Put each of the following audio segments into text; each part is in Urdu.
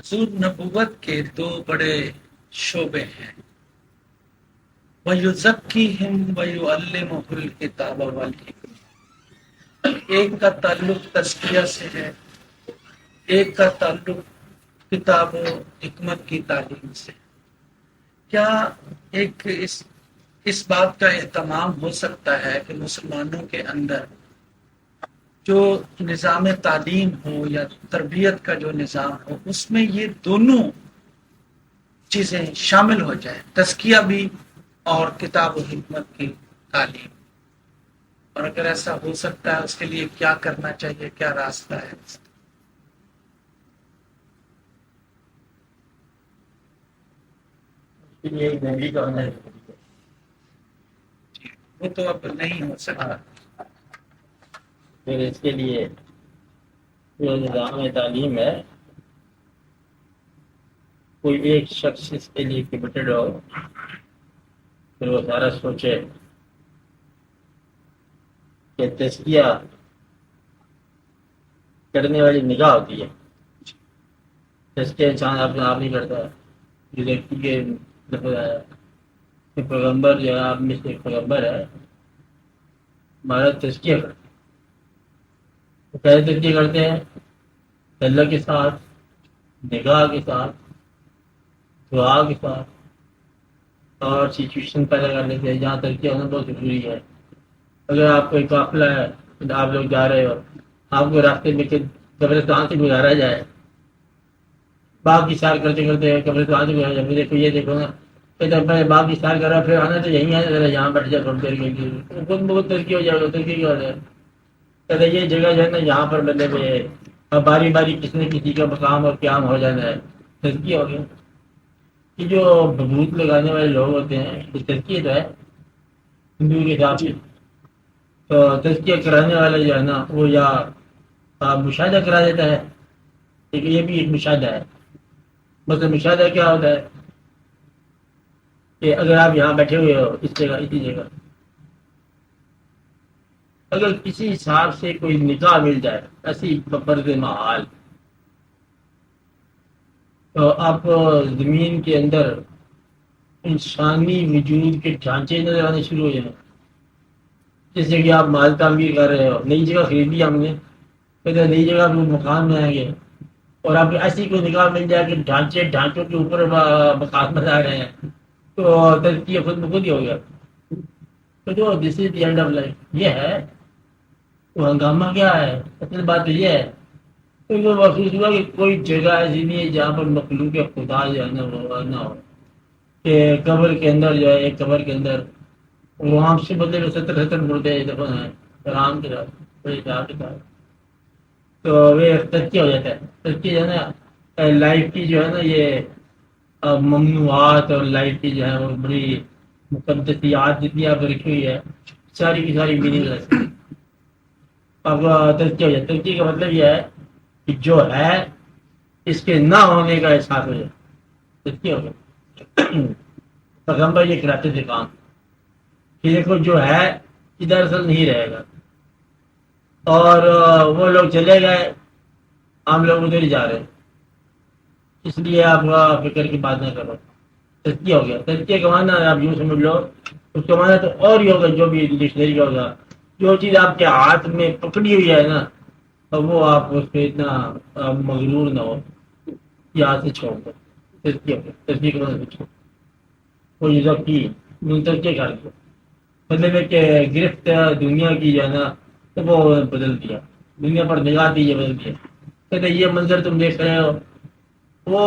حضور نبوت کے دو بڑے شعبے ہیں، وَيُزَكِّيهِمْ وَيُعَلِّمُهُ الْكِتَابَ وَالْحِکمہ۔ ایک کا تعلق تزکیہ سے ہے، ایک کا تعلق کتاب و حکمت کی تعلیم سے۔ کیا ایک اس بات کا اہتمام ہو سکتا ہے کہ مسلمانوں کے اندر جو نظام تعلیم ہو یا تربیت کا جو نظام ہو، اس میں یہ دونوں چیزیں شامل ہو جائیں، تزکیہ بھی اور کتاب و حکمت کی تعلیم؟ اور اگر ایسا ہو سکتا ہے اس کے لیے کیا کرنا چاہیے، کیا راستہ ہے؟ یہ ایک نبی کا ہونا ہے۔ وہ تو اب نہیں ہو سکتا۔ پھر اس کے لیے جو نظام تعلیم ہے، کوئی ایک شخص اس کے لیے کمیٹڈ ہو، پھر وہ سارا سوچے کہ تزکیہ کرنے والی نگاہ ہوتی ہے۔ تزکیہ انسان اپنے آپ نہیں کرتا، جو دیکھتی کہ پیغمبر جو ہے آپ میں سے ایک پیغمبر ہے، ہمارا تزکیہ کرتا ہے۔ وہ کیسے تزکیہ کرتے ہیں؟ اللہ کے ساتھ، نگاہ کے ساتھ، دعا کے ساتھ، اور سچویشن پیدا کر لیتے ہیں جہاں تزکیہ ہونا بہت ضروری ہے۔ اگر آپ کوئی قافلہ ہے، آپ لوگ جا رہے ہو، آپ کو راستے میں قبرستان سے گزارا جائے، باغ کی سیر کرتے کرتے قبرستان سے گزارا جائے، دیکھو یہ دیکھو نا، پہلے باغ کی سیر کر رہا پھر آنا تو یہیں ہے، ذرا یہاں بیٹھ جائے تھوڑی دیر کے لیے، خود بہت ترقی ہو جائے گا، ترقی کی ہو جائے۔ کہتے یہ جگہ جو ہے نا یہاں پر بندے پہ باری باری کسی نہ کسی کا مقام اور قیام ہو جانا ہے، ترقی ہو گیا۔ یہ جو بھوت لگانے والے لوگ ہوتے ہیں، یہ ترقی تو ہے ہندو کے حساب سے۔ تو تزکیہ کرانے والا جو ہے نا وہ یا مشاہدہ کرا دیتا ہے، لیکن یہ بھی ایک مشاہدہ ہے۔ مثلا مشاہدہ کیا ہوتا ہے کہ اگر آپ یہاں بیٹھے ہوئے ہو اس جگہ، اسی جگہ، اگر کسی حساب سے کوئی نکاح مل جائے ایسی برد محال، تو آپ زمین کے اندر انسانی وجود کے ڈھانچے نظر آنے شروع ہو جائیں۔ جیسے کہ آپ مال تعمیر کر رہے ہو، نئی جگہ خرید لی ہم نے، پھر نئی جگہ پہ مکان بنائیں گے، اور آپ ایسی کوئی نگاہ مل جائے کہ ڈھانچوں کے اوپر مکان بنا رہے ہیں، تو تزکیہ خود بخود ہی ہو گیا۔ تو جو دس از دی اینڈ آف لائف یہ ہے، تو ہنگامہ کیا ہے؟ اصل بات تو یہ ہے، تو وہ محسوس ہوا کہ کوئی جگہ ایسی نہیں ہے جہاں پر مخلوق خدا جو ہے نا وہ نہ ہو، کہ قبر کے اندر جو ہے، ایک قبر کے اندر وہاں سے بدلے میں 70 مردے دفن ہیں آرام کے ساتھ، بڑے حساب کے ساتھ، تو وہ تزکیہ ہو جاتا ہے۔ تزکیہ جو ہے نا لائف کی جو ہے نا یہ ممنوعات اور لائف کی جو ہے وہ بڑی مقدسیات جتنی آپ رکھی ہوئی ہے، ساری کی ساری میننگ لیس۔ اب تزکیہ ہو جاتا ہے۔ تزکیہ کا مطلب یہ ہے کہ جو ہے اس کے نہ ہونے کا احساس ہو جائے، تزکیہ ہو گیا۔ پیغمبر یہ کراتے تھے کام کہ دیکھو جو ہے یہ دراصل نہیں رہے گا، اور وہ لوگ چلے گئے، ہم لوگ ادھر ہی جا رہے ہیں، اس لیے آپ فکر کی بات نہ کرو۔ تزکیہ ہو گیا۔ تزکیہ کا معنی آپ یوں سمجھ لو، اس کا معنی تو اور ہی ہوگا جو بھی ڈکشنری کا ہوگا، جو چیز آپ کے ہاتھ میں پکڑی ہوئی ہے نا، وہ آپ اس پہ اتنا مغرور نہ ہو، یہاں سے چھوڑ دو۔ تزکیہ ہو گیا۔ تزکیہ کا معنی چھوڑ وہ یہ سب کی تزکیہ کر دو، مطلب ہے کہ گرفت دنیا کی جو ہے نا تو وہ بدل دیا، دنیا پر نگاہ دی یہ بدل دیا۔ کہتے یہ منظر تم دیکھ رہے ہو، وہ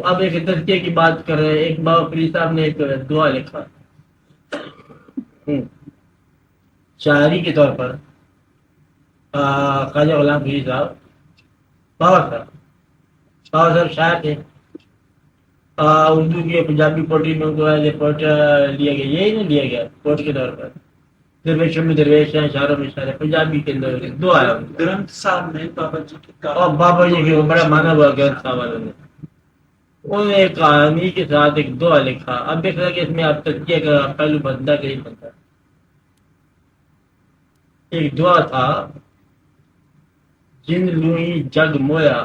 اب ایک تزکیے کی بات کر رہے ہیں۔ ایک بابا فرید صاحب نے ایک دعا لکھا شاعری کے طور پر، خواجہ غلام فرید صاحب، بابا صاحب شاعر تھے، اردو کی پنجابی پوٹری میں ان کو ایز اے پوئٹ لیا گیا، یہی نہیں لیا گیا پوئٹ کے طور پر، درویشوں میں درویش ہیں، شاعروں میں شاعر ہیں، پنجابی کے اندر دعا ہے۔ گرنتھ صاحب میں بابا جی کی اور بابا جی کے بڑا مانا ہوا گرنتھ صاحب والوں نے، انہوں نے ایک کہانی کے ساتھ ایک دعا لکھا۔ اب دیکھ رہا کہ اس میں آپ تزکیہ کا پہلو بندہ کہ نہیں بنتا۔ ایک دعا تھا، جن لوئی جگ مویا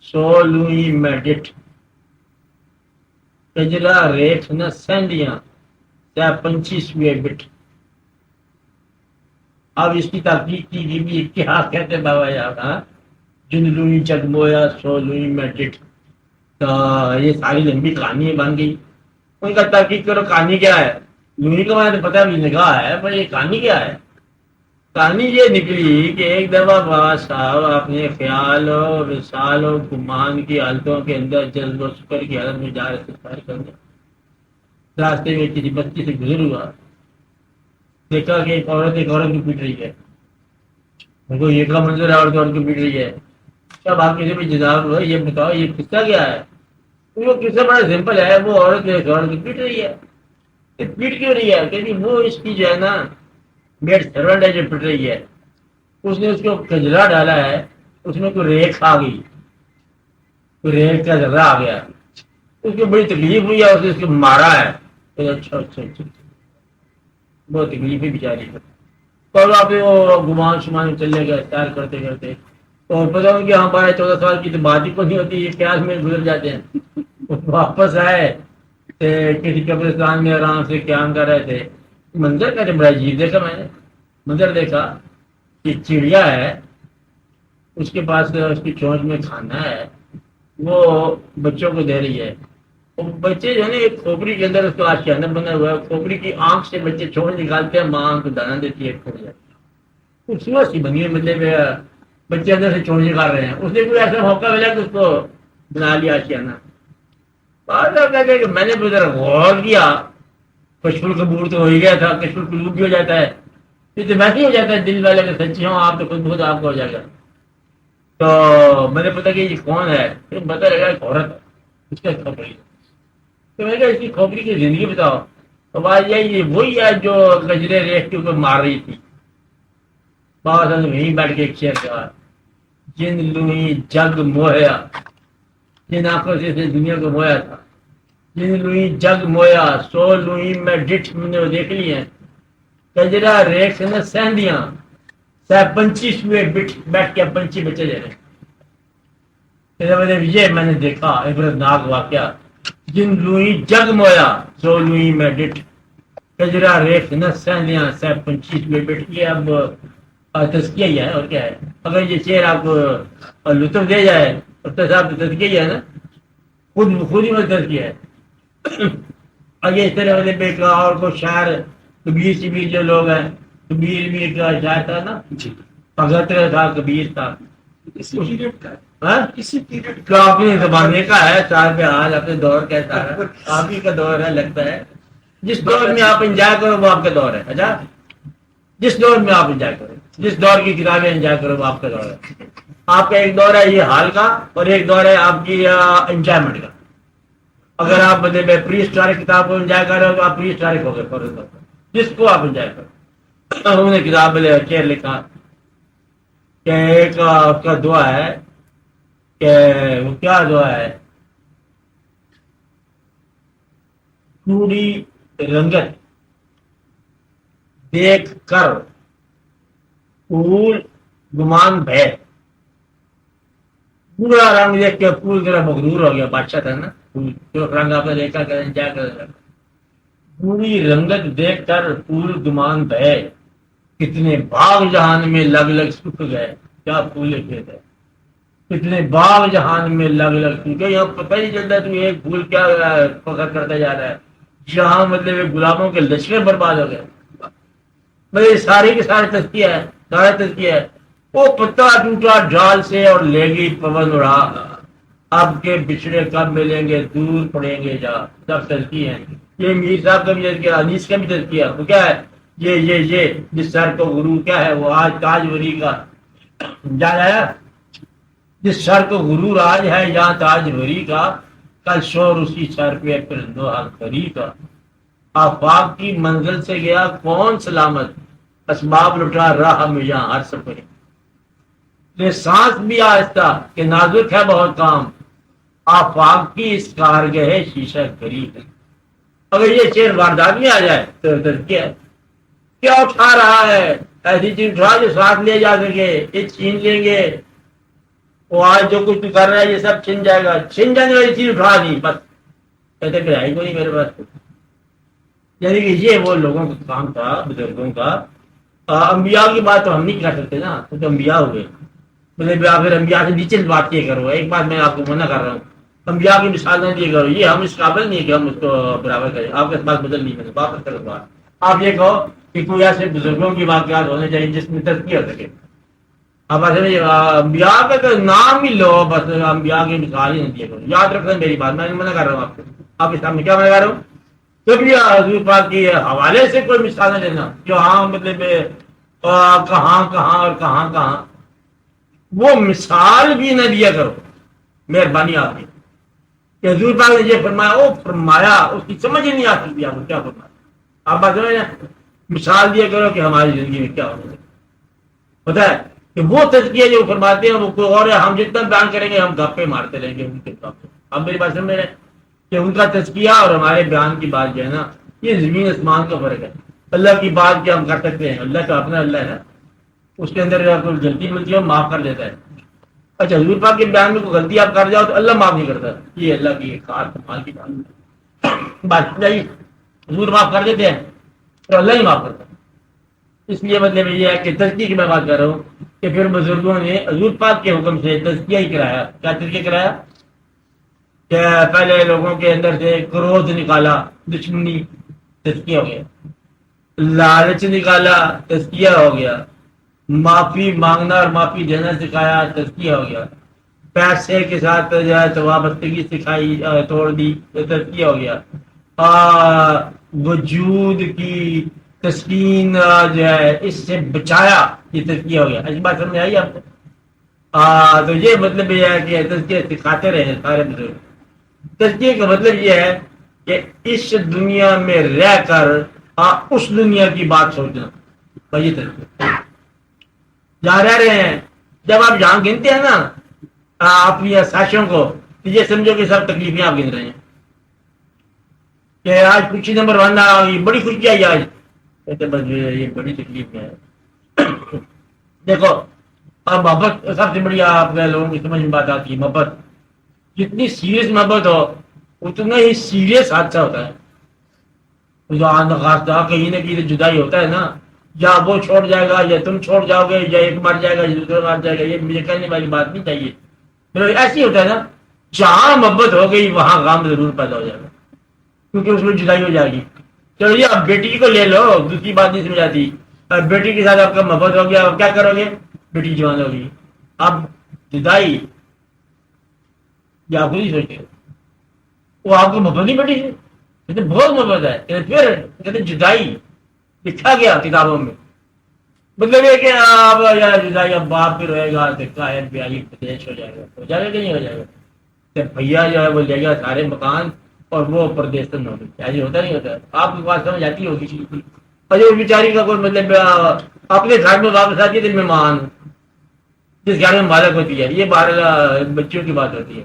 100 لوئی میں ڈٹھ، کجرا ریکھ نہ سینڈیاں، سہ 25ویں بٹ۔ اب اس کی تحقیق کی گئی بھی کیا کہتے بابا یار، جن لوئی جگمویا 100 لوئی میں ڈٹھ، تو یہ ساری لمبی کہانی بن گئی۔ ان کا تحقیق کرو کہانی کیا ہے، لوئی کا مجھے پتا بھی نگاہ ہے، پر یہ کہانی کیا ہے؟ کہانی یہ نکلی کہ ایک دفعہ بابا صاحب اپنے خیال و وصال و گمان کی حالتوں کے اندر جذب و شکر کی حالت میں جا رہے تھے سفر کرنے، راستے میں کسی بستی سے گزر ہوا، دیکھا کہ ایک عورت کو پیٹ رہی ہے، ان کو یہ کا منظر ہے، عورت کو پیٹ رہی ہے۔ تب آپ کسی بھی جناب یہ بتاؤ یہ قصہ کیا ہے؟ وہ قصہ بڑا سمپل ہے، وہ عورت ایک عورت کو پیٹ رہی ہے، پیٹ کیوں رہی ہے؟ کہ وہ اس کی جو ہے نا میڈ سرونٹ ہے جو پٹ رہی ہے، اس نے اس کو کجرا ڈالا ہے، اس میں کوئی ریکھ آ گئی، کوئی ریکھ کا ذرہ آ گیا، اس کو بڑی تکلیف ہوئی ہے، اس نے اس کو مارا ہے۔ اچھا اچھا اچھا، بہت تکلیف ہے بیچاری کو۔ اور آپ وہ گمان شمان چلے گئے سیر کرتے کرتے، اور پتا ہوں کہ ہاں 12-14 سال کی تو بات ہی کو نہیں ہوتی، یہ خیال میں گزر جاتے ہیں۔ واپس آئے کسی قبرستان میں آرام سے قیام کر رہے تھے، منظر کا بڑا عجیب دیکھا میں نے، منظر دیکھا کہ چڑیا ہے، اس کے پاس اس کی چونچ میں کھانا ہے، وہ بچوں کو دے رہی ہے، وہ بچے جو ہے نا ایک کھوپڑی کے اندر اس کو آشیانہ بنا ہوا ہے، کھوپڑی کی آنکھ سے بچے چونچ نکالتے ہیں، ماں کو دانا دیتی ہے، کھڑ جاتی ہے، خوبصورت سی بنی ہے، مطلب بچے اندر سے چونچ نکال رہے ہیں، اس نے کوئی ایسا موقع ملا کہ اس کو بنا لیا آشیانہ۔ کہتے ہیں کہ میں نے ذرا غور کیا، کشف القبور تو ہو ہی گیا تھا، کشف القلوب بھی ہو جاتا ہے، پھر تو ویسے ہی ہو جاتا ہے دل والے کے سچی ہوں آپ تو خود بخود آپ کو ہو جائے گا۔ تو میں نے پتا کہ یہ کون ہے، پھر پتا لگا ایک عورت ہے، اس کا کھوپڑی، تو میں نے کہا اس کی کھوپڑی کی زندگی بتاؤ، تو بات یہ وہی ہے جو گجرے ریخ کے اوپر مار رہی تھی۔ بابا صاحب نے وہیں بیٹھ کے ایک شعر کہا، جن لوئی جگ موہیا، جن آنکھوں سے دنیا کو مویا تھا، جن لوئی جگ مویا 100 لوئی میں ڈٹھ، میں نے وہ دیکھ لی ہیں، کجرا ریکھ نہ سہندیاں، سہ 25ویں بٹ، بیٹھ کے پنچھی بچے دے رہے ہیں۔ یہ میں نے دیکھا عبرت ناک واقعہ، جن لوئی جگ مویا 100 لوئی میں ڈٹھ، کجرا ریکھ نہ سہندیاں، سہ 25ویں بٹ۔ یہ اب تزکیہ ہی ہے اور کیا ہے، اگر یہ شعر آپ کو لطف دے جائے تو صاحب تزکیہ ہی ہے نا، خود ہی میں تزکیہ ہے۔ اور یہ اس طرح والے پہ اور کو شاعر کبیر شبیر جو لوگ ہیں، کبیر بھی ایک شاعر تھا نا، بھگت تھا، کبیر تھا، کسی پیریڈ کا اپنے زمانے کا ہے، صاحب حال اپنے دور کیسا ہے، آپ ہی کا دور ہے لگتا ہے، جس دور میں آپ انجوائے کرو وہ آپ کا دور ہے۔ اچھا، جس دور میں آپ انجوائے کرو، جس دور کی کتابیں انجوائے کرو وہ آپ کا دور ہے۔ آپ کا ایک دور ہے یہ حال کا، اور ایک دور ہے آپ کی انجوائمنٹ کا۔ اگر آپ مطلب پری ہسٹورک کتاب کو انجوائے کر رہے ہو تو آپ پری ہسٹورک ہو گئے، جس کو آپ انجوائے کرو۔ انہوں نے کتاب میں شعر لکھا کہ ایک اس کا دعا ہے کہ وہ کیا دعا ہے، پوری رنگت دیکھ کر پھول گمان بھے، پورا رنگ دیکھ کے پھول ذرا مغرور ہو گیا، بادشاہ تھا نا، پھول رنگ آپ نے دیکھا کہ انجوائے کر، پوری رنگت دیکھ کر پھول گمان بھے، کتنے باغ جہان میں لگ لگ سکھ گئے، کیا پھول لکھے تھے، کتنے باغ جہان میں لگ لگ سکھ گئے، یہاں پتہ نہیں چلتا تو ایک پھول کیا فخر کرتا جا رہا ہے، جہاں مطلب گلابوں کے لشکر برباد ہو گئے۔ بھائی سارے کے سارے تزکیہ ہے، سارا تزکیہ ہے۔ وہ پتا ٹوٹا ڈھال سے اور لے گئی پون اڑا، اب کے بچھڑے کب ملیں گے دور پڑیں گے جا، سب تزکیہ ہیں۔ یہ میر صاحب کا بھی تزکیہ، انیس کا بھی تزکیہ، وہ کیا ہے، یہ جس سر کو غرور کیا ہے، وہ آج تاجوری کا یاد آیا، جس سر کو غرور آج ہے یہاں تاجوری کا، کل شور اسی سر پہ پھر نوحہ کری کا، آفاق کی منزل سے گیا کون سلامت، اسباب لٹا راہ میں یہاں ہر سفر، یہ سانس بھی آہستہ کہ نازک ہے بہت کام، آفاق کی اس کارگہ شیشہ گری ہے۔ اگر یہ شعر واردات میں آ جائے تو تزکیہ ہے، کیا اٹھا رہا ہے، ایسی چیز اٹھا جو ساتھ لے جا سکے، یہ چھین لیں گے وہ آج جو کچھ تو کر رہا ہے یہ سب چھن جائے گا، چھن جانے والی چیز اٹھا نہیں بس کہتے پھر آئی کو نہیں میرے پاس. یعنی کہ یہ وہ لوگوں کا کام تھا، بزرگوں کا. انبیاء کی بات تو ہم نہیں کر سکتے نا، تو انبیاء ہوئے. مطلب آپ پھر انبیاء سے نیچے بات کیے کرو. ایک بات میں آپ کو منع کر رہا ہوں، انبیاء کی مثال نہ دیے کرو. یہ ہم اس قابل نہیں کہ ہم اس کو برابر کریں. آپ کے بات بدل نہیں کریں، واپس کرو بات. آپ یہ کہو کہ کوئی ایسے بزرگوں کی واقعات ہونے چاہیے جس میں تزکیہ ہو سکے. آپ ایسے انبیاء کا تو نام ہی لو، بس انبیاء کی مثال ہی نہیں دیے کرو. یاد رکھنا میری بات، میں منع کر رہا ہوں آپ کو. آپ اس سامنے کیا منع کر رہا ہوں؟ کبھی حضور پاک کے حوالے سے کوئی مثال نہ دینا جو ہاں مطلب کہاں کہاں اور کہاں کہاں. وہ مثال بھی نہ دیا کرو مہربانی آپ کی کہ حضور پاک نے یہ فرمایا وہ فرمایا، اس کی سمجھ ہی نہیں آتی تھی آپ کو کیا فرمایا. آپ بات سمجھ مثال دیا کرو کہ ہماری زندگی میں کیا ہونا ہے. پتا ہے کہ وہ تزکیہ جو فرماتے ہیں وہ کوئی اور ہے. ہم جتنا بیان کریں گے ہم گپے مارتے رہیں گے ان کے گپے. اب میری بات سمجھ رہے ہیں کہ ان کا تزکیہ اور ہمارے بیان کی بات جو ہے نا، یہ زمین آسمان کا فرق ہے. اللہ کی بات کیا ہم کر سکتے ہیں، اللہ کا اپنا اللہ ہے نا، اس کے اندر کوئی غلطی ملتی ہے معاف کر دیتا ہے. اچھا حضور پاک کے بیان میں کوئی غلطی آپ کر جاؤ تو اللہ معاف نہیں کرتا. یہ اللہ کی خاص کمال کی بات نہیں. حضور معاف کر دیتے ہیں تو اللہ ہی معاف کرتا. اس لیے مطلب یہ ہے کہ تزکیے کی میں بات کر رہا ہوں کہ پھر بزرگوں نے حضور پاک کے حکم سے تزکیہ ہی کرایا. کیا تزکیہ کرایا؟ کہ پہلے لوگوں کے اندر سے کروھ نکالا، دشمنی، تزکیہ ہو گیا. لالچ نکالا، تزکیہ ہو گیا. معافی مانگنا اور معافی دینا سکھایا، تزکیہ ہو گیا. پیسے کے ساتھ جو ہے وابستگی سکھائی، توڑ دی، تزکیہ ہو گیا. وجود کی تسکین جو ہے اس سے بچایا، یہ تزکیہ ہو گیا. ایسی بات سمجھ آئی آپ کو؟ تو یہ مطلب یہ ہے کہ تزکیہ سکھاتے رہے سارے بزرگ. تزکیے کا مطلب یہ ہے کہ اس دنیا میں رہ کر اس دنیا کی بات سوچنا. یہ تزکیہ جہاں رہ رہے ہیں، جب آپ جہاں گنتے ہیں نا اپنی ساشوں کو، تو یہ سمجھو کہ سب تکلیفیں آپ گن رہے ہیں کہ آج خوشی نمبر 1 یہ بڑی خوشی آئی آج. کہتے بس یہ بڑی تکلیف ہے. دیکھو اب محبت سب سے بڑی آپ لوگوں کی سمجھ میں بات آتی ہے. محبت جتنی سیریس محبت ہو اتنا ہی سیریس حادثہ ہوتا ہے. کہیں نہ کہیں جدائی ہوتا ہے نا، یا وہ چھوڑ جائے گا یا تم چھوڑ جاؤ گے، یا ایک مر جائے گا یا دوسرا مر جائے گا. یہ مجھے کہنے والی بات نہیں چاہیے. ایسی ہوتا ہے نا، جہاں محبت ہو گئی وہاں غم ضرور پیدا ہو جائے گا، کیونکہ اس میں جدائی ہو جائے گی. چلو یہ اب بیٹی کو لے لو، دوسری بات نہیں سمجھ آتی. اب بیٹی کے ساتھ آپ کا محبت ہو گیا، اب کیا کرو گے؟ بیٹی جوان ہوگی، اب جدائی یا آپ خود ہی سوچتے وہ آپ کو محبت نہیں بیٹی سے کہتے بہت محبت ہے. پھر کہتے جدائی لکھا گیا کتابوں میں. مطلب یہ کہ اب یا جدائی اب باپ بھی رہے گا ہے بیائی پردیش ہو جائے گا. ہو جائے گا کہ نہیں ہو جائے گا؟ بھیا جو ہے وہ لے گیا سارے مکان اور وہ پردیشن ہو گئی. ایسے ہوتا نہیں ہوتا؟ آپ کی بات سمجھ آتی ہوگی. اور یہ بیچاری کا کوئی مطلب اپنے گھر میں واپس آتی ہے مہمان جس گھر میں مالک ہوتی ہے. یہ باہر بچوں کی بات ہوتی ہے.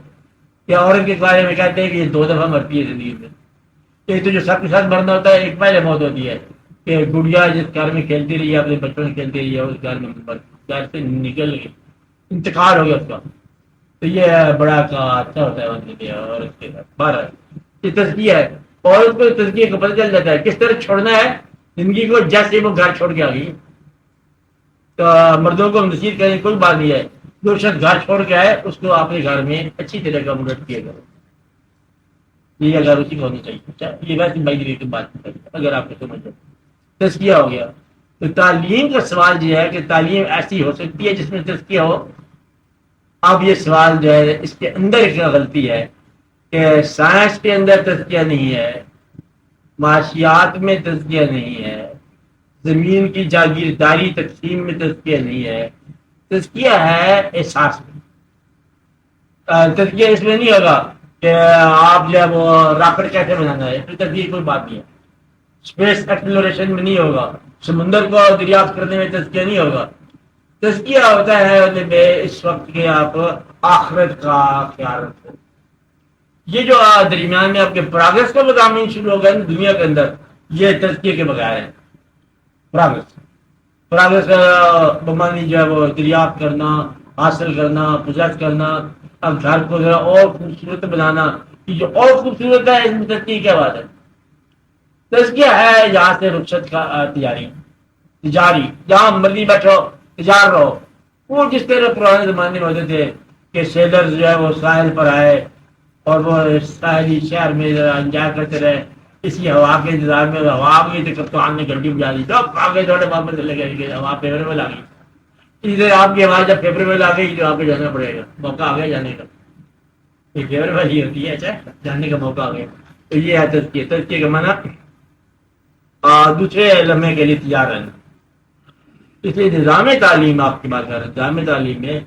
یا عورت کے بارے میں کہتے ہیں کہ یہ 2 دفعہ مرتی ہے زندگی میں. ایک تو جو سب کے ساتھ مرنا ہوتا ہے، ایک پہلے موت ہوتی ہے کہ گڑیا جس گھر میں کھیلتی رہی ہے اپنے بچوں سے کھیلتی رہی ہے اس گھر میں گھر سے نکل گئی، انتقال ہو گیا اس کا. تو یہ بڑا اچھا ہوتا ہے. اور اس کے بعد یہ تزکیہ ہے. اور اس کو تزکیے کو پتہ چل جاتا ہے کس طرح چھوڑنا ہے زندگی کو. جیسے وہ گھر چھوڑ کے آ گئی تو مردوں کو نصیحت کرنے کی کوئی بات نہیں ہے. جو شخص گھر چھوڑ کے آئے اس کو اپنے گھر میں اچھی طرح کا مدد کیا کرو. یہ گھر اسی کو ہونی چاہیے. یہ ویسے بھائی کی بات اگر آپ کو سمجھ جائے. تزکیہ ہو گیا. تو تعلیم کا سوال یہ ہے کہ تعلیم ایسی ہو سکتی ہے جس میں تزکیہ ہو. اب یہ سوال جو ہے اس کے اندر ایک غلطی ہے کہ سائنس کے اندر تزکیہ نہیں ہے، معاشیات میں تزکیہ نہیں ہے، زمین کی جاگیرداری تقسیم میں تزکیہ نہیں ہے. تزکیہ ہے احساس میں. تزکیہ اس میں نہیں ہوگا کہ آپ جو ہے وہ راکٹ کیسے بنانا ہے، پھر تزکیہ کوئی بات نہیں ہے. اسپیس ایکسپلوریشن میں نہیں ہوگا، سمندر کو دریافت کرنے میں تزکیہ نہیں ہوگا. تزکیہ ہوتا ہے اس وقت کے آپ آخرت کا خیال رکھیں. یہ جو درمیان میں آپ کے پراگرس کا مضامین شروع ہو گئے دنیا کے اندر، یہ تزکیے کے بغیر ہے. پراگرس بمانی جو ہے وہ دریافت کرنا، حاصل کرنا، پوزیس کرنا، اب گھر کو ذرا اور خوبصورت بنانا، یہ جو اور خوبصورت ہے اس میں تزکیے کیا بات ہے؟ تزکیہ ہے جہاں سے رخصت کا تجاری، جہاں مرضی بیٹھو تجار رہو. وہ جس طرح پرانے زمانے میں ہوتے تھے کہ سیلر جو ہے وہ ساحل پر آئے اور وہ ساحلی شہر میں انجوائے کرتے رہے، اسی ہوا کے انتظار میں ہوا آ گئی تو کپتان نے گڈی بجا دی، تو آگے تھوڑے واپس چلے گئے، ہوا فیوریبل آ گئی. اسی طرح آپ کی آواز جب فیوریبل آ گئی تو آپ کو جانا پڑے گا، موقع آ گیا جانے کا. یہ فیوریبل ہی ہوتی ہے، اچھا جاننے کا موقع آ گیا. تو یہ ہے تزکیہ. تزکیے کا معنی دوسرے لمحے کے لیے تیار رہنا. اس لیے نظام تعلیم آپ کی بات کر رہے ہیں، نظام تعلیم میں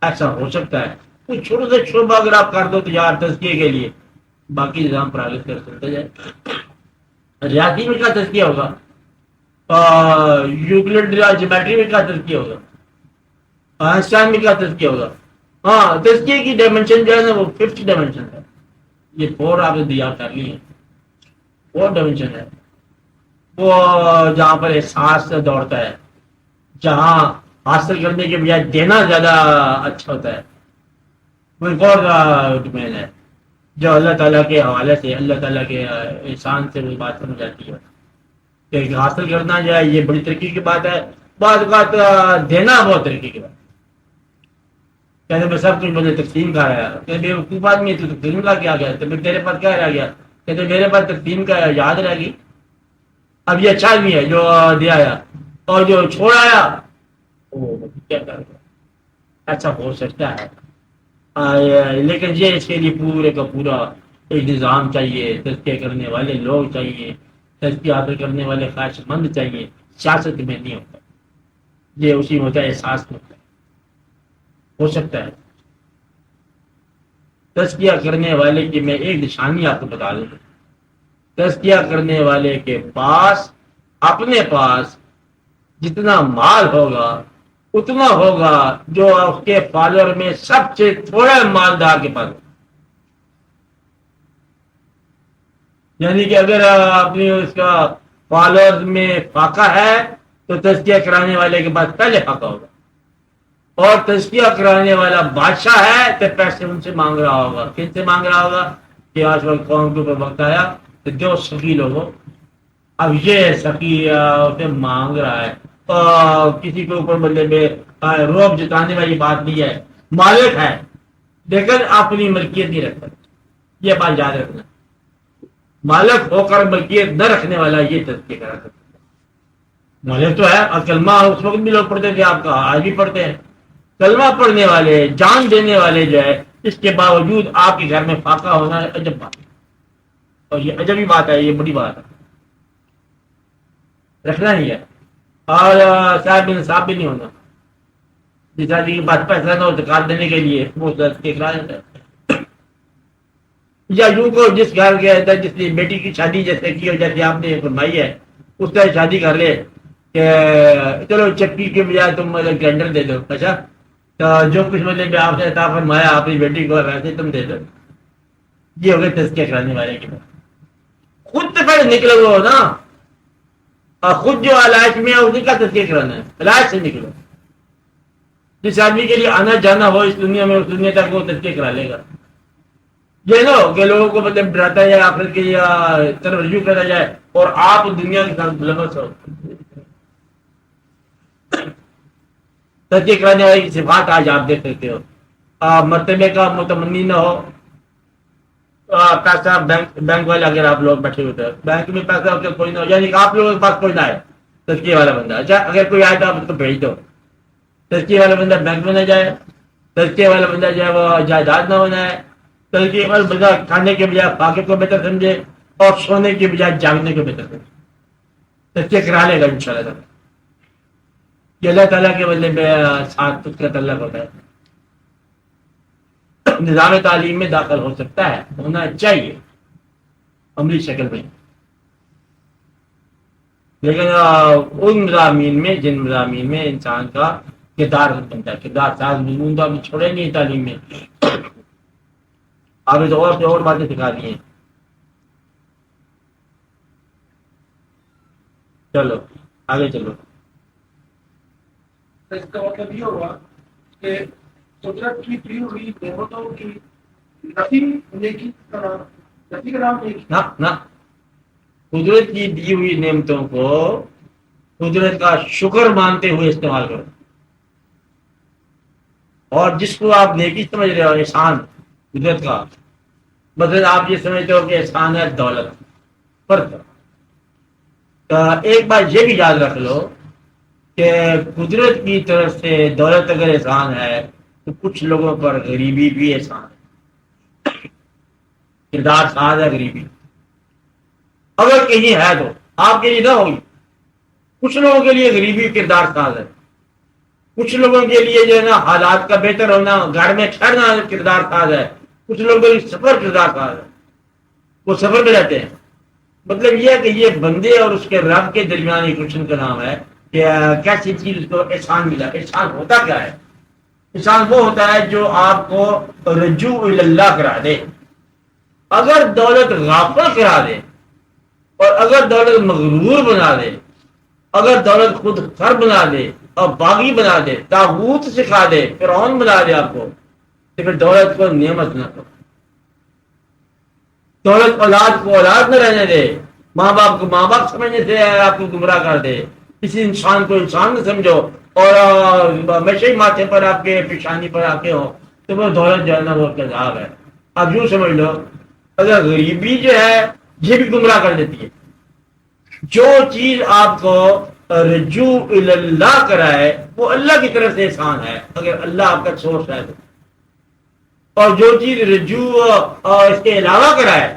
ایسا ہو سکتا ہے کچھ چھوٹے سے شعبہ اگر آپ کر دو تیار تزکیے کے لیے، باقی نظام پراگت کر سکتا جائے. ریاضی میں کیا تزکیہ ہوگا؟ یوکلڈ جیومیٹری میں کیا تزکیہ ہوگا؟ آئنسٹائن میں کیا تزکیہ ہوگا؟ ہاں تزکیے کی ڈائمنشن جو ہے نا وہ 5th ڈائمنشن ہے. یہ 4 آپ نے دیا کر لی ہے، 4 ڈائمنشن ہے. وہ جہاں پر احساس سے دوڑتا ہے، جہاں حاصل کرنے کے بجائے دینا زیادہ اچھا ہوتا ہے، وہ ایک اور ڈومین ہے جو اللہ تعالیٰ کے حوالے سے، اللہ تعالیٰ کے احسان سے وہ بات سمجھ آتی ہے کہ حاصل کرنا جو ہے یہ بڑی ترقی کی بات ہے. بعض اوقات دینا بہت ترقی کی بات ہے. کہتے میں سب کچھ مجھے تقسیم کا رہا ہے، کہ بے وقوف آدمی ہے تو تقسیم کا کیا گیا؟ تو تیرے پاس کیا رہ گیا؟ کہتے میرے پاس تقسیم کا یاد رہ گئی. اب یہ اچھا آدمی ہے جو دے آیا، اور جو چھوڑ آیا وہ کیا کر گیا. ایسا ہو سکتا ہے، لیکن یہ اس کے لیے پورے کا پورا ایک نظام چاہیے، تزکیہ کرنے والے لوگ چاہیے، تزکیہ حاصل کرنے والے خواہش مند چاہیے. سیاست میں نہیں ہوتا، یہ اسی میں ہوتا ہے، احساس میں ہوتا ہے. ہو سکتا ہے تزکیہ کرنے والے کی میں ایک نشانی آپ کو بتا دوں. تزکیہ کرنے والے کے پاس اپنے پاس جتنا مال ہوگا اتنا ہوگا جو اس کے فالوور میں سب سے تھوڑا مالدار کے پاس. یعنی کہ اگر اپنی اس کا فالوور میں فاقہ ہے تو تزکیہ کرانے والے کے پاس پہلے فاقہ ہوگا، اور تزکیہ کرانے والا بادشاہ ہے تو پیسے ان سے مانگ رہا ہوگا. کن سے مانگ رہا ہوگا؟ کہ آج وقت قوم کے اوپر وقت آیا تو جو سخی لوگوں، اب یہ سخی اسے مانگ رہا ہے، کسی کے اوپر مطلب روب جتانے والی بات نہیں ہے. مالک ہے لیکن اپنی ملکیت نہیں رکھتا، یہ بات یاد رکھنا. مالک ہو کر ملکیت نہ رکھنے والا یہ تزکیہ کرا سکتا ہے. مالک تو ہے، اور کلمہ اس وقت بھی لوگ پڑھتے تھے، آپ کا آج بھی پڑھتے ہیں. کلمہ پڑھنے والے، جان دینے والے جو ہے، اس کے باوجود آپ کے گھر میں فاقہ ہونا ہے، عجب بات ہے. اور یہ عجبی بات ہے، یہ بڑی بات ہے، رکھنا ہی ہے. اور صاحب انصاف بھی نہیں ہونا. جس آدمی کے پاس پیسہ نہ ہو زکات دینے کے لیے وہ کرا دیتا ہے. یا یوں کو جس گھر کے اندر جس نے بیٹی کی شادی جیسے کی اور جیسے آپ نے فرمائی ہے اس طرح شادی کر لے کہ چلو چکی کے بجائے تم مطلب گرینڈر دے دو. اچھا تو جو کچھ مطلب آپ نے عطا فرمایا اپنی بیٹی کو ویسے تم دے دو. یہ ہو گئے تزکیہ کرانے والے کے پاس. خود تو پہلے نکلو وہ نا، اور خود جو علائش میں ہے اسی کا تزکیہ کرانا ہے. علائش سے نکلو. جس آدمی کے لیے آنا جانا ہو اس دنیا میں اس دنیا تک وہ تزکیہ کرا لے گا. یہ نہ ہو کہ لوگوں کو مطلب ڈراتا ہے آخر کے یا طرف رجوع کرا جائے اور آپ دنیا کے ساتھ ملوث ہو. تزکیہ کرانے والے کی صفات آج آپ دیکھ سکتے ہو. مرتبے کا متمنی نہ ہو. پیسہ بینک والے اگر آپ لوگ بیٹھے ہوتے ہیں بینک میں پیسہ کوئی نہ ہو، یعنی کہ آپ لوگوں کے پاس کوئی نہ آئے، تزکیہ والا بندہ. اچھا اگر کوئی آئے تو آپ اس کو بھیج دو. تزکیہ والا بندہ بینک میں نہ جائے، تزکیہ والا بندہ جو ہے وہ جائیداد نہ بنائے، تزکیہ والا بندہ کھانے کے بجائے فاقے کو بہتر سمجھے اور سونے کے بجائے جاگنے کو بہتر سمجھے. تزکیہ کرا لے گا ان شاء اللہ. یہ اللہ تعالیٰ کے بدلے میں ساتھ اس کا تعلق ہوتا ہے. نظام تعلیم میں داخل ہو سکتا ہے، ہونا چاہیے عملی شکل میں، لیکن ان مضامین میں جن مضامین میں انسان کا کردار بنتا ہے. کردار ساز مضمون تو ابھی چھوڑے نہیں تعلیم میں، آپ نے تو اور سے اور باتیں سکھا دی ہیں. چلو آگے چلو. اس کا مطلب یہ ہوگا کہ قدرت کی دی ہوئی نعمتوں کی نفی نیکی کا نام نیکی. نہ قدرت کی دی ہوئی نعمتوں کو قدرت کا شکر مانتے ہوئے استعمال کرو. اور جس کو آپ نیکی سمجھ رہے ہو احسان قدرت کا، مثلا آپ یہ سمجھتے ہو کہ احسان ہے دولت پر، تو ایک بات یہ بھی یاد رکھ لو کہ قدرت کی طرف سے دولت اگر احسان ہے تو کچھ لوگوں پر غریبی بھی احسان ہے. کردار ساز ہے غریبی، اگر کہیں ہے تو آپ کے لیے نہ ہوگی. کچھ لوگوں کے لیے غریبی کردار ساز ہے، کچھ لوگوں کے لیے جو ہے نا حالات کا بہتر ہونا، گھر میں ٹھہرنا کردار ساز ہے. کچھ لوگوں کے لیے سفر کردار ساز ہے، وہ سفر میں رہتے ہیں. مطلب یہ ہے کہ یہ بندے اور اس کے رب کے درمیان ایک روشن کا نام ہے کہ کیسی چیز اس کو احسان ملا. احسان ہوتا کیا ہے؟ احسان وہ ہوتا ہے جو آپ کو رجوع اللہ کرا دے. اگر دولت غافل کرا دے، اور اگر دولت مغرور بنا دے، اگر دولت خود خر بنا دے اور باغی بنا دے، طاغوت سکھا دے، فرعون بنا دے آپ کو، تو پھر دولت کو نعمت نہ کرو. دولت اولاد کو اولاد نہ رہنے دے، ماں باپ کو ماں باپ سمجھنے سے آپ کو گمراہ کر دے. کسی انسان کو انسان نہ سمجھو اور ہمیشہ ہی ماتھے پر آپ کے پیشانی پر آ کے ہو، تو وہ دولت جو ہے نا وہ عذاب ہے. آپ یوں سمجھ لو اگر غریبی جو ہے یہ بھی گمراہ کر دیتی ہے. جو چیز آپ کو رجوع اللہ کرائے وہ اللہ کی طرف سے احسان ہے، اگر اللہ آپ کا سورس ہے تو. اور جو چیز رجوع اس کے علاوہ کرائے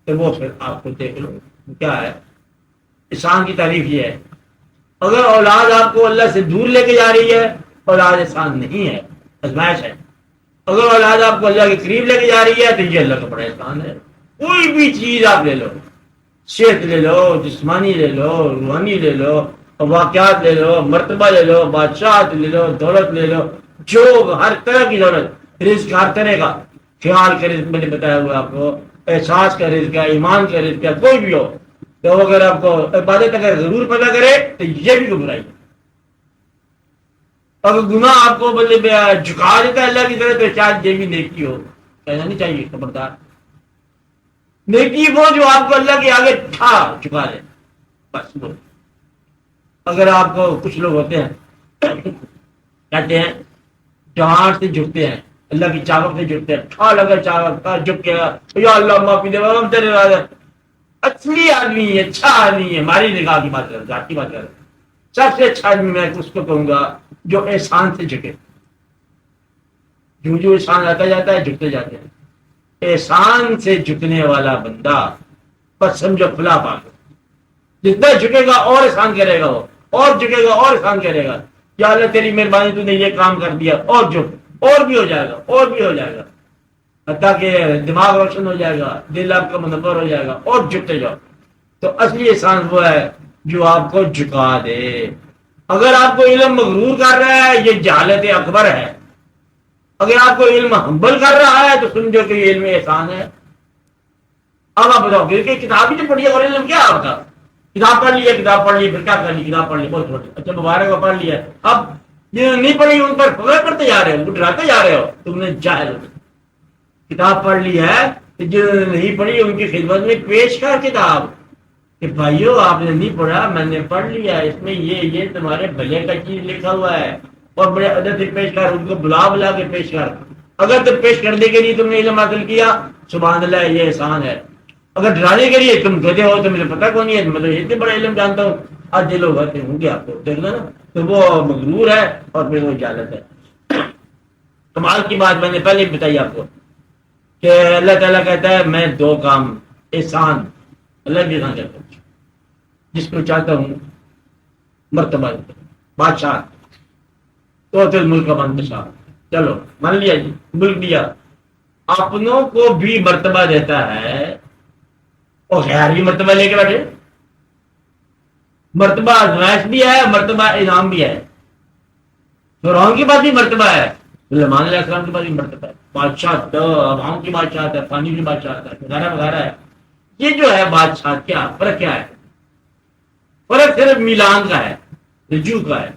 تو وہ پھر آپ کو دیکھ لو کیا ہے. احسان کی تعریف یہ ہے. اگر اولاد آپ کو اللہ سے دور لے کے جا رہی ہے، اولاد احسان نہیں ہے، ازمائش ہے. اگر اولاد آپ کو اللہ کے قریب لے کے جا رہی ہے تو یہ اللہ کا بڑا احسان ہے. کوئی بھی چیز آپ لے لو، صحت لے لو، جسمانی لے لو، روحانی لے لو، واقعات لے لو، مرتبہ لے لو، بادشاہت لے لو، دولت لے لو، جو ہر طرح کی دولت، رزق ہر طرح کا، خیال کا رزق میں نے بتایا ہوا آپ کو، احساس کا رزق ہے، ایمان کا رزق ہے، کوئی بھی ہو، تو اگر آپ کو عبادت اگر ضرور پیدا کرے تو یہ بھی گمراہی ہے. اگر گناہ آپ کو مطلب جھکا دیتا ہے اللہ کی طرف تو شاید یہ بھی نیکی ہو، کہنا نہیں چاہیے. خبردار، نیکی وہ جو آپ کو اللہ کے آگے چکا دے، بس وہ. اگر آپ کو کچھ لوگ ہوتے ہیں کہتے ہیں جہاں سے جھکتے ہیں، اللہ کی چاوک سے جھکتے ہیں، ٹھا لگا چاوک جھک کے یا اللہ معافی دے ہم تیرے اصلی آدمی ہے، اچھا آدمی ہے. ہماری نگاہ کی بات کر، ذات کی بات کر، سب سے اچھا آدمی میں اس کو کہوں گا جو احسان سے جھکے. جو احسان آتا جاتا ہے جھکتے جاتے ہیں. احسان سے جھکنے والا بندہ بس سمجھو فلاح پا گیا. جتنا جھکے گا اور احسان کرے گا، وہ اور جھکے گا اور احسان کرے گا. یا اللہ تیری مہربانی تو نے یہ کام کر دیا، اور جھک، اور بھی ہو جائے گا، اور بھی ہو جائے گا، حتیٰ کہ دماغ روشن ہو جائے گا، دل آپ کا منور ہو جائے گا، اور جھکتے جاؤ. تو اصلی احسان وہ ہے جو آپ کو جھکا دے. اگر آپ کو علم مغرور کر رہا ہے یہ جہالت اکبر ہے. اگر آپ کو علم ہمبل کر رہا ہے تو سمجھو کہ یہ علم احسان ہے. اب آپ بتاؤ کہ کتاب ہی تو پڑھی ہے اور علم کیا ہوتا؟ کتاب پڑھ لی ہے، کتاب پڑھ لی، پھر کیا کر لی؟ کتاب پڑھ لی، بہت چھوٹی، اچھا مبارک کو پڑھ لیا. اب یہ نہیں پڑھی ان پر فخر کرتے جا رہے ہو، ڈراتے جا رہے ہو، تم نے جاہل ہو. کتاب پڑھ لی ہے، جو نہیں پڑھی ان کی خدمت میں پیش کر کتاب کہ بھائیو آپ نے نہیں پڑھا، میں نے پڑھ لیا، اس میں یہ تمہارے بھلے کا چیز لکھا ہوا ہے، اور بڑے ادب سے پیش کر، ان کو بلا کے پیش کر. اگر تم پیش کرنے کے لیے تم نے علم حاصل کیا، سبحان اللہ، یہ احسان ہے. اگر ڈرانے کے لیے تم گدے ہو تو مجھے پتہ کون نہیں ہے، مطلب اتنے بڑا علم جانتا ہوں، آج یہ لوگ آتے ہوں گے آپ کو دیکھنا نا، تو وہ مغرور ہے اور پھر وہ جہالت ہے. کمال کی بات میں نے پہلے بھی بتائی آپ کو کہ اللہ تعالیٰ کہتا ہے میں دو کام احسان، اللہ بھی احسان کرتا ہوں، جس کو چاہتا ہوں مرتبہ بادشاہ تو پھر ملک کا بادشاہ. چلو مان لیا جی، ملک دیا، اپنوں کو بھی مرتبہ دیتا ہے اور غیر بھی مرتبہ لے کے بیٹھے. مرتبہ آزمائش بھی ہے، مرتبہ انعام بھی ہے. فرعون کی بات بھی مرتبہ ہے، سلیمان علیہ السلام کی بات بھی مرتبہ ہے، بادشاہ عوام کی بادشاہ ہے، پانی کی بادشاہ ہے، وغیرہ وغیرہ ہے. یہ جو ہے بادشاہ کیا فرق کیا ہے؟ فرق صرف میلان کا ہے، رجوع کا ہے.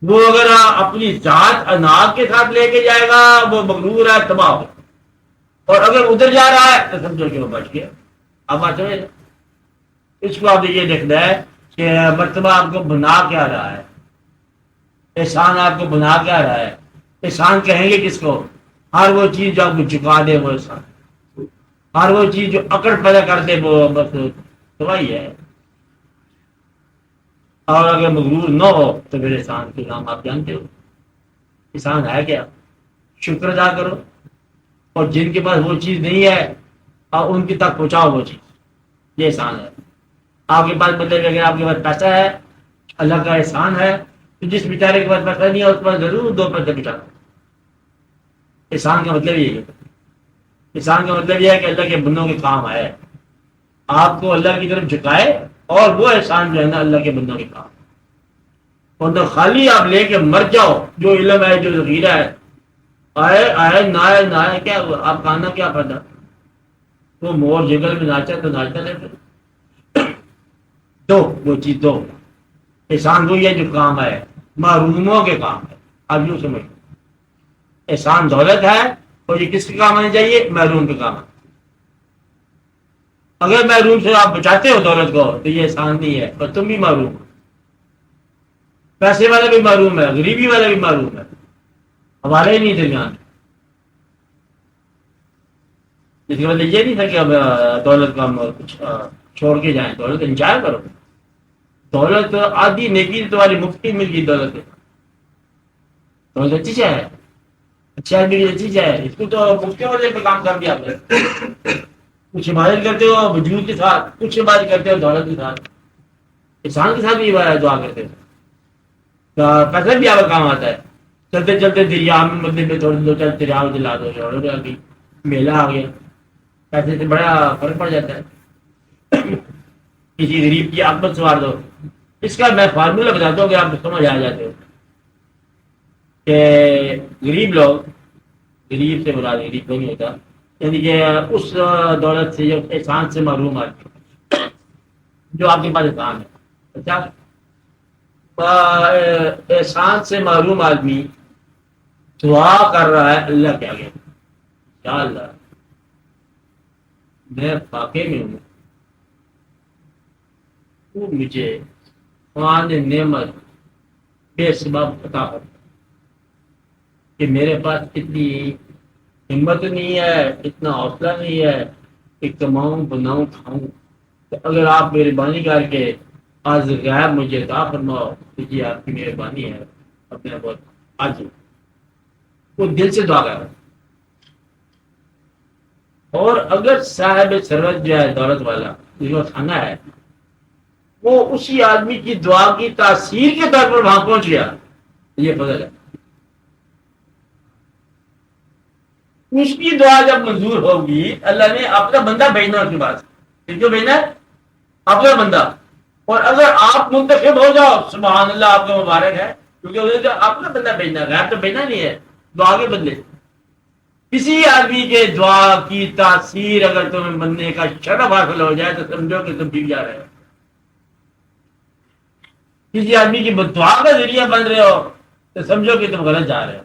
وہ اگر اپنی ذات اناج کے ساتھ لے کے جائے گا وہ مغرور ہے، تباہ ہو، اور اگر ادھر جا رہا ہے تو سمجھو کہ وہ بچ گیا۔ اب بات سمجھ، اس کو آپ یہ دیکھنا ہے کہ مرتبہ آپ کو بنا کیا رہا ہے، احسان آپ کو بنا کیا رہا ہے۔ احسان کہیں گے کس کو؟ ہر وہ چیز جو آپ کو جھکا دے وہ احسان، ہر وہ چیز جو اکڑ پیدا کر دے وہ بس تباہی ہے۔ اور اگر مغرور نہ ہو تو پھر احسان کے نام آپ جانتے ہو۔ احسان ہے کیا؟ شکر ادا کرو، اور جن کے پاس وہ چیز نہیں ہے اور ان کی تک پہنچاؤ وہ چیز، یہ احسان ہے۔ آپ کے پاس مطلب اگر آپ کے پاس پیسہ ہے، اللہ کا احسان ہے، تو جس بیچارے کے پاس پیسہ نہیں ہے اس پر ضرور دو پیسے بچانا۔ احسان کا مطلب یہ ہے، احسان کا مطلب یہ ہے کہ اللہ کے بندوں کے کام آئے، آپ کو اللہ کی طرف جھکائے، اور وہ احسان جو ہے نا اللہ کے بندوں کے کام، اور تو خالی آپ لے کے مر جاؤ، جو علم ہے جو ذخیرہ ہے آئے آئے نہ آئے نہ آئے، کیا ہوا؟ آپ کھانا کیا پڑتا؟ وہ مور جگل میں ناچا تو ناچتا رہتا، دو وہ چیز دو۔ احسان وہی ہے جو کام ہے، محروموں کے کام ہے۔ آپ یوں سمجھ، احسان دولت ہے، اور یہ کس کے کام آنے چاہیے؟ محروم کے کام۔ اگر محروم سے آپ بچاتے ہو دولت کو تو یہ احسان نہیں ہے، اور تم بھی محروم ہو۔ پیسے والا بھی محروم ہے، غریبی والا بھی محروم ہے، ہمارے ہی نہیں درمیان۔ اس کے مطلب یہ نہیں تھا کہ اب دولت کا کچھ چھوڑ کے جائیں، دولت انجوائے کرو۔ دولت آدھی نیکی تمہاری مفتی مل گئی، دولت دولت اچھی چیز ہے، اچھی آدمی کی اچھی چیز ہے، اس کو تو مفتی والے پہ کام کر دیا آپ نے۔ کچھ عبادت کرتے ہو وجود کے ساتھ، کچھ عبادت کرتے ہو دولت کے ساتھ، احسان کے ساتھ بھی دعا کرتے ہو، پیسہ بھی آپ کا کام آتا ہے۔ چلتے چلتے دریا میں مطلب میں تھوڑے دو چلتے دریا میں دلا دو، میلہ آ گیا، پیسے سے بڑا فرق پڑ جاتا ہے۔ کسی غریب کی آپت سوار دو، اس کا میں فارمولہ بتاتا ہوں کہ آپ سمجھ آ جاتے ہو کہ غریب لوگ، غریب سے مراد غریب نہیں ہوتا، یعنی کہ اس دولت سے جو احسان سے محروم آدمی جو آپ کے پاس احسان ہے، اچھا احسان سے محروم آدمی دعا کر رہا ہے اللہ کے آگے، یا اللہ میں فاقے میں ہوں، تو مجھے خوان نعمت بے سبب عطا کر، کہ میرے پاس اتنی ہمت نہیں ہے، اتنا حوصلہ نہیں ہے کہ کماؤں بناؤں کھاؤں، تو اگر آپ مہربانی کر کے آج غیب مجھے عطا فرماؤ تو یہ آپ کی مہربانی ہے، اپنے بہت آج وہ دل سے دعا کر۔ اور اگر صاحب ثروت جو ہے دولت والا جس کو کھانا ہے، وہ اسی آدمی کی دعا کی تاثیر کے طور پر وہاں پہنچ گیا، یہ فضل ہے۔ اس کی دعا جب منظور ہوگی، اللہ نے اپنا بندہ بھیجنا اس کے پاس، کیوں بھیجنا ہے؟ اپنا بندہ۔ اور اگر آپ منتخب ہو جاؤ، سبحان اللہ، آپ کا مبارک ہے، کیونکہ اسے اپنا بندہ بھیجنا، غیر تو بھیجنا نہیں ہے، دعا کے بدلے۔ کسی آدمی کے دعا کی تاثیر اگر تمہیں بننے کا شرف حاصل ہو جائے تو سمجھو کہ تم ٹھیک جا رہے ہو۔ کسی آدمی کی دعا کا ذریعہ بن رہے ہو تو سمجھو کہ تم غلط جا رہے ہو۔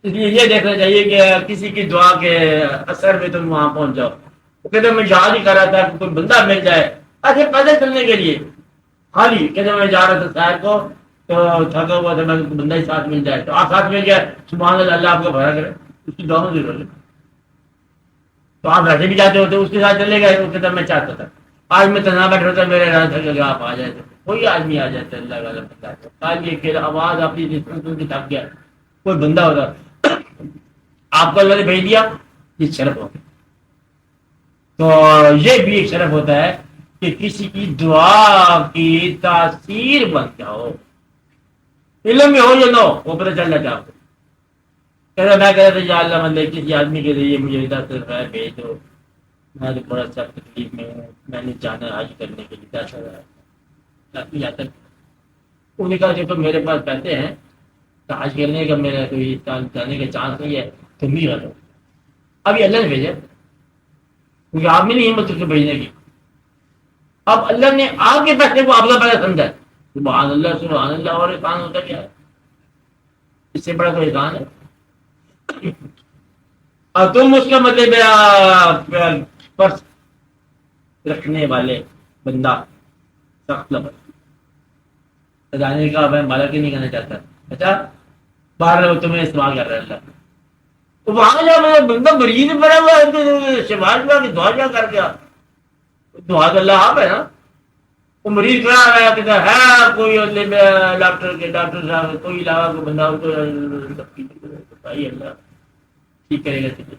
اس لیے یہ دیکھنا چاہیے کہ کسی کی دعا کے اثر میں تم وہاں پہنچ جاؤ۔ وہ کہتے میں یاد ہی کر رہا تھا کہ کوئی بندہ مل جائے اچھے پیدل چلنے کے لیے، خالی کہتے میں جا رہا تھا شہر کو تو تھکا ہوا تھا، میں بندہ ہی ساتھ مل جائے تو آپ ساتھ مل گیا، سبحان اللہ، اللہ آپ کو بھرا کرے، اس کی دعا میں ضرورت ہے۔ تو آپ ویسے بھی جاتے ہوتے اس کے ساتھ چلے گئے، وہ کہتا میں چاہتا تھا آج میں تنہا بیٹھ رہا تھا، میرے ارادہ تھا کہ آپ آ جائے، کوئی آدمی آ جاتا ہے اللہ والا بندہ، آج یہ کہ آواز آپ کی تھک گیا، کوئی بندہ ہوتا آپ کو اللہ نے بھیج دیا، یہ شرف ہو گیا۔ تو یہ بھی ایک شرف ہوتا ہے کہ کسی کی دعا کی تاثیر بن جاؤ، علم میں ہو یا نہ ہو، وہ پتہ چل جاتا ہے آپ کو۔ میں کہہ رہا تھا یا اللہ مطلب کسی آدمی کے ذریعے مجھے 10 روپئے بھیج دو، میں تو بڑا سخت تکلیف میں ہوں، میں نے جانا حج کرنے کے لیے 10,000 تک۔ انہوں نے کہا کہ تو میرے پاس پیسے ہیں تو حج کرنے کا میرا کوئی جانے کا چانس نہیں ہے، تم بھی کرو۔ ابھی اللہ نے بھیجا، کیونکہ آپ میں نہیں ہمت اس کو بھیجنے کی۔ اب اللہ نے آپ کے پیسے کو اپنا پیسہ سمجھا، سبحان اللہ اور احسان ہوتا کیا ہے؟ اس سے بڑا کوئی احسان ہے؟ اور تم اس کا مطلب پرس رکھنے والے بندہ سخت لفظ جانے کا میں مالا کی نہیں کرنا چاہتا. اچھا باہر لوگ تمہیں استعمال کر رہے ہیں اللہ تو وہاں جا بندہ مریض پڑا ہوا ہے شفاعت کی دعا کیا کر گیا. دعا تو اللہ آپ ہے نا. وہ مریض کھڑا رہا کہتا ہے کوئی ڈاکٹر صاحب کوئی علاوہ کوئی بندہ بتائیے اللہ ٹھیک کرے گا تجھے.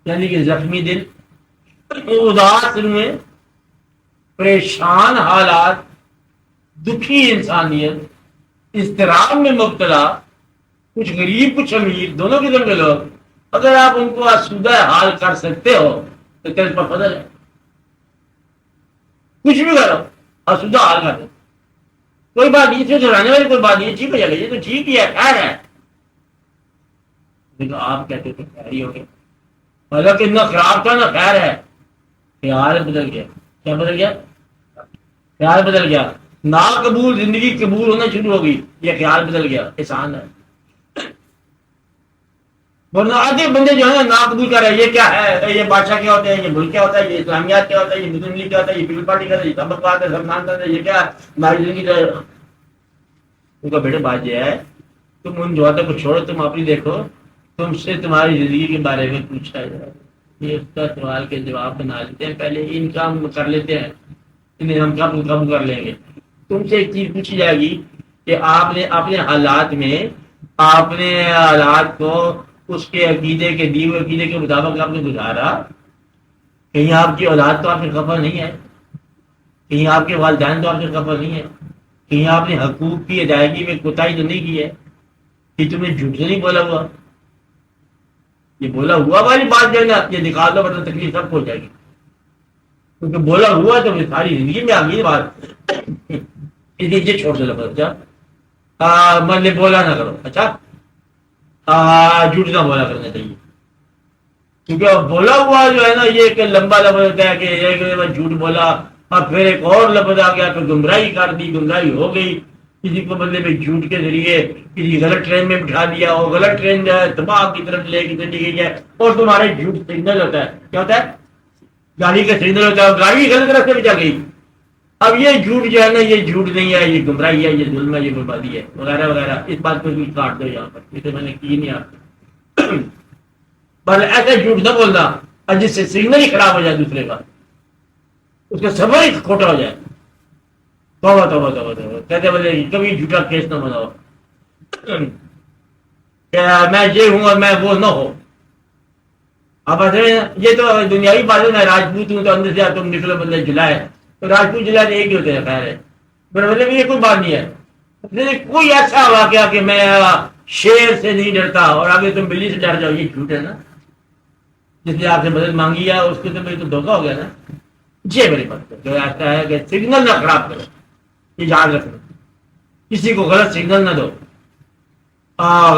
یعنی کہ زخمی دل اداس میں پریشان حالات دکھی انسانیت اضطراب میں مبتلا کچھ غریب کچھ امیر دونوں قسم کے لوگ اگر آپ ان کو آسودہ حال کر سکتے ہو تو کیا اس پر فضل ہے؟ کچھ بھی کرو آسودہ حال کر دو کوئی بات نہیں. اس میں چلانے والی کوئی بات نہیں ٹھیک ہو جائے گا یہ تو ٹھیک ہی ہے خیر ہے. لیکن آپ کہتے تھے خیر ہی ہو گیا حالانکہ اتنا خراب تھا نا خیر ہے. خیال بدل گیا. کیا بدل گیا؟ خیال بدل گیا. ناقبول زندگی قبول ہونا شروع ہو گئی. یہ خیال بدل گیا احسان ہے. ورنہ آدھے بندے جو ہے نا ناقبول کر رہے ہیں یہ کیا ہے یہ بادشاہ کیا ہوتا ہے یہ ملک کیا ہوتا ہے یہ اسلامیات کیا ہوتا ہے یہ مسلم لیگ کیا ہوتا ہے یہ پیپل پارٹی کیا ہوتا ہے یہ سب بات ہے سب نام ہے یہ کیا ہے ہماری زندگی جو ہے. ان کا بیٹے بات یہ ہے تم ان جواتوں کو چھوڑو تم اپنی دیکھو تم سے تمہاری زندگی کے بارے میں پوچھا جائے. یہ اس کا سوال کے جواب بنا لیتے ہیں پہلے ان کام کر لیتے ہیں انہیں ہم کب کر لیں گے. تم سے ایک چیز پوچھی جائے گی کہ آپ نے اپنے حالات میں اپنے حالات کو اس کے عقیدے کے دیے ہوئے عقیدے کے مطابق آپ نے گزارا. کہیں آپ کی اولاد تو آپ سے خفا نہیں ہے کہیں آپ کے والدین تو آپ سے خفا نہیں ہے کہیں آپ نے حقوق کی ادائیگی میں کوتاہی تو نہیں کی ہے کہ تم نے جھوٹ سے نہیں بولا ہوا. یہ بولا ہوا والی بات جو ہے نا یہ دکھا دو ورنہ تکلیف سب کو ہو جائے گی کیونکہ بولا ہوا تو ساری زندگی میں آ گئی بات. اس لیے چھوڑ دو لفظ. اچھا میں بولا نہ کرو. اچھا جھوٹ نہ بولا کرنا چاہیے کیونکہ بولا ہوا جو ہے نا یہ ایک لمبا لفظ ہوتا ہے کہ ایک جھوٹ بولا اور پھر ایک اور لفظ آ گیا پھر گمراہی کر دی گمراہی ہو گئی. کسی کو بدلے میں جھوٹ کے ذریعے کسی غلط ٹرین میں بٹھا دیا اور غلط ٹرین جو ہے دماغ کی طرف لے کے چلی گئی ہے اور تمہارے جھوٹ سگنل ہوتا ہے. کیا ہوتا ہے؟ گاڑی کا سگنل ہوتا ہے گاڑی غلط راستے پہ چل گئی. اب یہ جھوٹ جو ہے نا یہ جھوٹ نہیں ہے یہ گمراہی ہے یہ ظلم ہے یہ بربادی ہے وغیرہ وغیرہ. اس بات کو بھی کاٹ دو یہاں پر اسے میں نے کی نہیں آپ پر ایسا جھوٹ نہ بولنا اور جس سے سگنل ہی خراب ہو جائے دوسرے کا اس کا سفر ہی کھوٹا ہو جائے. توبہ توبہ توبہ توبہ کہتے بولے کبھی جھوٹا کیس نہ بناؤ کہ میں یہ ہوں اور میں وہ نہ ہو. آپ یہ تو دنیاوی بات ہے میں راجپوت ہوں تو اندر سے تم نکلو بندے جلائے تو راجپوت جلائے ایک ہی ہوتے ہیں خیر ہے میرے مطلب یہ کوئی بات نہیں ہے. کوئی ایسا واقعہ کہ میں شیر سے نہیں ڈرتا اور آگے تم بلی سے ڈر جاؤ یہ جھوٹ ہے نا. جس نے آپ سے مدد مانگی ہے اس کو تو میری تو دھوکا ہو گیا نا. جی میری بات جو ایسا ہے کہ سگنل نہ خراب کرو یہ یاد رکھنا کسی کو غلط سگنل نہ دو.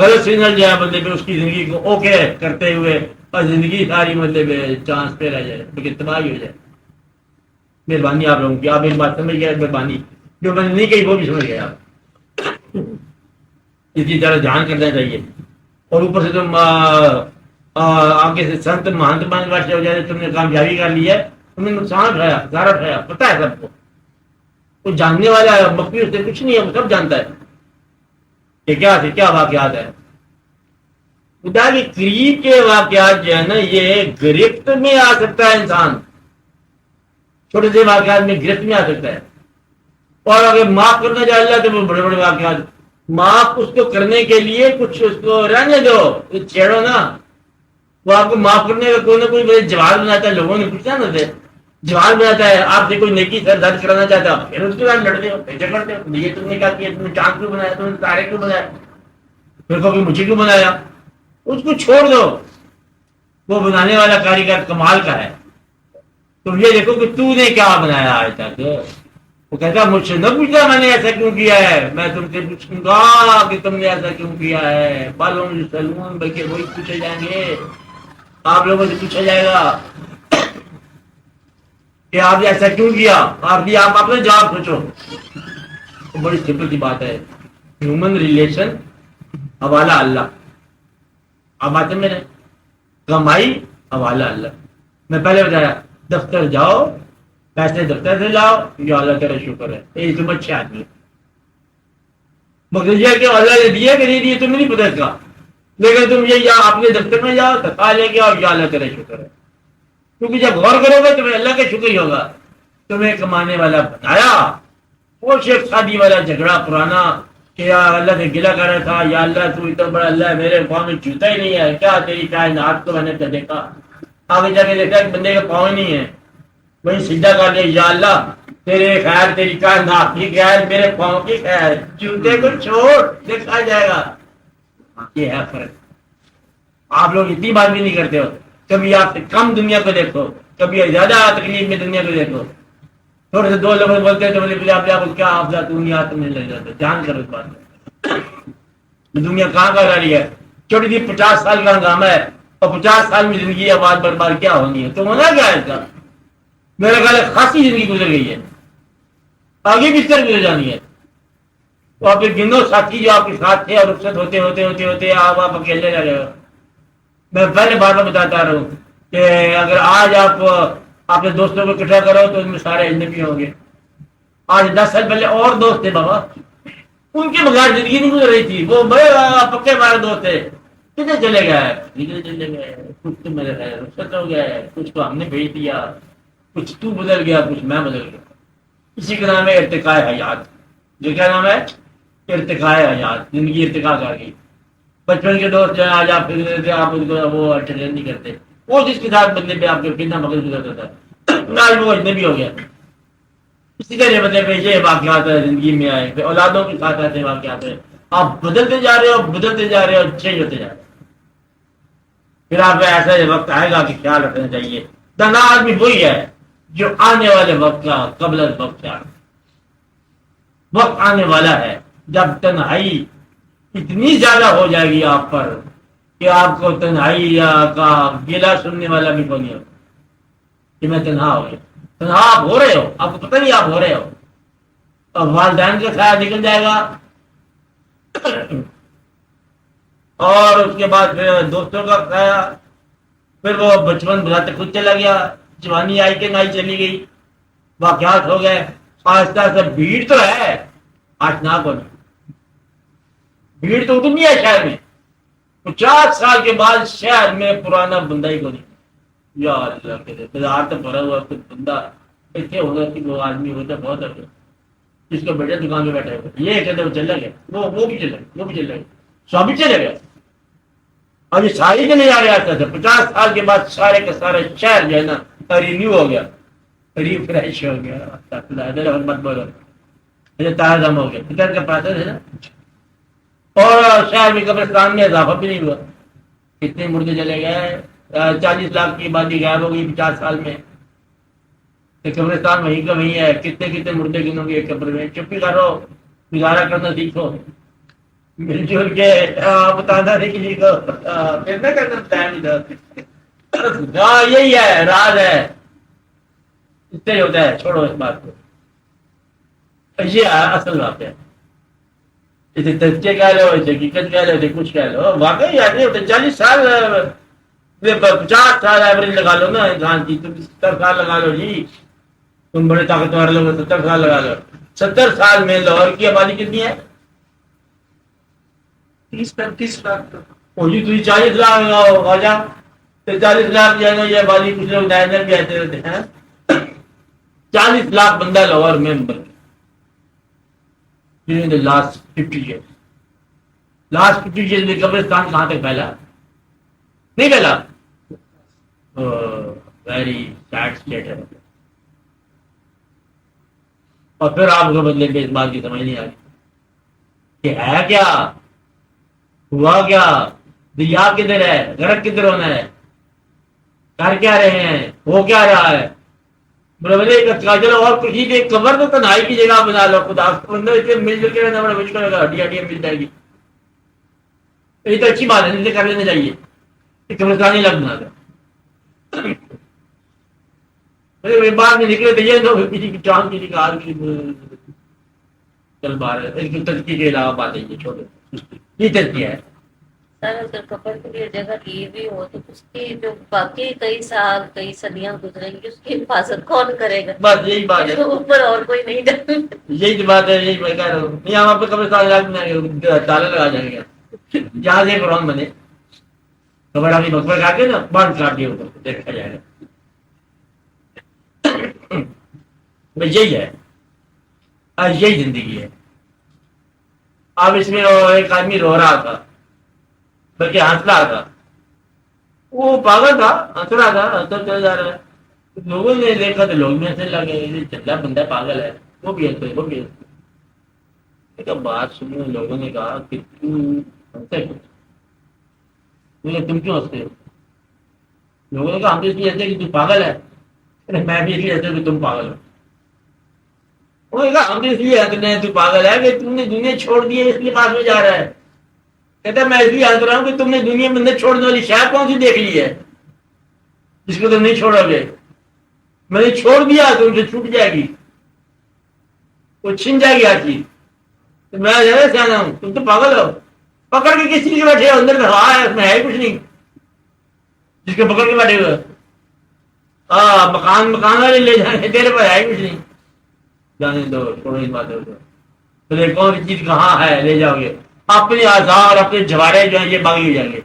غلط سگنل جو ہے مطلب اس کی زندگی کو اوکے کرتے ہوئے اور زندگی ساری مطلب چانس پہ رہ جائے لیکن تباہی ہو جائے. مہربانی آپ لوگوں کی آپ ایک بات سمجھ گئے مہربانی جو میں نے نہیں کہی وہ بھی سمجھ گئے آپ. اسی طرح دھیان کرنا چاہیے اور اوپر سے تم آگے سے سنت مہنت بن باشے ہو جائے تم نے کامیابی کر لی ہے تم نے نقصان اٹھایا سارا اٹھایا پتہ ہے سب کو. وہ جاننے والا مخفی اس سے کچھ نہیں ہے وہ سب جانتا ہے کہ کیا واقعات ہے. خدا کے قریب کے واقعات جو ہے نا یہ گرفت میں آ سکتا ہے انسان چھوٹے سے واقعات میں گرفت میں آ سکتا ہے. اور اگر معاف کرنا چاہے اللہ تو وہ بڑے بڑے واقعات معاف اس کو کرنے کے لیے کچھ اس کو رہنے دو چھیڑو نا. وہ آپ کو معاف کرنے کا کوئی نہ کوئی جواب بناتا ہے لوگوں نے پوچھا نا جواب بناتا ہے آپ سے کوئی نیکی سر درد کرانا چاہتا ہے پھر اس کے ساتھ لڑتے ہو جھگڑتے ہو یہ تم نے کیا کیا تم نے چاند کیوں بنایا تم نے تارے کیوں بنایا پھر کبھی مجھے کیوں بنایا. اس کو چھوڑ دو وہ بنانے والا کاریگر کمال کا ہے. تم یہ دیکھو کہ تو نے کیا بنایا آج تک. وہ کہتا مجھ سے نہ پوچھا میں نے ایسا کیوں کیا ہے میں تم سے پوچھوں گا کہ تم نے ایسا کیوں کیا ہے. بالون سلون بلکہ وہی پوچھے جائیں گے آپ لوگوں سے پوچھا جائے گا کہ آپ نے ایسا کیوں کیا. آپ اپنا جواب سوچو تو بڑی سمپل سی بات ہے، ہیومن ریلیشن حوالہ اللہ. آپ بات میں نے کمائی حوالہ اللہ. میں پہلے بتایا دفتر جاؤ، پیسے دفتر سے لاؤ، یا اللہ تیرا شکر ہے، یہ تم اچھے آدمی. مگر یہ کہ اللہ نے دیا کہ نہیں دیا تمہیں نہیں پتا اس کا، لیکن تم یہ یا اپنے دفتر میں جاؤ تنخواہ لے کے آؤ، یا اللہ تیرا شکر ہے. کیونکہ جب غور کرو گے تمہیں اللہ کا شکر ہی ہوگا. تمہیں کمانے والا بتایا، وہ شیخ شادی والا جھگڑا پرانا کہ یا اللہ سے گلا کر رہا تھا، یا اللہ تو اتنا بڑا اللہ ہے، میرے پاؤں میں جوتا ہی نہیں ہے، کیا تیری کائنات کو میں نے دیکھا. آگے جا کے دیکھا کہ بندے کے پاؤں ہی نہیں ہے، وہی سیدھا کر دیا، یا اللہ تیرے خیر تیری کائنات کی خیر، میرے پاؤں کی خیر، جوتے کو چھوڑ دیکھا جائے گا. یہ ہے فرق. آپ لوگ اتنی بات بھی نہیں کرتے ہو. کبھی آپ سے کم دنیا کو دیکھو، کبھی زیادہ تکلیف میں دنیا کو دیکھو. تھوڑے سے دو لفظ بولتے ہیں تو بولے آپ کیا افضل دنیا تم نہیں لگ جاتے. جان کرو اس بات میں دنیا کہاں کا گاڑی ہے. چھوٹی سی 50 سال کا ہنگامہ ہے اور 50 سال میں زندگی آباد برباد کیا ہونی ہے. تو ہونا کیا ہے اس کا؟ میرا خیال ہے خاصی زندگی گزر گئی ہے، آگے بھی کر گزر جانی ہے. تو آپ گنو ساتھی جو آپ کے ساتھ تھے اور رخصت ہوتے ہوتے ہوتے ہوتے آپ اکیلے رہ گئے ہو. میں پہلے بار بار بتاتا رہا ہوں کہ اگر آج آپ اپنے دوستوں کو اکٹھا کرو تو ان میں سارے اجنبی ہوں گے. آج 10 سال پہلے اور دوست تھے بابا، ان کے بغیر زندگی نہیں گزر رہی تھی. وہ بڑے پکے ہمارے دوست تھے، کتنے چلے گئے، چلے گئے. کچھ تو میرے گئے رخصت ہو گئے، کچھ تو ہم نے بھیج دیا، کچھ تو بدل گیا، کچھ میں بدل گیا. اسی کا نام ہے ارتقاء حیات. جو کیا نام ہے؟ ارتقاء حیات. زندگی ارتقاء کر گئی. بچپن کے دوست جو ہے آج آپ تھے، آپ ان کو وہ اٹینڈ نہیں کرتے. وہ جس کے ساتھ بندے پہ آپ کے کتنا مغل گزرتا تھا، آج وہ اجنبی ہو گیا. اسی طرح بندے پہ یہ واقعات زندگی میں آئے، پھر اولادوں کے ساتھ ایسے واقعات ہیں. آپ بدلتے جا رہے ہو، بدلتے جا رہے ہو، چینج ہوتے جا رہے ہو. پھر آپ کا ایسا وقت آئے گا کہ خیال رکھنا چاہیے. دانا آدمی وہی ہے جو آنے والے وقت کا قبل از وقت خیال. وقت آنے والا ہے جب تنہائی اتنی زیادہ ہو جائے گی آپ پر کہ آپ کو تنہائی یا کا گلا سننے والا بھی نہیں ہوگا کہ میں تنہا ہو گیا. تنہا آپ ہو رہے ہو، آپ کو پتہ نہیں آپ ہو رہے ہو. اور والدین کا خیال نکل جائے گا، اور اس کے بعد پھر دوستوں کا خیال، پھر وہ بچپن بلاتے خود چلا گیا، جوانی آئی کہ نہیں چلی گئی، واقعات ہو گئے. آہستہ آہستہ بھیڑ تو ہے، آشنا کو نہیں. بھیڑ تو اتنی ہے شہر میں. 50 سال کے بعد شہر میں پرانا بندہ ہی کو نہیں. یا اللہ کے بازار تو بھرا ہوا کچھ بندہ ایسے ہوگا کہ وہ آدمی ہوتا بہت ہے جس کو بیٹھے دکان میں بیٹھے ہوئے یہ کہتے وہ چلا گیا، وہ بھی چلا گیا، وہ بھی چلا گیا، سب بھی چلے گیا. اور یہ سارے چلے جا رہے آتا تھا. 50 سال کے بعد سارے کا سارا شہر جو ہے نا رینیو ہو گیا، ریفریش ہو گیا. مت بولو تازہ دم ہو گیا. فطر کا پاسر ہے نا. اور شہر میں قبرستان میں اضافہ بھی نہیں ہوا. کتنے مردے چلے گئے. 40 لاکھ کی آبادی غائب ہو گئی 50 سال میں. قبرستان وہیں کا وہیں ہے. کتنے کتنے مردے گنوں گے قبر میں. چپی کرو، گزارا کرنا سیکھو، مل جل کے بتانا نہیں کسی کو، پھر نہ کرنا ٹائم ادھر. یہی ہے، راز ہے، اس سے ہوتا ہے. چھوڑو اس بات کو. یہ اصل بات ہے. اسے تذکے کہہ لو، اسے حقیقت کہہ لو، اسے کچھ کہہ لو. واقعی ایسے ہوتے 40 سال 50 سال ایوریج لگا لو نا انسان کی. تم 70 سال لگا لو جی، تم بڑے طاقتور لوگ 70 سال لگا لو. 70 سال میں لاہور کی آبادی کتنی ہے؟ 30-35 لاکھ. جی تھی 40 لاکھ لگاؤ آ جا. 40 لاکھ جو ہے نا یہ آبادی کچھ لوگ ڈائنر بھی ایسے ہوتے ہیں. 40 لاکھ بندہ لاہور میں لاسٹ 50 years. لاسٹ 50 years میں قبرستان کہاں تک پھیلا؟ نہیں پھیلا. ویری سیڈ اسٹیٹ ہے. اور پھر آپ کو بدلے کے اس بات کی سمجھ نہیں آ رہی کہ ہے کیا، ہوا کیا، دریا کدھر ہے، غرق کدھر ہونا ہے، کر کیا رہے ہیں، ہو کیا رہا ہے. چلو اور کسی بھی قبر تو تنہائی کی جگہ بنا لو. خدا بندہ مل جل کے رہنا بڑا مشکل ہوگا. ہڈی ہڈیاں مل جائے گی. یہ تو اچھی بات ہے، کر لینا چاہیے. قبرستان ہی لگ بنا دو. بعد میں نکلے تو یہ کسی کی چاند کی نکال کی چل باہر اس کی ترقی کے علاوہ باتیں یہ چھوڑو، یہ ترقی ہے. سر اگر قبر کے لیے جگہ لی بھی ہو تو اس کی جو باقی کئی سال کئی صدیاں گزریں گی اس کی حفاظت کون کرے گا؟ بس یہی بات ہے، اوپر اور کوئی نہیں جانے. یہی بات ہے، یہی میں کہہ رہا ہوں. نہیں ہم آپ کو قبرستان تالا لگا جائیں گے جہاں سے قرآن بنے خبر ابھی مقبر کھا کے نا بند کاٹ دیا اوپر دیکھا جائے گا. بس یہی ہے، آج یہی زندگی ہے. اب اس میں ایک آدمی رو رہا تھا بلکہ ہنس رہا تھا، وہ پاگل تھا، ہنس رہا تھا، ہنستا چلا جا رہا ہے. لوگوں نے دیکھا تو لوگ بھی ہنسنے لگے، چلا بندہ پاگل ہے، وہ بھی ہنستے وہ بھی ہنستے. بات سنی لوگوں نے کہا کہ ہنستے تم کیوں ہنستے ہو؟ لوگوں نے کہا ہم تو اس لیے ہنستے کہ تم پاگل ہے. میں بھی اس لیے ہنستا کہ تم پاگل ہو. انہوں نے کہا ہم تو اس لیے ہنستے تو پاگل ہے کہ تم نے دنیا چھوڑ دی ہے اس لیے پاس میں جا رہا ہے. کہتا میں اس لیے ہنس رہا ہوں کہ تم نے دنیا میں نہیں چھوڑنے والی شاید کون سی دیکھ لی ہے جس کو تم نہیں چھوڑو گے. میں نے چھوڑ دیا تم سے چھوٹ جائے گی، وہ چھن جائے گی ہر چیز. میں زیادہ سیاح ہوں، تم تو پاگل ہو. پکڑ کے کس چیز کے بیٹھے ہو؟ اندر ہوا ہے اس میں ہے کچھ نہیں جس کو پکڑ کے بیٹھے ہوئے. مکان والے لے جانے تیرے پر ہے کچھ نہیں. جانے دو، چھوڑو اس بات کو. کون سی چیز کہاں ہے لے جاؤ گے؟ اپنے آزار اپنے جوارے جو ہیں یہ باغی ہو جائیں گے.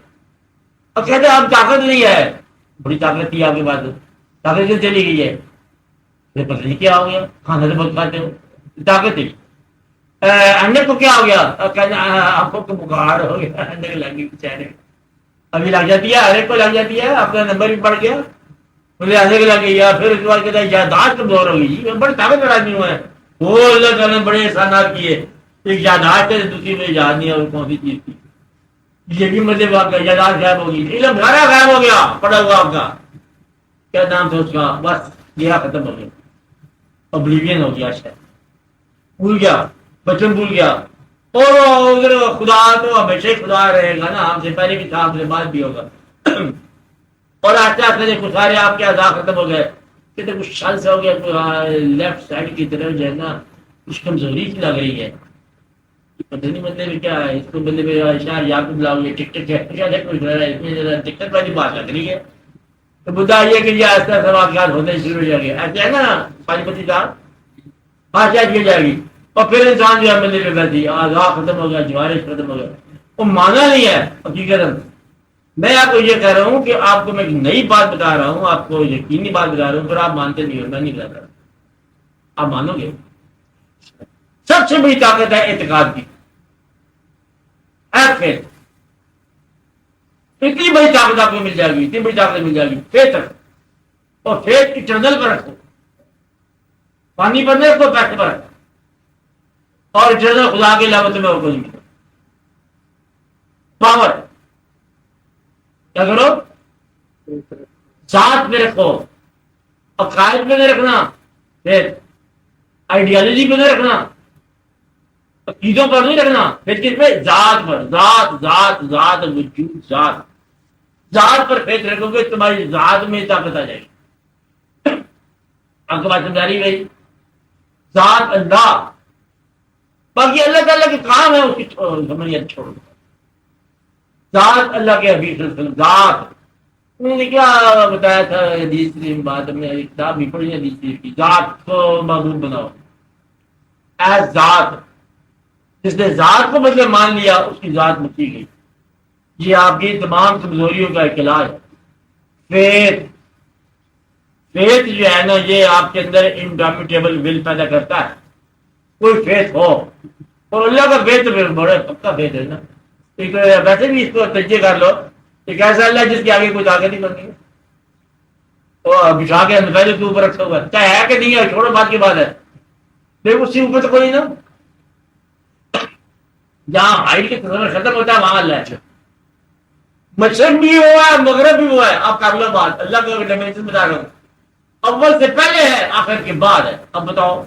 اب کہتے ہیں اب طاقت نہیں ہے. بڑی طاقت تھی آپ کے پاس، طاقت سے چلی گئی ہے. پتہ نہیں کیا ہو گیا، کھانا تو بہت کھاتے ہو، طاقت تھی. انڈے کو کیا ہو گیا؟ آپ کو بخار ہو گیا، انڈے کو لگ گئی چہرے. ابھی لگ جاتی ہے، ہر ایک کو لگ جاتی ہے. آپ کا نمبر بھی بڑھ گیا، مجھے آنے کے لگ گئی. پھر اس کے بعد کہتا ہے یادداشت کمزور ہو گئی. بڑے طاقتور آدمی ہوئے ہیں وہ، اللہ تعالیٰ نے بڑے احسانات کیے. ایک یادداشت ہے، دوسری میں یاد نہیں ہے اور کون سی چیز تھی. یہ بھی مطلب آپ کا یادداشت غائب ہوگی، علم سارا غائب ہو گیا پڑا ہوا آپ کا. کیا نام تھا اس کا؟ بس گیا، ختم ہو گیا، اوبلیوین ہو گیا، شاید بھول گیا، بچپن بھول گیا. اور ادھر خدا تو ہمیشہ ہی خدا رہے گا نا، ہم سے پہلے بھی تھا، ہم سے بعد بھی ہوگا. اور آہستہ آہستہ دیکھو سارے آپ کے اعضاء ختم ہو گئے. کہتے کچھ شل سے ہو گیا، لیفٹ سائڈ کی طرف جو ہے نا کچھ کمزوری سی لگ رہی ہے. پتہ نہیں مطلب کیا ہے اس کو، مطلب شاید یا کو بلاؤ یہ ٹک دقت والی بات لگ رہی ہے. تو بدھا یہ کہ یہ آہستہ آہستہ واقعات ہونے شروع ہو جائیں گے. ایسے ہے نا پانی پتی صاحب خاصیت کی جائے گی. اور پھر انسان جو ہے مطلب ویسی اعضاء ختم ہو گیا، جوارح ختم ہو گیا. وہ مانا نہیں ہے حقیقت. میں آپ کو یہ کہہ رہا ہوں کہ آپ کو میں ایک نئی بات بتا رہا ہوں، آپ کو یقینی بات بتا رہا ہوں، پھر آپ مانتے نہیں ہو. میں نہیں بتا رہا، آپ مانو گے. سب سے بڑی طاقت ہے اعتقاد کی، فیتھ. اتنی بڑی طاقت آپ کو مل جائے گی، اتنی بڑی طاقت مل جائے گی فیتھ. اور فیتھ ایٹرنل پر رکھو، پانی پر نہیں رکھو، پیسے پر رکھو. اور ایٹرنل خدا کے علاوہ تمہیں اور کوئی نہیں. پاور کیا کرو؟ ذات میں رکھو. عقائد میں نہیں رکھنا، پھر آئیڈیالوجی پہ نہیں رکھنا، عقیدوں پر نہیں رکھنا، پھر کس پہ؟ ذات پر. ذات ذات ذات وجود ذات. ذات پر فیض رکھو گے تمہاری ذات میں طاقت آ جائے گی. آپ کو بات سمجھا رہی بھائی؟ ذات اللہ، باقی اللہ تعالیٰ کے کام ہے اس کی سمجھیے چھوڑ. ذات اللہ کے حبیب صلی اللہ علیہ وسلم ذات. انہوں نے کیا بتایا تھا حدیث کی بات میں، کتاب بھی پڑھی حدیث کی، ذات کو معبود بناؤ ایز ذات. جس نے ذات کو مطلب مان لیا اس کی ذات مچی گئی. یہ آپ کی تمام کمزوریوں کا ایک علاج ہے. فیتھ، فیتھ جو ہے نا یہ آپ کے اندر انڈامٹیبل ول پیدا کرتا ہے. کوئی فیتھ ہو، اور اللہ کا فیتھ بڑا پکا فیتھ ہے نا. ایک ویسے بھی اس کو تجزیہ کر لو، ایک ایسا اللہ جس کے آگے کوئی طاقت نہیں بنتی ہے. اور بچھا کے پہلے کے اوپر رکھا ہوا ہے، چاہے ہے کہ نہیں ہے چھوڑو بات کی بات ہے. دیکھ اس کے اوپر تو کوئی نا، جہاں ہائٹ کے تصور ختم ہوتا ہے وہاں اللہ ہے. مشرق بھی ہوا ہے، مغرب بھی ہوا ہے. آپ کر لو بات، اللہ کا ڈائمینشن بتا رہا ہوں. اول سے پہلے ہے، آخر کے بعد ہے. اب بتاؤ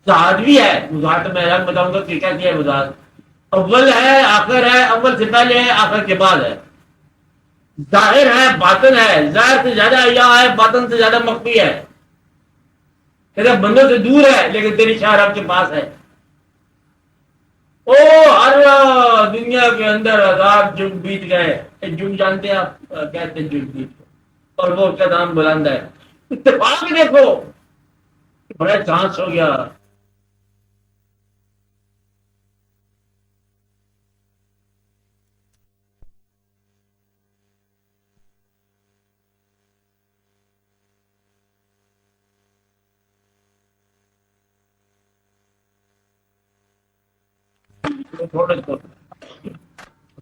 ذات بھی ہے، وضاحت میں الگ بتاؤں گا کہ کیسی ہے وضاحت. اول ہے، آخر ہے، اول سے پہلے ہے، آخر کے بعد ہے. ظاہر ہے، باطن ہے. ظاہر سے زیادہ عیا ہے، باطن سے زیادہ مخفی ہے. بندوں سے دور ہے لیکن تیری شاہ رب کے پاس ہے. او ہر دنیا کے اندر 1000 جگ بیت گئے. ایک جگ جانتے ہیں آپ کہتے ہیں جگ بیت, اور وہ اس کا نام بلند ہے. اتفاق دیکھو بڑا چانس ہو گیا.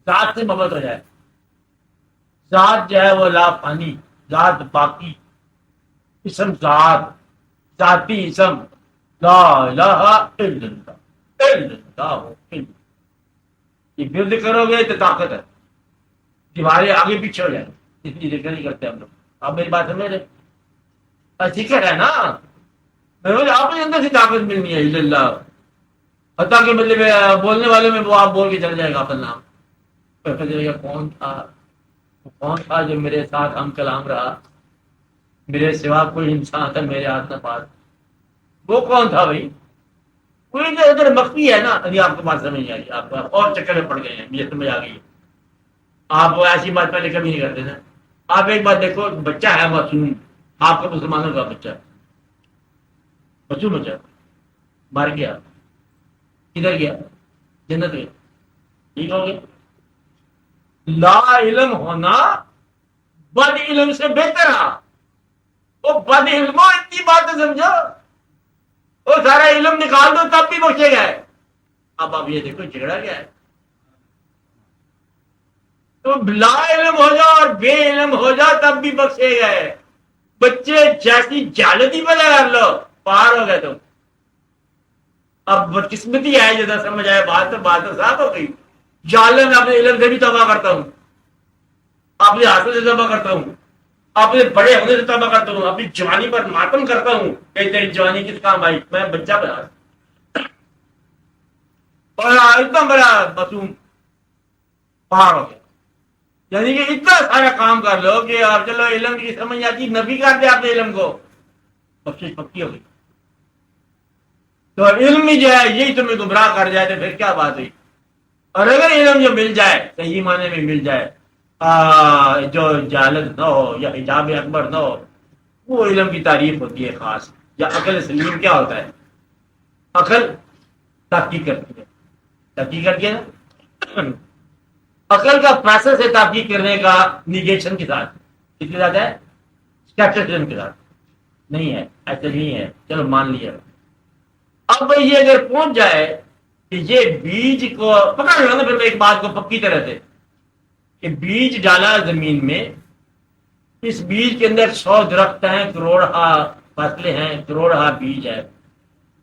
ذات سے محبت ہو جائے. ذات جو ہے وہ لا پانی, ذات باقی, اسم ذات, ذاتی اسم لا الہ الا اللہ, الا اللہ. یہ برد کرو گے تو طاقت ہے, دیواریں آگے پیچھے ہو جائیں. اتنی ذکر نہیں کرتے ہم لوگ. آپ میری بات سمجھ رہے؟ ذکر ہے نا, آپ کے اندر سے طاقت ملنی ہے. الا اللہ, حتیٰ کہ مطلب بولنے والے میں وہ آپ بول کے چل جائے گا اپنا نام. کون تھا جو میرے ساتھ ہم کلام رہا, میرے سوا کوئی انسان تھا میرے ہاتھ نہ پاس. وہ کون تھا بھائی؟ کوئی جو ادھر مخفی ہے نا. ابھی آپ کو بات سمجھ آئی, آپ اور چکر میں پڑ گئے ہیں, مجھے سمجھ آ گئی. آپ ایسی بات پہلے کبھی نہیں کرتے نا. آپ ایک بات دیکھو, بچہ ہے معصوم, آپ کا مسلمانوں کا بچہ معصوم بچہ مر گیا, کدھر گیا؟ جنت گیا. ٹھیک ہو گیا. لا علم ہونا بد علم سے بہتر ہے. وہ بد علموں اتنی باتیں سمجھو, وہ سارا علم نکال دو تب بھی بخشے گئے. اب آپ یہ دیکھو جھگڑا کیا ہے. تو لا علم ہو جاؤ اور بے علم ہو جاؤ تب بھی بخشے گئے. بچے جیسی جالتی پیدا کر لو, پار ہو گئے تم. اب بدقسمتی ہے جیسا سمجھ آئے بات تو صاف ہو گئی. جالم میں اپنے علم سے بھی توبہ کرتا ہوں, اپنے ہاتھوں سے توبہ کرتا ہوں, اپنے بڑے ہونے سے توبہ کرتا ہوں, اپنی جوانی پر ماتم کرتا ہوں کہ تیری جوانی کس کام آئی, میں بچہ بنا. اور اتنا بڑا معصوم پہاڑ ہو گیا. یعنی کہ اتنا سارا کام کر لو کہ آپ چلو علم کی سمجھ آتی, نبی کر دے آپ نے علم کو, بخشش پکی ہو گئی. تو علم ہی جو ہے یہی تمہیں گمراہ کر جائے تو پھر کیا بات ہوئی. اور اگر علم جو مل جائے صحیح معنی میں مل جائے, جو جہالت نہ ہو یا حجاب اکبر نہ ہو, وہ علم کی تعریف ہوتی ہے خاص. یا عقل سلیم کیا ہوتا ہے؟ عقل تحقیق کرتی ہے. تحقیق کرتی ہے نا. عقل کا پروسیس ہے تحقیق کرنے کا نیگیشن کے ساتھ. کس کے ساتھ ہے؟ اسکیپٹسزم کے ساتھ. نہیں ہے, ایسے نہیں ہے, چلو مان لیا. اب یہ اگر پہنچ جائے کہ یہ بیج کو پکڑ لو نا, پھر میں ایک بات کو پکی طرح سے کہ بیج ڈالا زمین میں, اس بیج کے اندر 100 درخت ہیں, کروڑا فصلیں ہیں, کروڑا بیج ہے.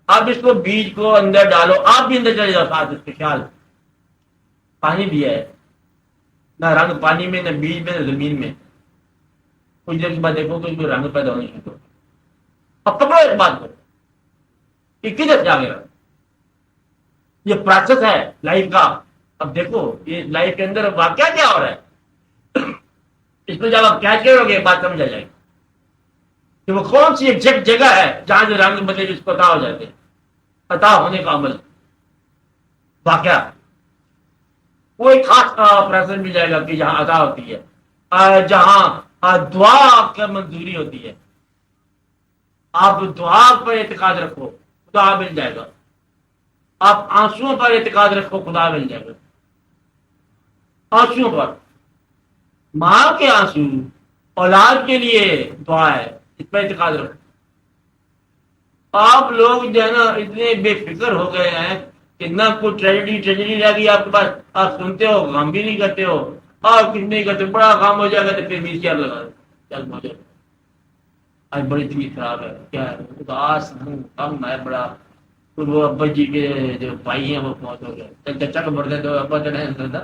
اب اس کو بیج کو اندر ڈالو, آپ بھی اندر چلے جاؤ ساتھ اس کے خیال. پانی بھی ہے نہ, رنگ پانی میں نہ بیج میں نہ زمین میں. کچھ دیر کے بعد دیکھو کہ کوئی رنگ پیدا ہونے شروع. اب پکڑو اس بات کو کہ کدھر جا گیا. یہ پروسیس ہے لائف کا. اب دیکھو یہ لائف کے اندر واقعہ کیا ہو رہا ہے, اس میں جب آپ کیچ کرو گے بات سمجھ آ جائے گی کہ وہ کون سی ایگزیکٹ جگہ ہے جہاں سے رنگ بدلے جس کو عطا ہو جاتے ہیں. عطا ہونے کا عمل واقعہ وہ ایک خاص پروسیس مل جائے گا کہ جہاں عطا ہوتی ہے, جہاں دعا آپ کا منظوری ہوتی ہے. آپ دعا پر اعتقاد رکھو, خدا مل جائے گا. آپ آنسوؤں پر اعتقاد رکھو, خدا مل جائے گا. آنسوؤں پر, ماں کے آنسو اولاد کے لیے دعا ہے, اس پر اعتقاد رکھو. آپ لوگ جو ہے نا اتنے بے فکر ہو گئے ہیں کہ نہ کوئی ٹریجڈی رہ گئی آپ کے پاس. آپ سنتے ہو, غم بھی نہیں کرتے ہو, آپ کچھ نہیں کرتے. بڑا کام ہو جائے گا تو پھر بھی کیا لگا چل مجھے آج بڑی طبیعت خراب ہے, کیا ہے, اداس ہوں, کم ہے بڑا. وہ ابا جی کے جو بھائی ہیں وہ پہنچ ہو گئے, چچا کو بڑھتے تو ابا تو نہیں سنتا.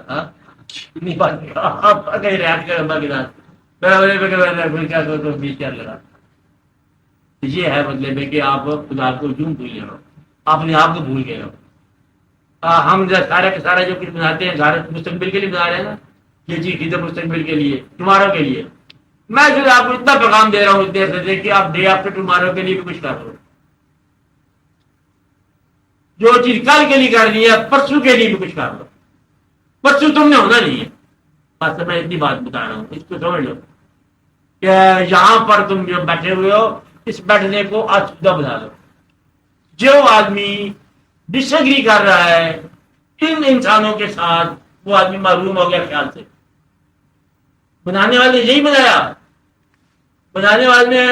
اتنی بات آپ کہیں رہتے کر ابا کے ساتھ کیا بیچ کیا لگا. یہ ہے مطلب کہ آپ خدا کو یوں بھول گئے ہو, آپ اپنے آپ کو بھول گئے ہو. ہم سارے کے سارے جو کچھ بناتے ہیں گھر مستقبل کے لیے بنا رہے ہیں نا, یہ چیز کسی مستقبل کے لیے, تمہاروں کے لیے. میں جو آپ کو اتنا پیغام دے رہا ہوں اس دیر سے کہ آپ ڈے آفٹر ٹمارو کے لیے بھی کچھ کر دو. جو چیز کل کے لیے کر رہی ہے پرسوں کے لیے بھی کچھ کر لو. پرسوں تم نے ہونا نہیں ہے. بس میں اتنی بات بتا رہا ہوں, اس کو سمجھ لو کہ یہاں پر تم جو بیٹھے ہوئے ہو اس بیٹھنے کو آسودہ بنا لو. جو آدمی ڈس ایگری کر رہا ہے ان انسانوں کے ساتھ وہ آدمی معلوم ہو گیا خیال سے. بنانے والے یہی بنایا, بنانے والے نے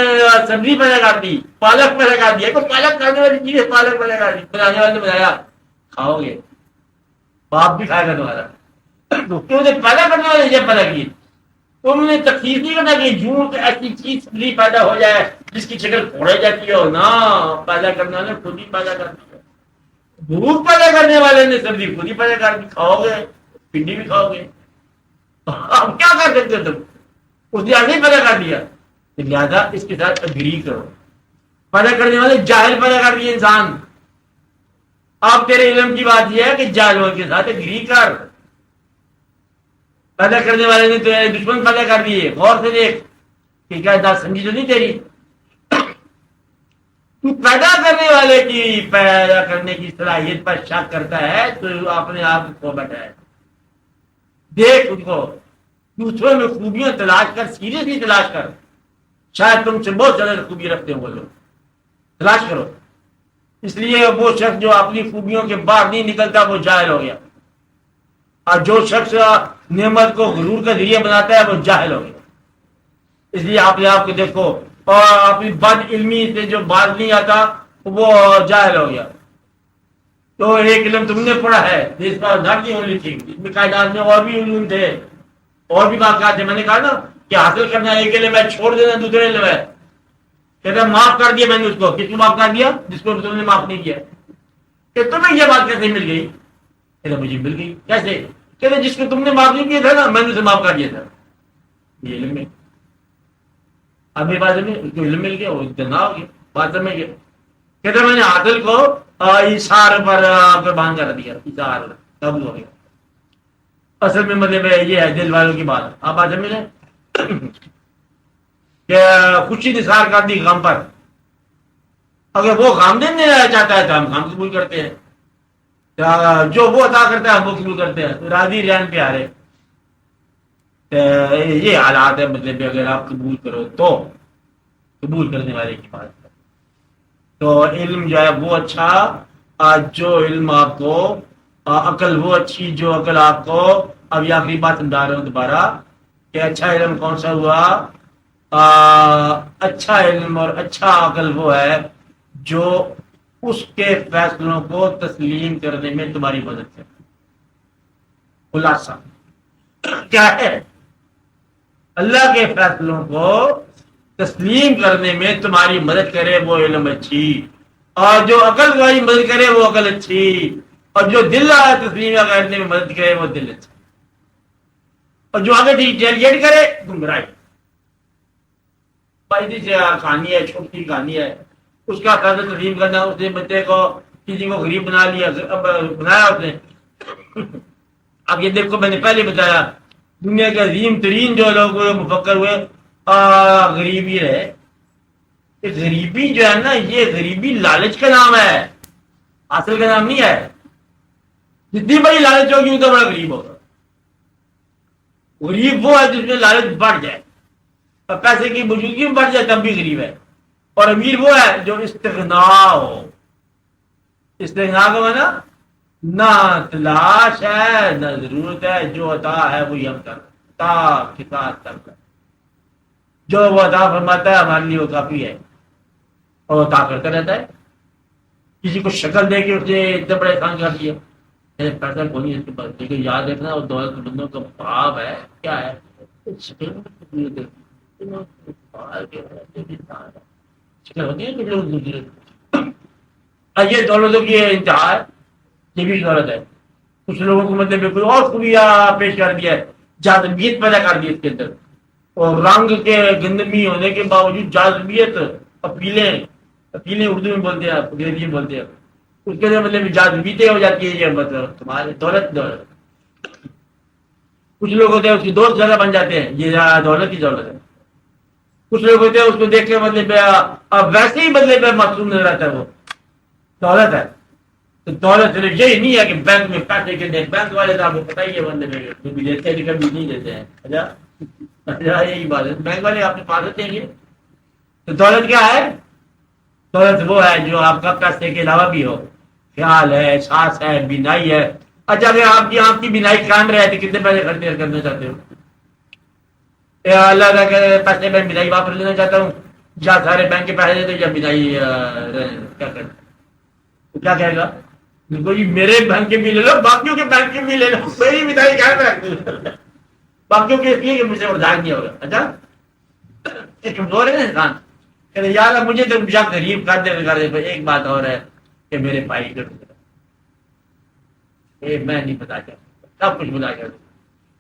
سبزی پیدا کر دی, پالک پیدا کر دیا, کوئی پالک کھانے والی چیز ہے, پالک پیدا کر دی, بنانے والے نے بنایا, کھاؤ گے, باپ بھی کھائے گا تمہارا. کیوں پیدا کرنے والے یہ پیدا کیے, تم نے تخصیص نہیں کرنا کہ جھوٹ ایسی چیز سبزی پیدا ہو جائے جس کی شکل پھوڑے جاتی ہو نا, پیدا کرنے والے خود ہی پیدا کرتی ہے. بھوک پیدا کرنے والے نے سبزی خود ہی پیدا کر دی, کھاؤ گے, پنڈی بھی کھاؤ گے. اب کیا کر سکتے تم, اس نے ایسے ہی پیدا کر دیا. لہٰذا اس کے ساتھ اگری کرو. پیدا کرنے والے جاہل پیدا کر دیے انسان. اب تیرے علم کی بات یہ ہے کہ جاہلوں کے ساتھ اگری کر. پیدا کرنے والے نے تیرے دشمن پیدا کر دیے, غور سے دیکھ کہ کیا بات سمجھی تو نہیں تیری. تو پیدا کرنے والے کی پیدا کرنے کی صلاحیت پر شک کرتا ہے تو اپنے آپ کو بیٹھا ہے. دیکھ ان کو, دوسروں میں خوبیاں تلاش کر, سیریسلی تلاش کر. شاید تم سے بہت زیادہ خوبی رکھتے ہو وہ لوگ, تلاش کرو. اس لیے وہ شخص جو اپنی خوبیوں کے باہر نہیں نکلتا وہ جاہل ہو گیا, اور جو شخص نعمت کو غرور کا ذریعہ بناتا ہے وہ جاہل ہو گیا. اس لیے آپ نے آپ کو دیکھو, اور اپنی بد علمی سے جو باز نہیں آتا وہ جاہل ہو گیا. تو ایک علم تم نے پڑھا ہے جس کا ناک نہیں ہونی تھی, اس میں کائنات میں اور بھی علوم تھے, اور بھی واقعات تھے. میں نے کہا نا کہ حاصل کرنا ایک علم ہے, چھوڑ دینا دوسرے علم ہے. کہتا معاف کر دیا میں نے اس کو, کس کو معاف کر دیا, جس کو تم نے معاف نہیں کیا. کہ تمہیں یہ بات کیسے مل گئی, کہتا مجھے مل گئی. کیسے, کہتے جس کو تم نے معاف نہیں کیا تھا نا میں نے اسے معاف کر دیا تھا. یہ علم ہے. اب میرے پاس اس کو علم مل گیا, وہ اتنا ہو گیا, بات سمجھ گیا. کہتے میں نے عادل کو اشار پر قربان کر دیا, اشار قبول ہو گیا. اصل میں مطلب یہ ہے دل والوں کی بات. آپ بات سمجھ لیں کہ خوشی نثار کر دی غم پر. اگر وہ غم دینے چاہتا ہے تو ہم غم قبول کرتے ہیں, جو وہ عطا کرتا ہے ہم وہ قبول کرتے ہیں. راضی ریان پیارے, یہ حالات ہے. مطلب اگر آپ قبول کرو تو قبول کرنے والے کی بات ہے. تو علم جو ہے وہ اچھا, جو علم آپ کو, عقل وہ اچھی جو عقل آپ کو. اب یہ آخری بات سمجھا رہا ہوں دوبارہ کہ اچھا علم کون سا ہوا. اچھا علم اور اچھا عقل وہ ہے جو اس کے فیصلوں کو تسلیم کرنے میں تمہاری مدد کرے. خلاصہ کیا ہے, اللہ کے فیصلوں کو تسلیم کرنے میں تمہاری مدد کرے وہ علم اچھی, اور جو عقل تمہاری مدد کرے وہ عقل اچھی, اور جو دل تسلیم کرنے میں مدد کرے وہ دل اچھا, اور جو آگے ڈیلیٹ کرے گمراہی. بھائی سے کہانی ہے, چھوٹی کہانی ہے. اس کا فیصلہ تسلیم کرنا, اس نے بچے کو کسی کو غریب بنا لیا, اب بنایا اس نے. اب یہ دیکھو میں نے پہلے بتایا دنیا کے عظیم ترین جو لوگ مفکر ہوئے غریب ہی رہے. غریبی جو ہے نا, یہ غریبی لالچ کا نام ہے, حاصل کا نام نہیں ہے. جتنی بڑی لالچ ہوگی اتنا بڑا غریب ہوگا. غریب وہ ہے جس میں لالچ بڑھ جائے, اور پیسے کی موجودگی میں بڑھ جائے تب بھی غریب ہے. اور امیر وہ ہے جو استغنا ہو. استغنا کو ہے نہ تلاش ہے نہ ضرورت ہے, جو عطا ہے وہی ہم کر, جو وہ عطا فرماتا ہے ہمارے لیے وہ کافی ہے, اور عطا کرتا رہتا ہے. کسی کو شکل دے کے اس نے اتنا بڑا احسان کر دیا, پیسہ کو نہیں اس کے پاس, لیکن یاد رکھنا وہ دولت بندوں کا خواب ہے. کیا ہے شکل ہوتی ہے کچھ لوگ دوسرے, یہ دولتوں کی انتہا ہے, یہ بھی دولت ہے. کچھ لوگوں کو مطلب کوئی اور خوبیاں پیش کر دیا ہے, جاذبیت پیدا کر دی اس کے اندر, اور رنگ کے گندمی ہونے کے باوجود جاذبیت, اپیلیں اردو میں بولتے ہیں, انگریزی میں بولتے ہیں, اس کے اندر مطلب جاذبیتیں ہو جاتی ہے. یہ مطلب تمہارے دولت. کچھ لوگ ہوتے ہیں اس کی دوست زیادہ بن جاتے ہیں, یہ دولت کی دولت ہے. کچھ لوگ ہوتے ہیں اس کو دیکھ کے مطلب اب ویسے ہی مطلب معصوم نظر آتا ہے, وہ دولت ہے. تو دولت صرف یہی نہیں ہے کہ بینک میں پیسے کے دیں، بینک والے تو آپ کو پتہ ہی ہے بندے میں کبھی دیتے ہیں کبھی نہیں دیتے ہیں. اچھا یہی بات ہے، بینک والے آپ کے پاس دیں گے. تو دولت کیا ہے؟ دولت وہ ہے جو آپ کا پیسے کے علاوہ بھی ہو، خیال ہے، احساس ہے، بینائی ہے. اچھا اگر آپ کی بینائی قائم رہے تو کتنے پیسے خرچ کرنا چاہتے ہو؟ اللہ تعالیٰ کے پیسے میں بینائی واپس لینا چاہتا ہوں، یا سارے بینک کے پیسے دیتے یا بینائی کیا کرنا؟ تو کیا کہے گا؟ بالکل جی میرے بینک کے بھی لے لو، باقیوں کے بینک کے بھی لے لو، میری بینائی قائم رکھ دو. باقیوں کے اس لیے کہ مجھ سے برداشت نہیں ہوگا. اچھا یہ کمزور ہے نا انسان، کہ یار مجھے تو جب غریب کر دے. ایک بات اور ہے کہ میرے بھائی کو میں نہیں بتا سکتا، سب کچھ بتا کر.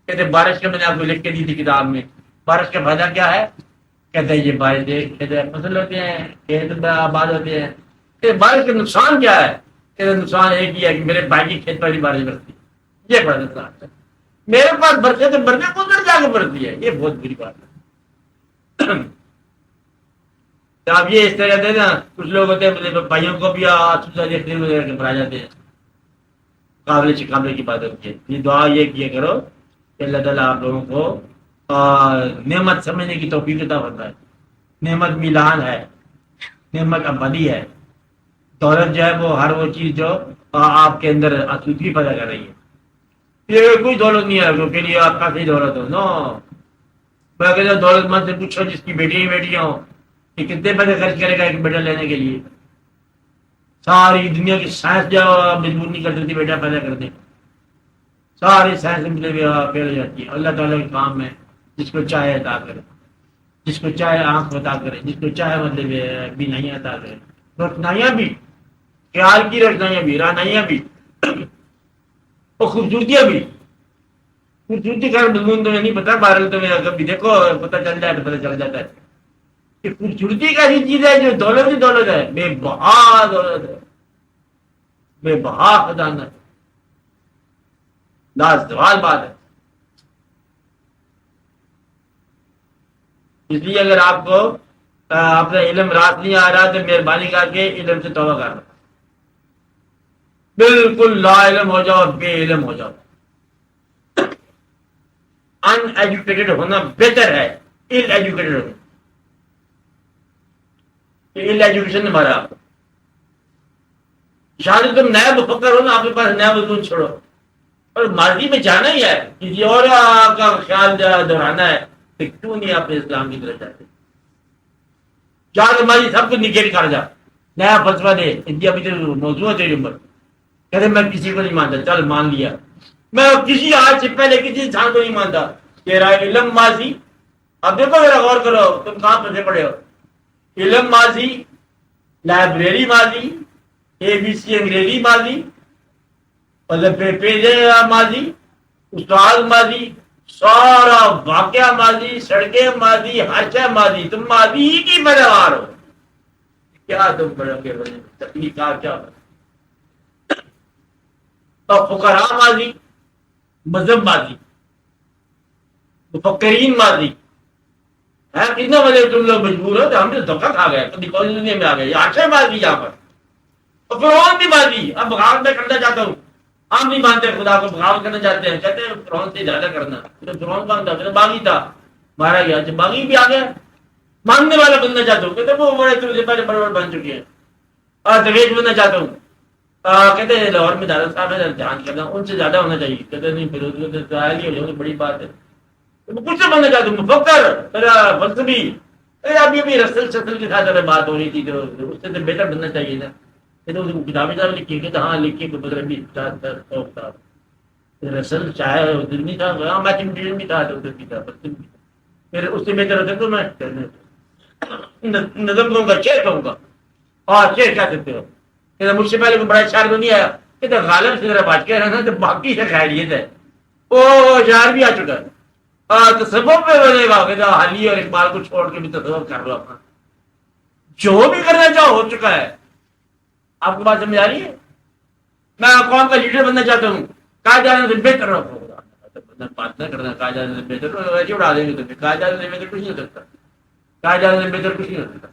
کہتے بارش کا میں نے آپ کو لکھ کے دی تھی کتاب میں، بارش کا فائدہ کیا ہے؟ کہتے ہیں یہ بارش سے فصل ہوتے ہیں، کھیت آباد ہوتے ہیں. کہ بارش کا نقصان کیا ہے؟ کہ نقصان ایک ہی ہے کہ میرے بھائی کی کھیت پر بھی بارش برستی ہے، یہ بڑا نقصان ہے. میرے پاس برسے تو برسے ادھر جا کے برستی ہے، یہ بہت بری بات ہے. آپ یہ اس طرح کہتے ہیں نا، کچھ لوگ ہوتے ہیں بھائیوں کو بھی بنا جاتے ہیں. قابل شکاملے کی بات ہوتی ہے. یہ دعا یہ کیا کرو کہ اللہ تعالیٰ آپ لوگوں کو نعمت سمجھنے کی توفیق عطا فرمائے. نعمت میلان ہے، نعمت ابدی ہے. دولت جو ہے وہ ہر وہ چیز جو آپ کے اندر آسودگی پیدا کر رہی ہے. یہ کوئی دولت نہیں ہے جو کے لیے آپ کا صحیح دولت ہو. نو میں کہتا ہوں دولت مند سے پوچھو جس کی بیٹیاں ہوں کہ کتنے پیسے خرچ کرے گا ایک بیٹا لینے کے لیے. ساری دنیا کی سائنس جو مجبور نہیں کر دیتی بیٹا پیدا کر دے. ساری سائنس فیل ہو جاتی ہے. اللہ تعالیٰ کے کام ہے جس کو چاہے عطا کرے، جس کو چاہے آنکھ عطا کرے، جس کو چاہے مطلب بینائیاں عطا کرے، روشنائیاں بھی، خیال کی روشنائیاں بھی، رانائیاں بھی، اور خوبصورتیاں بھی. خوبصورتی کا مضمون تمہیں نہیں پتا، بہرحال تمہیں کبھی دیکھو پتہ چل جائے تو پتہ چل جاتا ہے کہ خوبصورتی کا ایسی چیز ہے جو دولت ہی دولت ہے، بے بہا دولت ہے، بے بہا خزانہ ہے، لازوال بات ہے. اس لیے اگر آپ کو اپنا علم رات نہیں آ رہا تو مہربانی کر کے علم سے توبہ کرنا. بالکل لا علم ہو جاؤ، بے علم ہو جاؤ. ان ایجوکیٹڈ ہونا بہتر ہے ان ایجوکیٹڈ ہونا. ان ایجوکیشن نے مارا آپ کو. شاید تم نیا مفکر ہو نا، آپ کے پاس نیا وضون چھوڑو اور ماضی میں جانا ہی ہے، کسی اور کا خیال دہرانا ہے تو کیوں نہیں آپ اسلام کی طرف جاتے؟ جان ہماری سب کو نکیٹ کر جا، نیا فلسفہ دے. انڈیا بھی موضوع ہے تیری عمر. کہتے میں کسی کو نہیں مانتا، چل مان لیا. میں کسی آج سے پہلے کسی انسان کو نہیں مانتا. تیرا علم ماضی، اب دیکھو میرا غور کرو تم کہاں پھنسے پڑے ہو. علم ماضی، لائبریری ماضی، اے بی سی انگریزی ماضی، مطلب پیجے ماضی، استاد ماضی، سارا واقعہ ماضی، سڑکیں ماضی، ہر شے ماضی. تم ماضی ہی کی پیداوار ہو. کیا تم بڑے تکلیف کیا ہو؟ اور فقراء ماضی، مذہب ماضی، مفکرین ماضی ہے. کتنا بجے تم لوگ مجبور ہو تو ہم نے دھوکہ کھا گئے، کبھی کالونی میں آ گئے. آٹھ ماضی یہاں پر، اور فرعون بھی ماضی. اب بغاوت میں کرنا چاہتا ہوں. ہم نہیں مانتے خدا کو، بغاوت کرنا چاہتے ہیں، کہتے ہیں فرعون سے زیادہ کرنا. فرعون کون تھا؟ باغی تھا، مارا گیا. جب باغی بھی آ گیا، مانگنے والا بننا چاہتا ہوں. کہتے وہ بڑے تم سے پہلے بڑے بن چکے ہیں. اور درویش بننا چاہتا ہوں. کہتے ہیں لاہور میں دادا صاحب ہے دھیان کرنا، ان سے زیادہ ہونا چاہیے. کہتے نہیں پھر ہو جاؤ، بڑی بات ہے. کچھ سے بننا چاہتا ہوں، مفکر، فلسفی. ابھی رسل شسل کے ساتھ بات ہو رہی تھی تو اس سے تو بہتر بننا چاہیے نا. کتابیں لکھی، کہتے ہاں لکھی رسل چاہے دل نہیں تھا، میتھمیٹیشین بھی تھا تو پھر اس سے بہتر ہوتا تو میں نظم کہوں گا، شعر کہوں گا. اور شعر کہہ سکتے ہو. مجھ سے پہلے کوئی بڑا شاعر تو نہیں آیا. کہ غالب سے ذرا بات کہہ رہا تھا تو باقی سے خیریت ہے. وہ شاعر بھی آ چکا ہے. تصوف پہ بنے گا کہ حالی اور اقبال کو چھوڑ کے بھی تصوف کر لو اپنا. جو بھی کرنا چاہو ہو چکا ہے. آپ کو بات سمجھ آ رہی ہے؟ میں قوم کا لیڈر بننا چاہتا ہوں. کہا جانے سے بہتر بات نہ کرنا. کہا جانے سے بہتر ویسے اڑا دیں گے. کہا جانے سے بہتر کچھ نہیں ہو سکتا. کہا جانے سے بہتر کچھ نہیں ہو سکتا.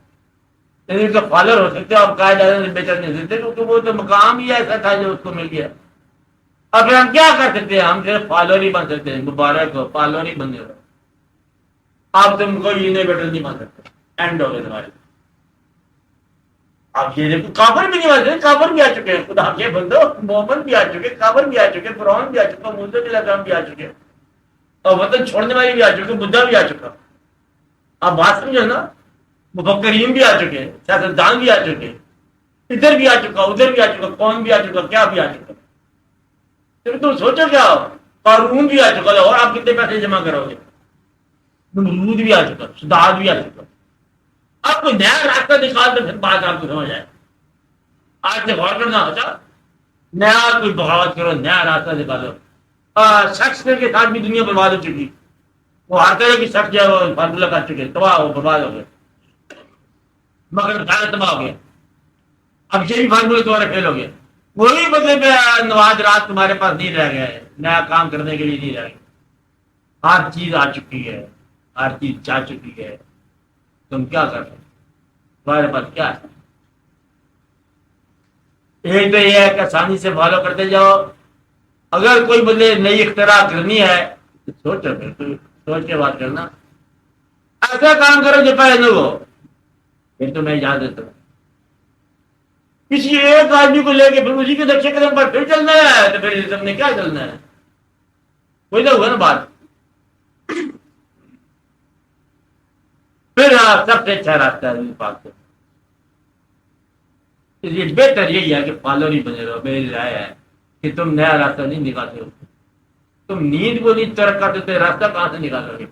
ان کا فالر ہو سکتے ہو، آپ قائد اعظم بے چل نہیں سکتے، کیونکہ وہ تو مقام ہی ایسا تھا جو اس کو مل گیا. اب پھر ہم کیا کر سکتے ہیں؟ ہم صرف فالوور ہی بن سکتے ہیں. مبارک ہو، فالوور ہی بن جائے. آپ تم کو انویٹر نہیں بن سکتے. اینڈ ہو گئے تمہارے. آپ یہ دیکھو کافر بھی نہیں بن سکتے. کافر بھی آ چکے ہیں، خدا کے بندو، مومن بھی آ چکے، کافر بھی آ چکے، فرعون بھی آ چکا، موسیٰ علیہ السلام بھی آ چکے، اور وطن چھوڑنے والے بھی آ چکے، بدھا بھی آ چکا. آپ بات سمجھو نا. مفکرین بھی آ چکے، سیاستدان بھی آ چکے، ادھر بھی آ چکا، ادھر بھی آ چکا، کون بھی آ چکا، کیا بھی آ چکا. پھر تم سوچو کیا ہو. قارون بھی آ چکا، اور آپ کتنے پیسے جمع کرو گے. نمرود بھی آ چکا، صداد بھی آ چکا. اب کوئی نیا راستہ نکال تو پھر بات آپ کو سمجھ آئے. آج سے غور کرنا ہوتا، نیا کوئی بغاوت کرو، نیا راستہ نکالو. شخص کے ساتھ بھی دنیا برباد ہو چکی. وہ ہر طرح کی شخص جو ہے وہ فارمولہ کر چکے، تباہ ہو، برباد ہو گئے. مگر سارا تباہ ہو گیا. اب یہ بھی فارمولہ تمہارے فیل ہو گیا. وہی بدلے پہ نواز رات تمہارے پاس نہیں رہ گیا ہے، نیا کام کرنے کے لیے نہیں رہ گیا. ہر چیز آ چکی ہے، ہر چیز جا چکی ہے. تم کیا کر رہے؟ تمہارے پاس کیا ہے؟ ایک تو یہ ہے کہ آسانی سے فالو کرتے جاؤ. اگر کوئی بدلے نئی اختراع کرنی ہے تو سوچو، پھر سوچ کے بات کرنا. ایسا کام کرو جو پہلے نہ ہو، پھر تو میں اجازت دیتا ہوں. کسی ایک آدمی کو لے کے پھر اسی کے نقشے قدم پر پھر چلنا ہے تو پھر تم نے کیا چلنا ہے؟ کوئی تو ہوا نا بات. پھر سب سے اچھا راستہ ہے پاک سے. اس لیے بہتر یہی ہے کہ فالو نہیں بنے رہو. میری رائے ہے کہ تم نیا راستہ نہیں نکالتے ہو. تم نیند کو نہیں ترک کرتے تو راستہ کہاں سے نکالو گے؟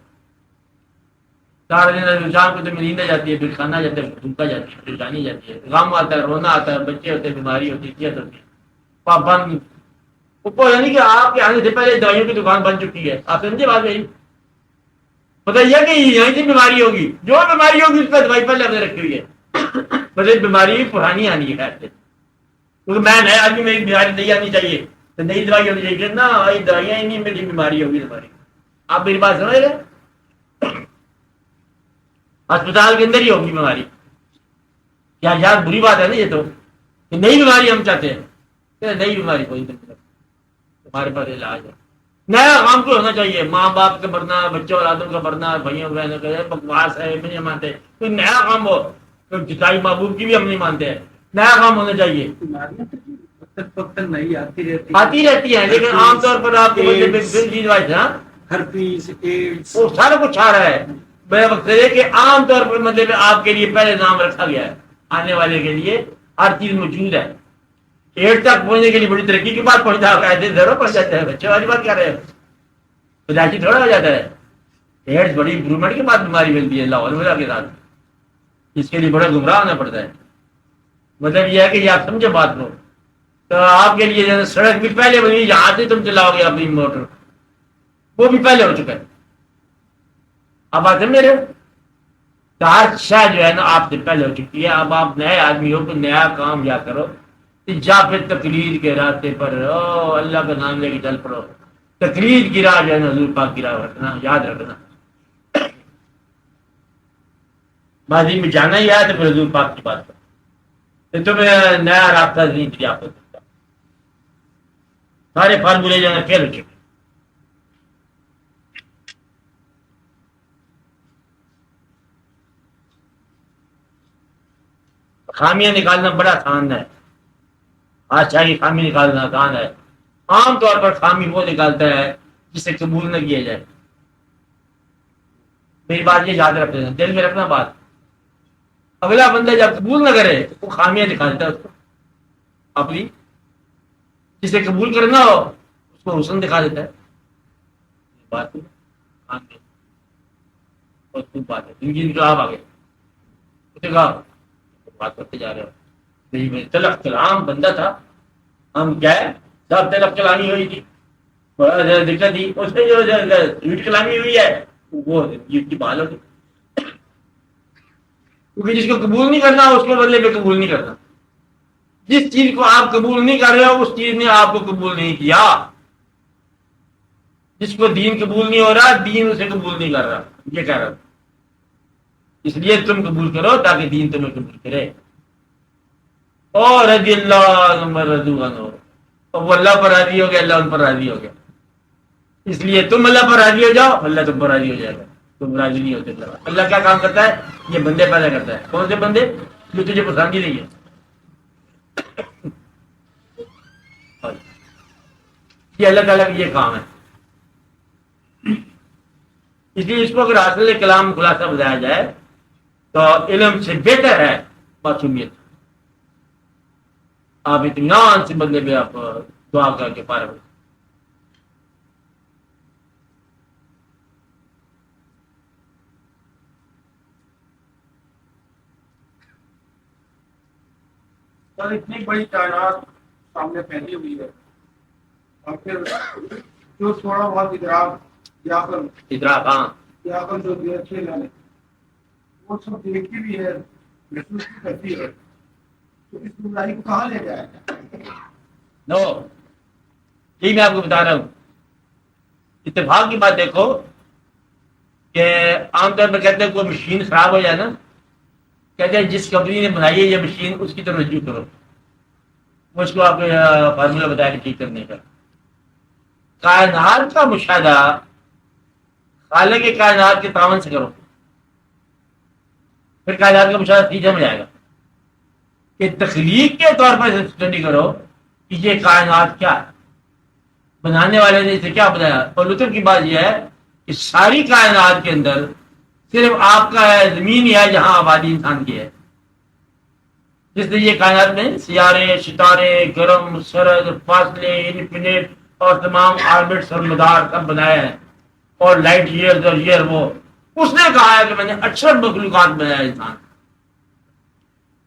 سارے دن شام کو تمہیں نیند آ جاتی ہے، پھر کھانا جاتا ہے، بھوکا جاتی ہے، پریشانی جاتی ہے، غم آتا ہے، رونا آتا ہے، بچے ہوتے ہیں، بیماری ہوتی ہے، ہوتی ہے، پابند اوپر. یعنی کہ آپ کے آنے سے پہلے دوائیوں کی دکان بن چکی ہے. آپ سمجھے بات نہیں؟ بتائیے کہ یہیں سے بیماری ہوگی، جو بیماری ہوگی اس کا دوائی پہلے ہم نے رکھی ہوئی ہے. مطلب بیماری پرانی آنی ہے. کیونکہ میں نیا آدمی، میری بیماری نہیں آنی چاہیے تو نئی دوائی ہونی چاہیے نا. دوائیاں ہی نہیں، میری بیماری ہوگی تمہاری. آپ میری بات سمجھ رہے؟ اسپتال کے اندر ہی ہوگی بیماری. کیا یار بری بات ہے نا یہ تو، کہ نئی بیماری ہم چاہتے ہیں. نئی بیماری کوئی نہیں، تمہارے پاس علاج ہے. نیا کام کو ہونا چاہیے. ماں باپ کا مرنا، بچوں اولادوں کا مرنا، بھائیوں بہنوں کا بکواس ہے، نہیں مانتے. کوئی نیا کام ہو. جتائی محبوب کی بھی ہم نہیں مانتے ہیں. نیا کام ہونا چاہیے. وقت نہیں آتی رہتی ہے، لیکن عام طور پر آپ کو ہرپیس، ایڈس، وہ سارا کچھ آ رہا ہے. بے وقت ہے کہ عام طور پر مطلب آپ کے لیے پہلے نام رکھا گیا ہے. آنے والے کے لیے ہر چیز موجود ہے. ایڈ تک پہنچنے کے لیے بڑی ترقی کے بعد پہنچتا ہے. ایسے ضرور پہنچ جاتا ہے. بچوں والی بات کر رہے ہیں، خداچی تھوڑا ہو جاتا ہے. ایڈس بڑی امپرومنٹ کے بعد بیماری ملتی ہے لاہور میں کے ساتھ. اس کے لیے بڑا گمراہ ہونا پڑتا ہے. مطلب یہ ہے کہ یہ آپ سمجھے بات کو. تو آپ کے لیے سڑک بھی پہلے بنی، جہاں سے تم چلاؤ گے اپنی موٹر، وہ بھی پہلے ہو چکا ہے. اب بات سمجھ رہے ہو؟ تو ہر شاہ جو ہے نا آپ سے پہلے ہو چکی ہے. اب آپ نئے آدمی ہو، کوئی نیا کام یا کرو، جا پھر تقلید کے راستے پر اللہ کا نام لے کے چل پڑو. تقلید کی راہ جو ہے نا حضور پاک کی راہ رکھنا، یاد رکھنا. ماضی میں جانا ہی ہے تو پھر حضور پاک کی بات کرو. تمہیں نیا راستہ نہیں دیا ہو سکتا. سارے فارمولے جو ہے فیل ہو چکے. خامیاں نکالنا بڑا آسان ہے. آشا کی خامی نکالنا آسان ہے. عام طور پر خامی وہ نکالتا ہے جسے قبول نہ کیا جائے. میری بات یہ یاد رکھتے ہیں، دل میں رکھنا بات. اگلا بندہ جب قبول نہ کرے وہ خامیاں نکالتا ہے اس کو اپنی. جسے قبول کرنا ہو اس کو حسن دکھا دیتا ہے. بات بات ہے. زندگی جو آپ آگے اسے کہا بات کرتے جا رہے ہو. نہیں، تلق کلام بندہ تھا. ہم کیا ہے سب تلق کلامی ہوئی تھی، دقت تھی. اس میں جو جھوٹ کلامی ہوئی ہے وہ جیت کی بحال ہوگی. کیونکہ جس کو قبول نہیں کرنا اس کے بدلے میں قبول نہیں کرنا. جس چیز کو آپ قبول نہیں کر رہے ہو اس چیز نے آپ کو قبول نہیں کیا. جس کو دین قبول نہیں ہو رہا دین اسے قبول نہیں کر رہا. یہ کہہ رہا ہوں. اس لیے تم قبول کرو تاکہ دین تمہیں قبول کرے. اور رضی اللہ عنہم رضوا عنہ، اور وہ اللہ پر راضی ہو گیا، اللہ ان پر راضی ہو گیا. اس لیے تم اللہ پر راضی ہو جاؤ، اللہ تم پر راضی ہو جائے گا. تم راضی نہیں ہوتے اللہ. اللہ کیا کام کرتا ہے؟ یہ بندے پیدا کرتا ہے. کون سے بندے؟ جو تجھے پسند ہی نہیں ہے. یہ اللہ تعالیٰ کا یہ کام ہے. اس لیے اس کو اگر اصل کلام خلاصہ بتایا جائے تو علم سے بہتر ہے معصومیت. آپ اطمینان سے بدلے میں آپ دعا کر کے پار ہو. سر اتنی بڑی کائنات سامنے پھیلی ہوئی ہے اور پھر جو تھوڑا بہت ادراک یا ادراک، ہاں عقل جو دیکھے جانے وہ سب دیکھتی بھی ہے، محسوس بھی کرتی ہے، تو اس گمراہی کو کہاں لے جائے گا؟ نو یہی میں آپ کو بتا رہا ہوں. اتفاق کی بات دیکھو کہ عام طور پہ کہتے ہیں کوئی مشین خراب ہو جائے نا، کہتے ہیں جس کمپنی نے بنائی ہے یہ مشین اس کی طرف رجوع کرو، وہ اس کو آپ کو فارمولہ بتایا کہ ٹھیک کرنے کا. کائنات کا مشاہدہ خالق کائنات کے تعاون سے کرو، پھر کائنات کا مشاہدہ سیدھا میں جائے گا. کہ تخلیق کے طور پر اسٹڈی کرو کہ یہ کائنات کیا ہے، بنانے والے نے اسے کیا بنایا. اور لطف کی بات یہ ہے کہ ساری کائنات کے اندر صرف آپ کا زمین ہی ہے جہاں آبادی انسان کی ہے. جس نے یہ کائنات میں سیارے، ستارے، گرم، سرد، فاصلے، انفینٹ اور تمام آربٹس اور مدار سب بنایا ہے، اور لائٹ ایئرز اور یہ وہ، اس نے کہا ہے کہ میں نے اچھا مخلوقات بنایا انسان.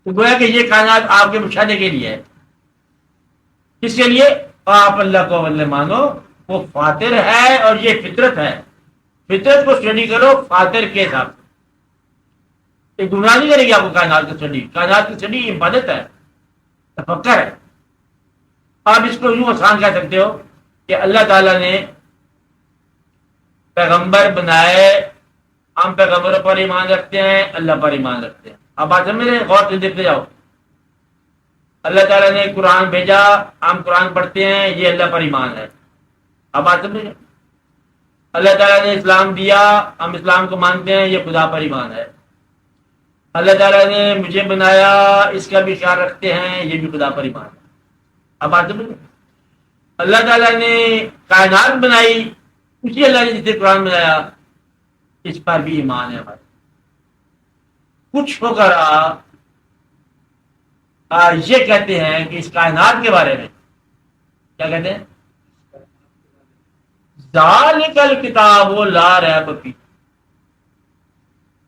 تو گویا کہ یہ کائنات آپ کے مشاہدے کے لیے ہے. اس کے لیے آپ اللہ کو اللہ مانو، وہ فاتر ہے اور یہ فطرت ہے. فطرت کو اسٹڈی کرو فاتر کے حساب سے. ایک گمراہ نہیں کرے گی آپ کو کائنات کی اسٹڈی. کائنات کی اسٹڈی عبادت ہے، تفکر ہے. آپ اس کو یوں آسان کہہ سکتے ہو کہ اللہ تعالیٰ نے پیغمبر بنائے، ہم پیغمبروں پر ایمان رکھتے ہیں، اللہ پر ایمان رکھتے ہیں. اب بات سمجھ رہے ہیں؟ غور سے دیکھتے جاؤ. اللہ تعالیٰ نے قرآن بھیجا، ہم قرآن پڑھتے ہیں، یہ اللہ پر ایمان ہے. اب بات سمجھ رہے ہیں؟ اللہ تعالیٰ نے اسلام دیا، ہم اسلام کو مانتے ہیں، یہ خدا پر ایمان ہے. اللہ تعالیٰ نے مجھے بنایا، اس کا بھی خیال رکھتے ہیں، یہ بھی خدا پر ایمان ہے. اب بات سمجھ رہے ہیں؟ اللہ تعالیٰ نے کائنات بنائی، اسی اللہ نے جسے قرآن بنایا، اس پر بھی ایمان ہے ہمارا. کچھ ہو کر یہ کہتے ہیں کہ اس کائنات کے بارے میں کیا کہتے ہیں؟ ذالک الکتاب لا ریب فیہ.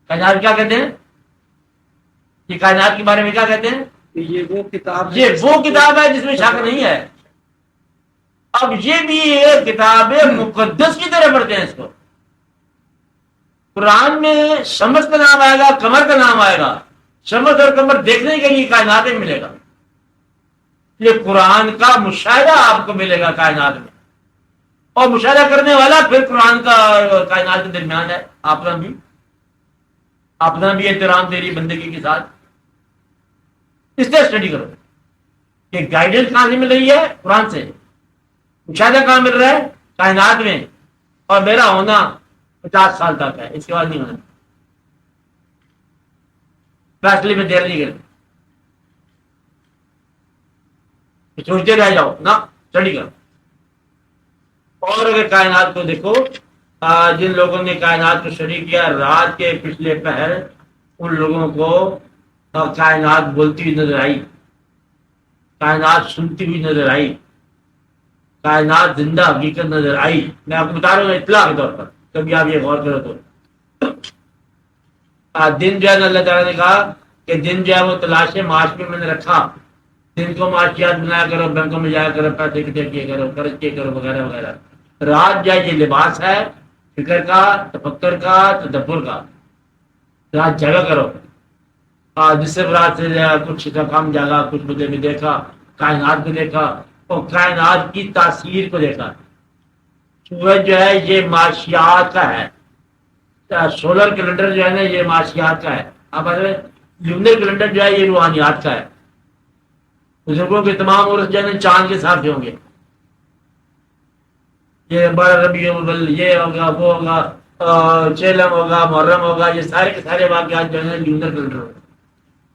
کائنات کیا کہتے ہیں؟ یہ کائنات کے بارے میں کیا کہتے ہیں؟ یہ وہ کتاب ہے، یہ وہ کتاب ہے جس میں شک نہیں ہے. اب یہ بھی ایک کتاب مقدس کی طرح پڑھتے ہیں اس کو. قرآن میں شمس کا نام آئے گا، قمر کا نام آئے گا. شمس اور قمر دیکھنے کے لیے کائنات میں ملے گا. یہ قرآن کا مشاہدہ آپ کو ملے گا کائنات میں، اور مشاہدہ کرنے والا پھر قرآن کا کائنات کے درمیان ہے. اپنا بھی احترام تیری بندگی کے ساتھ اس طرح اسٹڈی کرو کہ گائیڈنس کہاں سے مل رہی ہے؟ قرآن سے. مشاہدہ کہاں مل رہا ہے؟ کائنات میں. اور میرا ہونا 50 سال تک ہے، اس کے بعد نہیں ہونا. فیصلے میں دیر نہیں کرتے، سوچتے رہ جاؤ نا، اسٹڈی کرو. اور اگر کائنات کو دیکھو، جن لوگوں نے کائنات کو اسٹڈی کیا رات کے پچھلے پہر، ان لوگوں کو کائنات بولتی ہوئی نظر آئی، کائنات سنتی ہوئی نظر آئی، کائنات زندہ حقیقت نظر آئی. میں آپ کو بتا رہا ہوں اطلاع کے طور پر، کبھی آپ یہ غور کرو تو. دن جو ہے نا، اللہ تعالیٰ نے کہا کہ دن جو ہے وہ تلاش معاش میں نے رکھا. دن کو معاشیات بنایا کرو، بینکوں میں جایا کرو، پیسے اکٹھے کیے کرو، خرچ کیے کرو، وغیرہ وغیرہ. رات جو ہے یہ لباس ہے فکر کا، تفکر کا، تدبر کا. رات جگہ کرو. جس سے رات سے کچھ کا کام جاگا، کچھ مجھے بھی دیکھا، کائنات کو دیکھا، اور کائنات کی تاثیر کو دیکھا. سورج جو ہے یہ معاشیات کا ہے، سولر کیلنڈر جو ہے نا یہ معاشیات کا ہے، اب لونر کیلنڈر جو ہے یہ روحانیات کا ہے. بزرگوں کے تمام عرس جو ہے نا چاند کے ساتھ ہوں گے. یہ 12 ربیع الاول یہ ہوگا، وہ ہوگا، چیلم ہوگا، محرم ہوگا، یہ سارے کے سارے واقعات جو ہے لونر کیلنڈر ہوگا.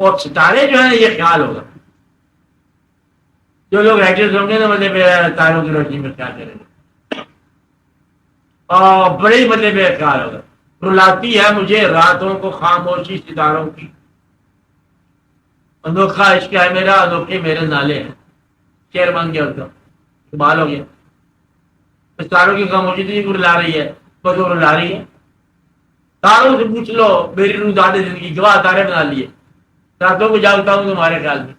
اور ستارے جو ہیں یہ خیال ہوگا. جو لوگ ایکٹیو ہوں گے نا مطلب تاروں کی روشنی میں خیال کریں گے، اور بڑے ہی مطلب خیال ہوگا. رلاتی ہے مجھے راتوں کو خاموشی ستاروں کی، انوکھا عشق ہے میرا، انوکھے میرے نالے ہیں. شعر بن گیا اس کا، کمال ہو گیا. ستاروں کی خاموشی تو رلا رہی ہے، بس وہ رلا رہی ہے. تاروں سے پوچھ لو میری روح داد زندگی، گواہ تارے بنا لیے. راتوں کو جاگتا ہوں تمہارے خیال میں.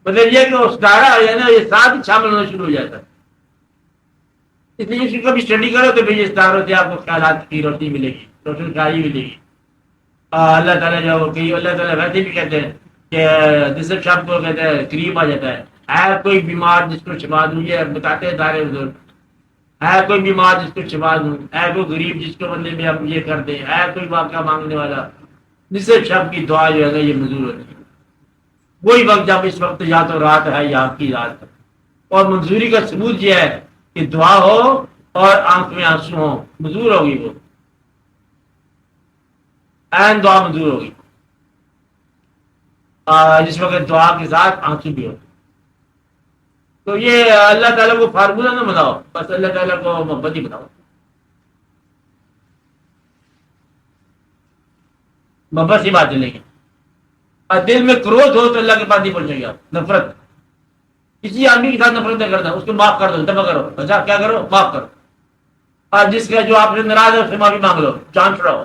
مطلب یہ کہ وہ ستارہ ہے نا یہ ساتھ ہی شامل ہونا شروع ہو جاتا ہے. اس لیے اس کی کبھی اسٹڈی کرو تو بھائی ستاروں سے آپ کو خیالات کی روشنی ملے گی، روشن خیالی ملے گی. اللہ تعالیٰ جو کہ اللہ تعالیٰ ویسے بھی کہتے ہیں کہ جس شخص کو کہتے ہیں قریب آ جاتا ہے کوئی بیمار جس کو شفا دوں، یہ بتاتے ہیں سارے بزرگ. ہے کوئی بیمار جس کو شفا دوں، ہے کوئی غریب جس کو بندے میں ہم یہ کر دیں، ہے کوئی واقعہ مانگنے والا، جس سے شب کی دعا جو ہے نا یہ منظور ہوتی ہے. وہی وقت جب اس وقت یا تو رات ہے یا آپ کی رات ہے. اور منظوری کا ثبوت یہ ہے کہ دعا ہو اور آنکھ میں آنسو ہو، منظور ہوگی. وہ عین دعا منظور ہوگی جس وقت دعا کے ساتھ آنسو بھی ہو. تو یہ اللہ تعالیٰ کو فارمولہ نہ بناؤ، بس اللہ تعالیٰ کو محبت ہی بناؤ. محبت سے بات چلے گی. اور دل میں کروھ ہو تو اللہ کے پاس نہیں پہنچے گا. نفرت، کسی آدمی کے ساتھ نفرت نہ کرنا، اس کو معاف کر دو، تباہ کرو. اچھا کیا کرو؟ معاف کرو. اور جس کا جو آپ سے ناراض ہے اس سے معافی مانگ لو، جان چھڑاؤ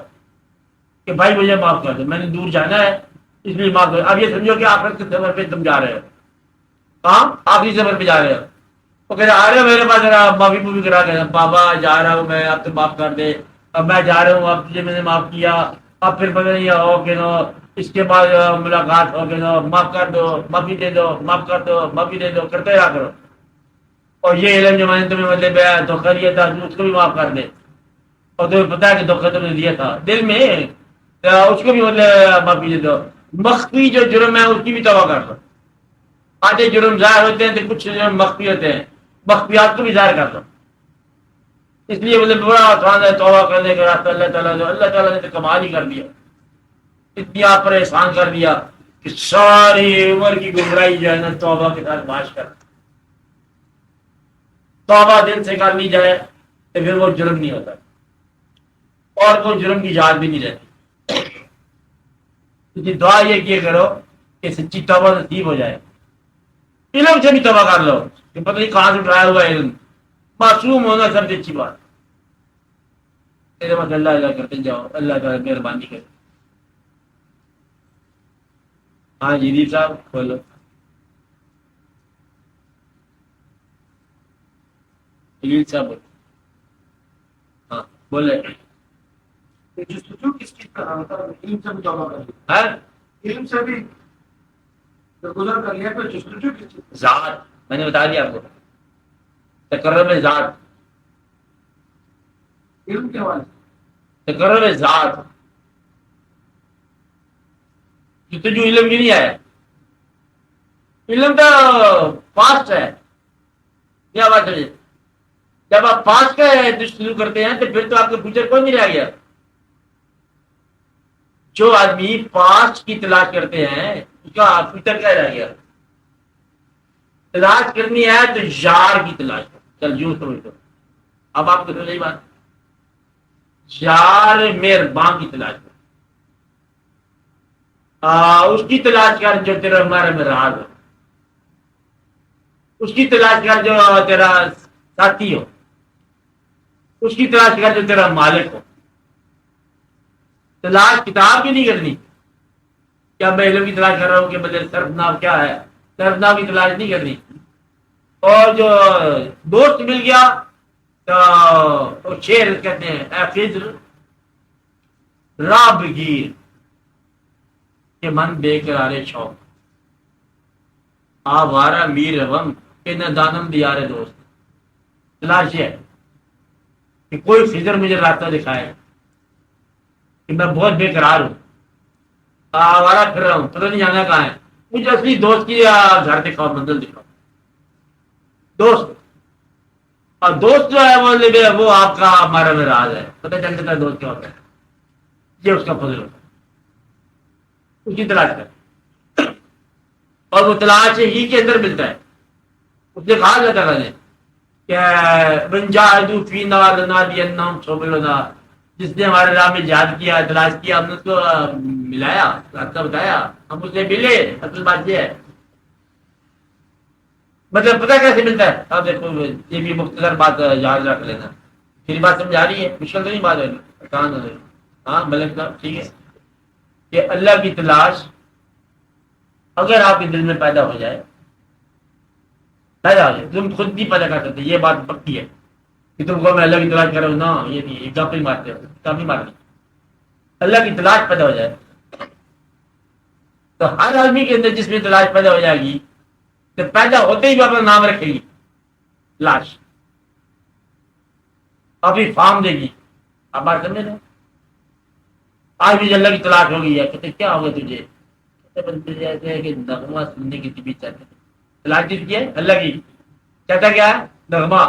کہ بھائی مجھے معاف کر دو، میں نے دور جانا ہے اس لیے معاف کرو. اب یہ سمجھو کہ آخرت کے سفر پہ تم جا رہے ہو. کہاں؟ آخری سفر پہ جا رہے ہو. وہ کہتے آ رہے ہو میرے پاس ذرا معافی پوفی کرا کے، بابا جا رہا ہوں میں، اب تو معاف کر دے. اب میں جا رہا ہوں، اب تجھے میں نے معاف کیا، اب پھر پتہ نہیں ہو کہ نو اس کے بعد ملاقات ہو کہ نو، معاف کر دو، معافی دے دو، معاف کر دو، معافی دے دو، کرتے رہا کرو. اور یہ علم جو میں نے تمہیں مطلب دھوکہ دیا تھا اس کو بھی معاف کر دے. اور تمہیں پتا ہے کہ دھوکہ تم نے دیا تھا دل میں، اس کو بھی مطلب معافی دے دو. مخفی جو جرم ہے اس کی بھی توبہ کر دو. آدھے جرم ظاہر ہوتے ہیں تو کچھ جرم مخفی ہوتے ہیں، مخفیات کو بھی ظاہر کر دو. اس لیے مطلب بڑا آسان ہے توبہ کرنے کا راستہ. اللہ تعالیٰ نے تو کمال ہی کر دیا، اتنی آپ پر احسان کر دیا کہ ساری عمر کی گمراہی جو ہے نا توبہ کے ساتھ معاش کر. توبہ دل سے کر لی جائے تو پھر وہ جرم نہیں ہوتا، اور کوئی جرم کی یاد بھی نہیں رہتی. دعا یہ کیا کرو کہ سچی توبہ نصیب ہو جائے. علم سے بھی توبہ کر لو کہ پتہ نہیں کہاں سے اٹھایا ہوا علم. معصوم ہونا سب سے اچھی بات. اللہ اللہ کرتے جاؤ، اللہ تعالیٰ مہربانی کرے. ہاں جی دی صاحب بولو. صاحب بولو. ہاں بولے. جستجو کس چیز کا نام تھا؟ علم سے بھی توبہ کر لیا، ہاں علم سے بھی گزر کر لیا، پھر جستجو کس چیز؟ ذات میں نے بتا دیا آپ کو، تقرب ذات. علم کے حوالے سے تقرب ذات جو علم کی نہیں آیا. علم تو پاسٹ ہے. کیا بات ہے؟ جب آپ پاسٹ کا شروع کرتے ہیں تو پھر تو آپ کے فیوچر کوئی نہیں رہ گیا. جو آدمی پاسٹ کی تلاش کرتے ہیں اس کا فیوچر کیا رہ گیا؟ تلاش کرنی ہے تو یار کی تلاش کرو. چل یوں سمجھ دو، اب آپ کو صحیح بات، یار مہربان کی تلاش کرو. اس کی تلاش کر جو تیرا ہمارے میں راز ہو، اس کی تلاش کر جو تیرا ساتھی ہو، اس کی تلاش کر جو تیرا مالک ہو. تلاش کتاب کی نہیں کرنی. کیا میں علم کی تلاش کر رہا ہوں کہ مطلب صرف نام کیا ہے، صرف نام کی تلاش نہیں کرنی. اور جو دوست مل گیا تو شیر کہتے ہیں اے خضر راہ بگیر کہ من بے قرار شوق، آوارہ میر غم کہ نہ دانم دیار دوست. تلاش ہے کہ کوئی خضر مجھے راستہ دکھائے، کہ میں بہت بے قرار ہوں، آوارہ پھر رہا ہوں، پتہ نہیں جانا کہاں ہے، مجھے اصلی دوست کی گھر دکھاؤ، منزل دکھاؤ، دوست. اور دوست جو ہے وہ آپ کا ہمارا میں راز ہے، پتہ چل جاتا ہے دوست کیا ہوتا ہے، یہ اس کا فضل ہوتا ہے، اس کی تلاش کر، اور وہ تلاش ہی کے اندر ملتا ہے. اس نے کہا اللہ تعالیٰ نے کہ من جاہدوا فینا لنہدینہم سبلنا، جس نے ہمارے راہ میں جہاد کیا، تلاش کیا، ہم نے اس کو ملایا، راستہ بتایا، ہم اس سے ملے. اصل بات یہ ہے، مطلب پتہ کیسے ملتا ہے؟ اب دیکھو یہ بھی مختصر بات یاد رکھ لینا، پھر بات سمجھ آ رہی ہے؟ مشکل تو نہیں بات ہے، آسان ہے. ہاں ملک صاحب ٹھیک ہے کہ اللہ کی تلاش اگر آپ کے دل میں پیدا ہو جائے، تم خود نہیں پیدا کر سکتے، یہ بات پکی ہے کہ تم کو میں اللہ کی تلاش کر رہا ہوں، نا یہ نہیں، ایک گپ ہی مارتے ہو، کام ہی مارتے. اللہ کی تلاش پیدا ہو جائے تو ہر آدمی کے اندر جس میں تلاش پیدا ہو جائے گی تو پیدا ہوتے ہی وہ اپنا نام رکھے گی تلاش، ابھی فارم دے گی. آپ بات سمجھے نا؟ آج بھی اللہ کی تلاش ہو گئی ہے، کہتے کیا ہوگا تجھے؟ کہتے بندے ایسے ہے کہ نغمہ سننے کی طبیعت چاہتے ہیں. تلاش جس کی ہے اللہ کی، کہتا کیا ہے؟ نغمہ.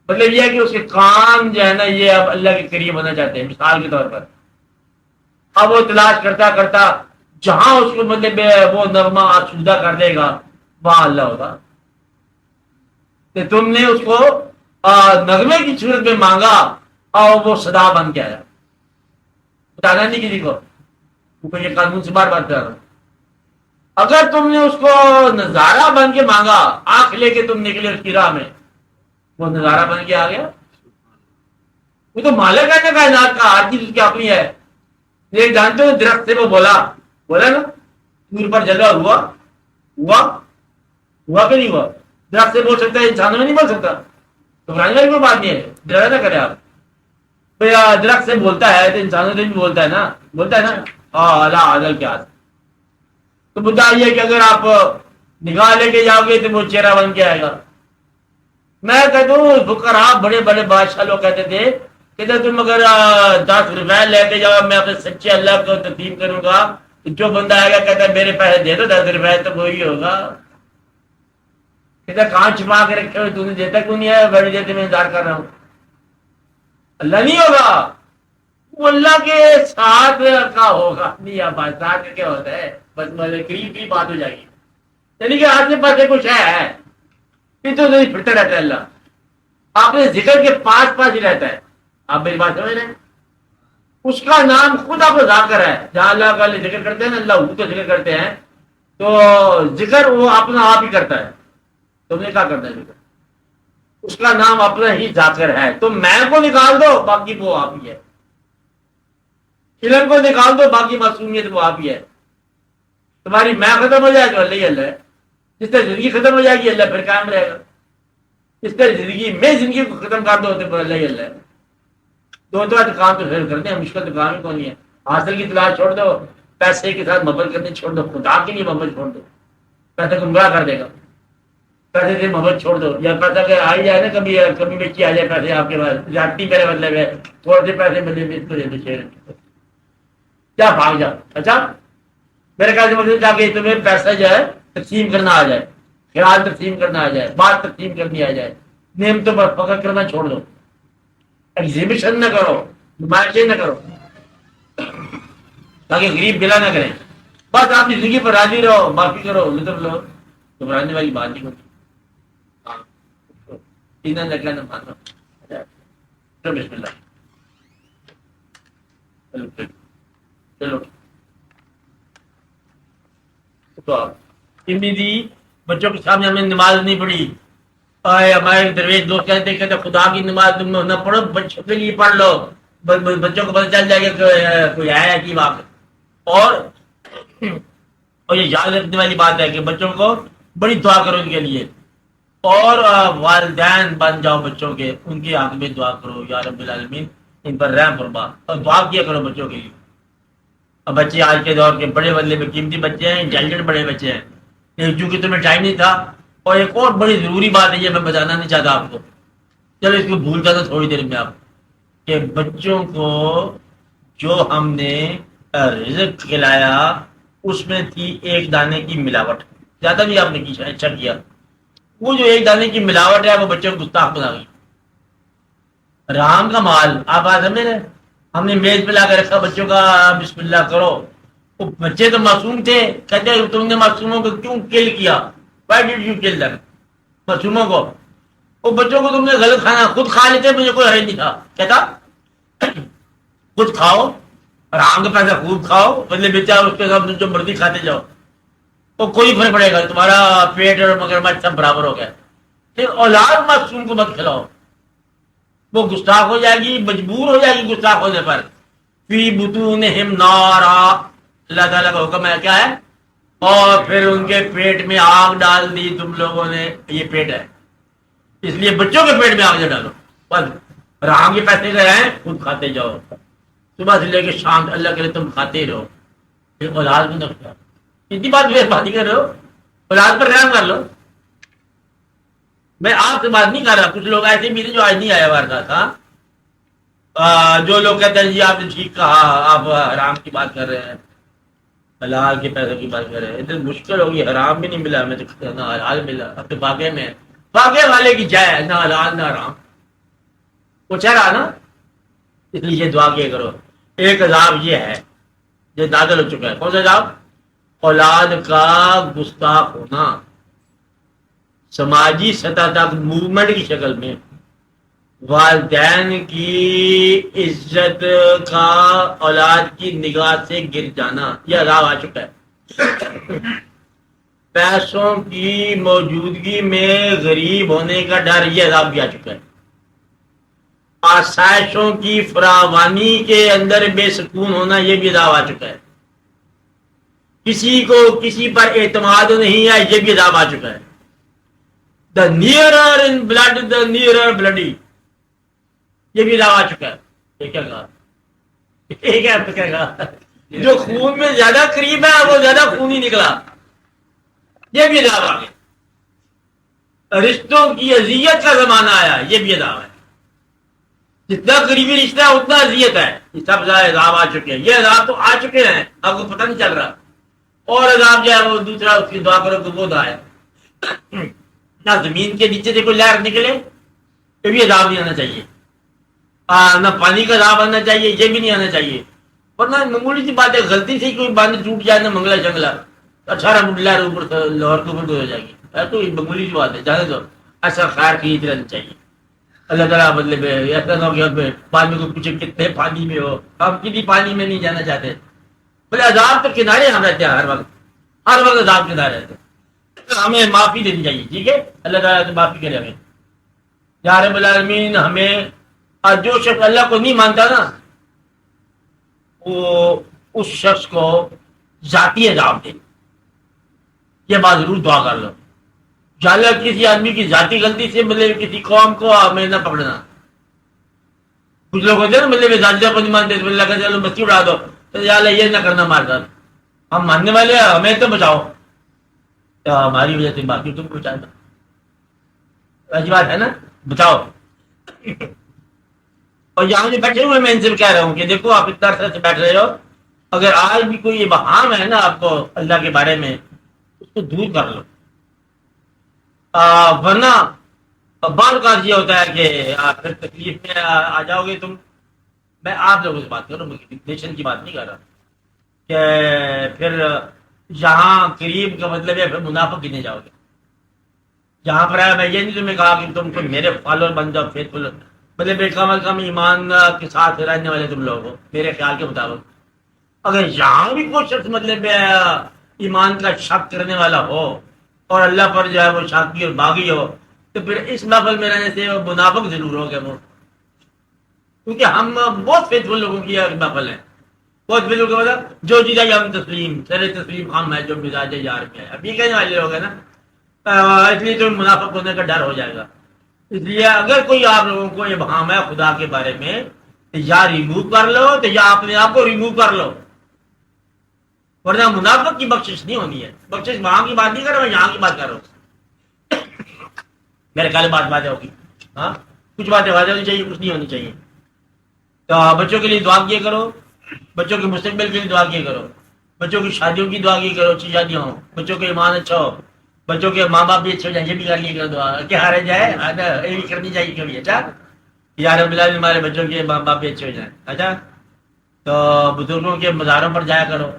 مطلب یہ ہے کہ اس کے کام جو ہے نا یہ اب اللہ کے قریب ہونا چاہتے ہیں. مثال کے طور پر اب وہ تلاش کرتا کرتا جہاں اس کو مطلب وہ نغمہ آسودہ کر دے گا وہاں اللہ ہوگا. کہ تم نے اس کو نغمے کی صورت میں مانگا اور وہ صدا بن کے آیا. بتانا نہیں کسی کو، کیونکہ یہ قانون سے بار بار کر رہا ہوں. اگر تم نے اس کو نظارہ بن کے مانگا، آنکھ لے کے تم نکلے اس کی راہ میں، وہ نظارہ بن کے آ گیا. وہ تو مالک ہے نا کائنات کا، ہر چیز اس کی اپنی ہے. یہ جانتے ہو درخت سے وہ بولا نا دور پر جگہ ہوا کہ نہیں ہوا؟ درخت سے بول سکتا ہے، انسانوں میں نہیں بول سکتا. تو گھبرانے والی کوئی بات نہیں ہے، ڈرا نہ کرے آپ. درخت سے بولتا ہے تو انسانوں سے بھی بولتا ہے نا، ہاں اللہ عدل کے ہاتھ. تو مدعا یہ کہ اگر آپ نگاہ لے کے جاؤ گے تو وہ چہرہ بن کے آئے گا. میں کہتا ہوں فقراء بڑے بڑے بادشاہ لوگ کہتے تھے کہ تم اگر 10 روپئے لے کے جاؤ، میں اپنے سچے اللہ کو تسلیم کروں گا، تو جو بندہ آئے گا کہتا ہے میرے پیسے دے دو 10 روپئے، تو وہی ہوگا. کہتا کہاں چھپا کے رکھے ہوئے، تو نے دیتا کیوں نہیں ہے؟ بڑی دیر سے میں انتظار کر رہا ہوں. اللہ نہیں ہوگا، وہ اللہ کے ساتھ کا ہوگا. نہیں آپ ساتھ کیا ہوتا ہے؟ بس قریب کی بات ہو جائے گی، یعنی کہ آپ کے پاس کچھ ہے، پھر تو نہیں پھرتا رہتا ہے اللہ. آپ نے ذکر کے پاس ہی رہتا ہے. آپ میری بات سمجھ رہے ہیں؟ اس کا نام خود آپ کو ذاکر ہے. جہاں اللہ کا ذکر کرتے ہیں نا، اللہ کو ذکر کرتے ہیں، تو ذکر وہ اپنا آپ ہی کرتا ہے. تم نے کیا کرنا ہے ذکر؟ اس کا نام اپنا ہی ذاکر ہے. تم میں کو نکال دو، باقی وہ آپ ہی ہے. علم کو نکال دو، باقی معصومیت وہ آپ ہی ہے. تمہاری میں ختم ہو جائے تو اللہ ہی اللہ ہے. جس طرح زندگی ختم ہو جائے گی اللہ پھر قائم رہے گا. اس طرح زندگی کو ختم کر دو تو اللہ ہی اللہ ہے. دو کام تو پھر کرنے ہیں، مشکل تو کام ہی کون ہے. حاصل کی تلاش چھوڑ دو، پیسے کے ساتھ محبت کرنے چھوڑ دو، خدا کے لیے محبت چھوڑ دو. پیسے گمراہ کر دے گا. پیسے سے محبت چھوڑ دو. یا پیسہ کہ آ ہی جائے نا، کبھی بچی آ جائے پیسے آپ کے پاس، جاتی میرے مطلب ہے تھوڑے سے پیسے ملے اس کو دے دو، شیر کیا بھاگ جاؤ. اچھا میرے خیال سے مطلب کہ تمہیں پیسہ جو ہے تقسیم کرنا آ جائے، خیال تقسیم کرنا آ جائے، بات تقسیم کرنی آ جائے، نعمتوں پر فخر کرنا چھوڑ دو. ایگزیبیشن نہ کرو، نمائشیں نہ کرو تاکہ غریب گلا نہ کریں. بس آپ کی زندگی پر راضی رہو، معافی کرو، لطف لو. گھبرانے والی بات نہیں ہوتی. نہ مانو. بسم اللہ. چلو تو بچوں کے سامنے ہمیں نماز نہیں پڑھی. ہمارے درویش دوست کہتے کہتے خدا کی نماز تم نہ پڑھو، بچوں کے لیے پڑھ لو، بچوں کو پتہ چل جائے گا کہ کوئی آیا کی واقع. اور یہ یاد رکھنے والی بات ہے کہ بچوں کو بڑی دعا کرو ان کے لیے، اور والدین بن جاؤ بچوں کے، ان کے حق میں دعا کرو یا رب العالمین ان پر رحم فرما، اور دعا کیا کرو بچوں کے لیے. اب بچے آج کے دور کے بڑے بدلے میں قیمتی بچے ہیں، انٹیلیجنٹ بڑے بچے ہیں، لیکن چونکہ تمہیں ٹائم نہیں تھا. اور ایک اور بڑی ضروری بات ہے، یہ میں بتانا نہیں چاہتا آپ کو، چلو اس کو بھول جاتا تھوڑی دیر میں. آپ کہ بچوں کو جو ہم نے رزق کھلایا اس میں تھی ایک دانے کی ملاوٹ، زیادہ بھی آپ نے اچھا کیا، وہ جو ایک دانے کی ملاوٹ ہے وہ بچوں کو گستاخ بنا گئی۔ رام کا مال آپ آج سمجھ رہے، ہم نے میز پہ لا کے رکھا بچوں کا بسم اللہ کرو، وہ بچے تو معصوم تھے، کہتے ہیں تم نے معصوموں کو کیوں کل کیا، وائی ڈیڈ یو کل دیم، معصوموں کو، وہ بچوں کو تم نے غلط کھانا، خود کھا لیتے مجھے کوئی حرج نہیں تھا، کہتا خود کھاؤ، رام کا پیسہ خوب کھاؤ، بدلے بیچا اس کے ساتھ جو مرضی کھاتے جاؤ، تو کوئی فرق پڑے گا، تمہارا پیٹ اور مگرمچھ سب برابر ہو گیا۔ پھر اولاد معصوم کو مت کھلاؤ، وہ گستاخ ہو جائے گی، مجبور ہو جائے گی گستاخ ہونے پر۔ فی بطونہم نارا، اللہ تعالیٰ کا حکم ہے کیا ہے، اور پھر ان کے پیٹ میں آگ ڈال دی تم لوگوں نے، یہ پیٹ ہے اس لیے بچوں کے پیٹ میں آگ ڈالو، بس رام کے پیسے گئے ہیں خود کھاتے جاؤ، صبح سے لے کے شام اللہ کے لیے تم کھاتے ہی رہو، پھر اولاد بھی نہ کھلاؤ۔ اتنی بات مہربانی کر رہے ہو، اولاد پر رحم کر لو۔ میں آپ سے بات نہیں کر رہا، کچھ لوگ ایسے بھی تھے جو آج نہیں آیا ہوا تھا، جو لوگ کہتے ہیں جی آپ نے ٹھیک کہا، آپ حرام کی بات کر رہے ہیں، حلال کے پیسوں کی بات کر رہے ہیں، اتنی مشکل ہوگی، حرام بھی نہیں ملا ہمیں تو نہ حلال ملا، اب تو واقعے میں واقعے والے کی جائے نہ حلال نہ حرام، کچھ ہے رہا نا، اس لیے دعا کیا کرو۔ ایک عذاب یہ ہے جو نازل ہو چکا ہے، کون سا عذاب؟ اولاد کا گستاخ ہونا، سماجی سطح تک موومنٹ کی شکل میں، والدین کی عزت کا اولاد کی نگاہ سے گر جانا، یہ عذاب آ چکا ہے۔ پیسوں کی موجودگی میں غریب ہونے کا ڈر، یہ عذاب بھی آ چکا ہے۔ آسائشوں کی فراوانی کے اندر بے سکون ہونا، یہ بھی عذاب آ چکا ہے۔ کسی کو کسی پر اعتماد نہیں ہے، یہ بھی عذاب آ چکا ہے۔ The nearer in blood the nearer bloody, یہ بھی عذاب آ چکا ہے۔ یہ کیا کہا؟ یہ کیا کہا؟ جو خون میں زیادہ قریب ہے وہ زیادہ خونی نکلا، یہ بھی عذاب آ گیا۔ رشتوں کی اذیت کا زمانہ آیا، یہ بھی عذاب ہے۔ جتنا قریبی رشتہ ہے اتنا اذیت ہے، یہ سب عذاب آ چکے ہیں۔ یہ عذاب تو آ چکے ہیں، آپ کو پتہ نہیں چل رہا، اور عذاب جو ہے وہ دوسرا، اس کی دعا کرو کہ وہ دعا ہے۔ نہ زمین کے نیچے سے کوئی لہر نکلے، یہ بھی عذاب نہیں آنا چاہیے، نہ پانی کا عذاب آنا چاہیے، یہ بھی نہیں آنا چاہیے، ورنہ معمولی سی بات ہے، غلطی سے کوئی باندھ ٹوٹ جائے، نہ منگلا شنگلا 18 فٹ لہر اوپر لاہور کے اوپر ہو جائے گی، تو معمولی سی بات ہے، جانے دو، ایسا خیر خرید رہنا چاہیے۔ اللہ تعالیٰ بدلے میں ایسا نہ ہو کہ پانی کو پوچھے کتنے پانی میں ہو، ہم کسی پانی میں نہیں جانا چاہتے، بولے عذاب تو کنارے ہم رہتے ہیں، ہر وقت عذاب کنارے رہتے ہیں، ہمیں معافی دینی چاہیے، ٹھیک ہے، اللہ تعالیٰ سے معافی کرے ہمیں، یا رب العالمین ہمیں، اور جو شخص اللہ کو نہیں مانتا نا وہ اس شخص کو ذاتی عذاب دے، یہ بات ضرور دعا کر لو، اللہ کسی آدمی کی ذاتی غلطی سے مطلب کسی قوم کو ہمیں نہ پکڑنا۔ کچھ لوگ ہوتے ہیں نا مطلب ذاتی کو نہیں مانتے، اللہ کا چلو مسیح اڑا دو، تو یا اللہ یہ نہ کرنا ہمارے ساتھ، ہم ماننے والے ہیں، ہمیں تو بچاؤ، ہماری وجہ سے باقی تم کو بچانا، ایسی بات ہے نا، بچاؤ۔ اور یہاں جو بیٹھے ہوئے میں ان سے کہہ رہا ہوں کہ دیکھو آپ اتنا عرصے سے بیٹھ رہے ہو، اگر آج بھی کوئی ابہام ہے نا آپ کو اللہ کے بارے میں، اس کو دور کر لو، ورنہ بعض اوقات یہ ہوتا ہے کہ پھر تکلیف میں آ جاؤ گے تم۔ میں آپ لوگوں سے بات کر رہا ہوں، نیشن کی بات نہیں کر رہا، کہ پھر یہاں قریب کا مطلب ہے پھر منافق گنے جاؤ گے۔ جہاں پر ہے میں یہ نہیں تمہیں کہا کہ تم کو میرے فالوور بن جاؤ، فیتھ فل، مطلب کم از کم ایمان کے ساتھ رہنے والے تم لوگ ہو میرے خیال کے مطابق۔ اگر یہاں بھی کوئی شخص مطلب ایمان کا شک کرنے والا ہو اور اللہ پر جو ہے وہ شاکی اور باغی ہو، تو پھر اس محفل میں رہنے سے منافق ضرور ہو گئے وہ، کیونکہ ہم بہت فیتھ فل لوگوں کی محفل ہے، بہت فیتھ کا مطلب جو چیزیں ہم تسلیم سر تسلیم خام ہے، جو مزاج یار میں ہے، اب یہ کہنے والے لوگ ہیں نا، اس لیے تو منافق ہونے کا ڈر ہو جائے گا۔ اس لیے اگر کوئی آپ لوگوں کو یہ بہام ہے خدا کے بارے میں، تو یا ریموو کر لو، تو یا اپنے آپ کو ریموو کر لو، ورنہ منافق کی بخشش نہیں ہونی ہے۔ بخشش وہاں کی بات نہیں کر رہا، میں یہاں کی بات کر رہا ہوں، میرے خیال بات ہوگی، ہاں کچھ باتیں واضح ہونی چاہیے، کچھ نہیں ہونی چاہیے۔ تو بچوں کے لیے دعا کیا کرو، بچوں کے مستقبل کے لیے دعا کیا کرو، بچوں کی شادیوں کی دعا کیا کرو، اچھی شادیاں ہوں، بچوں کے ایمان اچھا ہو، بچوں کے ماں باپ بھی اچھے ہو جائیں، یہ بھی کر لیا کرو دعا، کیا رہ جائے یہ بھی کرنی چاہیے کبھی. اچھا یا رب العالمین ہمارے بچوں کے ماں باپ بھی اچھے ہو جائیں. اچھا تو بزرگوں کے مزاروں پر جایا کرو،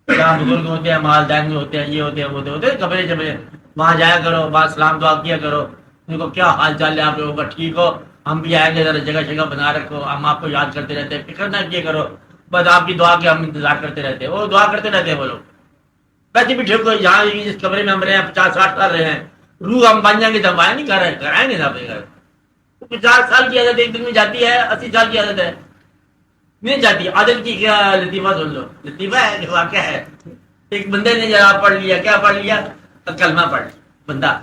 جہاں بزرگ ہوتے ہیں، مالدین ہوتے ہیں، یہ ہوتے ہیں، وہ ہوتے ہیں کمرے جمرے، وہاں جایا کرو، وہاں سلام دعا کیا کرو، ان کو کیا حال چال ہے آپ لوگوں کا، ٹھیک ہو، ہم بھی آئیں گے، ذرا جگہ جگہ بنا رکھو، ہم آپ کو یاد کرتے رہتے ہیں، فکر نہ کیا کرو، بس آپ کی دعا کے ہم انتظار کرتے رہتے ہیں. وہ دعا کرتے رہتے ہیں وہ لوگ. ویسے بھی ٹھیک ہو، یہاں جس کمرے میں ہم رہے ہیں 50-60 سال رہے ہیں، روح ہم بن جائیں گے تو ہم آئیں نہیں کر رہے کرائیں گے صاحب. 50 سال کی عادت ایک دن میں جاتی ہے، 80 سال کی عادت ہے نہیں جاتی. عادت کی کیا لطیفہ سن لو، لطیفہ ہے جو واقعہ ہے. ایک بندے نے جب پڑھ لیا، کیا پڑھ لیا؟ کلمہ پڑھ لیا. بندہ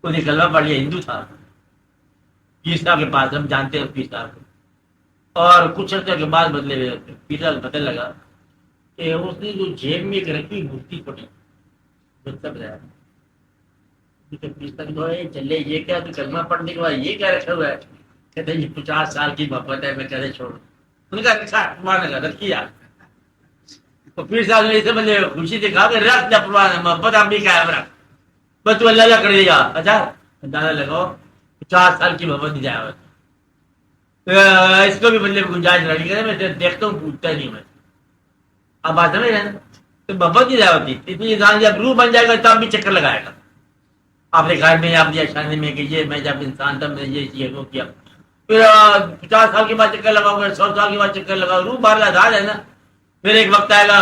اس نے کلمہ پڑھ لیا، ہندو تھا، پیر صاحب کے پاس، ہم جانتے ہیں پیر صاحب کو. اور کچھ عرصے کے بعد بدلے ہوئے پیر صاحب کو پتہ لگا کہ اس نے جو جیب میں ایک رکھی مورتی پڑی سب رہا چلے، یہ کیا تو کلمہ پڑھنے کے بعد یہ کیا رکھا ہوا ہے؟ کہتے ہیں یہ 50 سال کی محبت ہے، میں کہتے چھوڑ. ان کا رکھا مانا لگا رکھیا. تو پیر صاحب نے اسے مجھے خوشی سے کہا کہ رکھ جب پروان محبت آپ بھی قائم رکھ، بس تو اللہ کر دے گا. اچھا اندازہ لگاؤ 50 سال کی محبت دی جائے. اس کو بھی بندے میں گنجائش رہی ہے، میں دیکھتا ہوں پوچھتا نہیں میں. اب بات سمجھ رہے ہیں تو محبت کی جائے ہوتی اتنی. انسان جب روح بن جائے گا تب بھی چکر لگائے گا اپنے گھر میں، اپنی شادی میں کہ یہ میں جب انسان تب میں یہ چیز وہ کیا. پھر 50 سال کے بعد چکر لگاؤ گے، 100 سال کے بعد چکر لگاؤ، روح باہر آزاد ہے نا. پھر ایک وقت آئے گا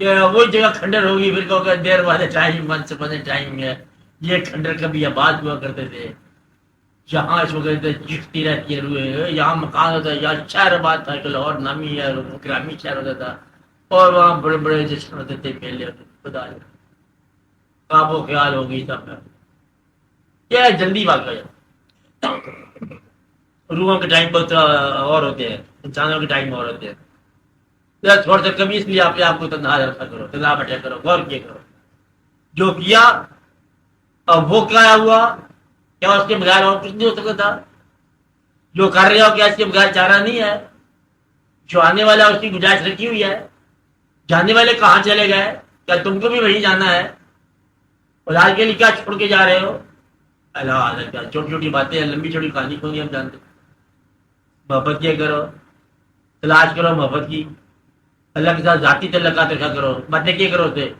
کہ وہی جگہ کھنڈر ہوگی، پھر کہو گے دیر والے ٹائم ونس اپن ٹائم ہے. یہ کھنڈر کبھی آباد ہوا کرتے تھے، جہاں اس وقت چیختی رہتی ہے روح، یہاں مکان ہوتا ہے، یہاں شہر آباد تھا کہ لاہور نامی ہے، گرامی شہر ہوتا تھا، اور وہاں بڑے بڑے جشن ہوتے تھے، میلے ہوتے تھے. خدا خواب و خیال ہو گئی تھا. کیا جلدی بھاگ گیا. روحوں کے ٹائم بہت اور ہوتے ہیں، انسانوں کے ٹائم اور ہوتے ہیں. تھوڑا سا کمی اس لیے آپ کو تنہا رکھا کرو، تنہا بیٹھا کرو، غور کیا کرو جو کیا. اب وہ کیا ہوا، کیا اس کے بغیر اور کچھ نہیں ہو سکتا تھا؟ جو کر رہے ہو کیا اس کے بغیر چارہ نہیں ہے؟ جو آنے والا اس کی گنجائش رکھی ہوئی ہے. جانے والے کہاں چلے گئے؟ کیا تم کو بھی وہی جانا ہے؟ اور آج کے لیے کیا چھوڑ کے جا رہے ہو؟ اللہ کیا چھوٹی چھوٹی باتیں ہیں، لمبی چھوٹی کہانی کو نہیں ہم جانتے. محبت کیا کرو، تلاش کرو محبت کی، اللہ کے ساتھ ذاتی تعلقات رکھا کرو. باتیں کیا کرو تھے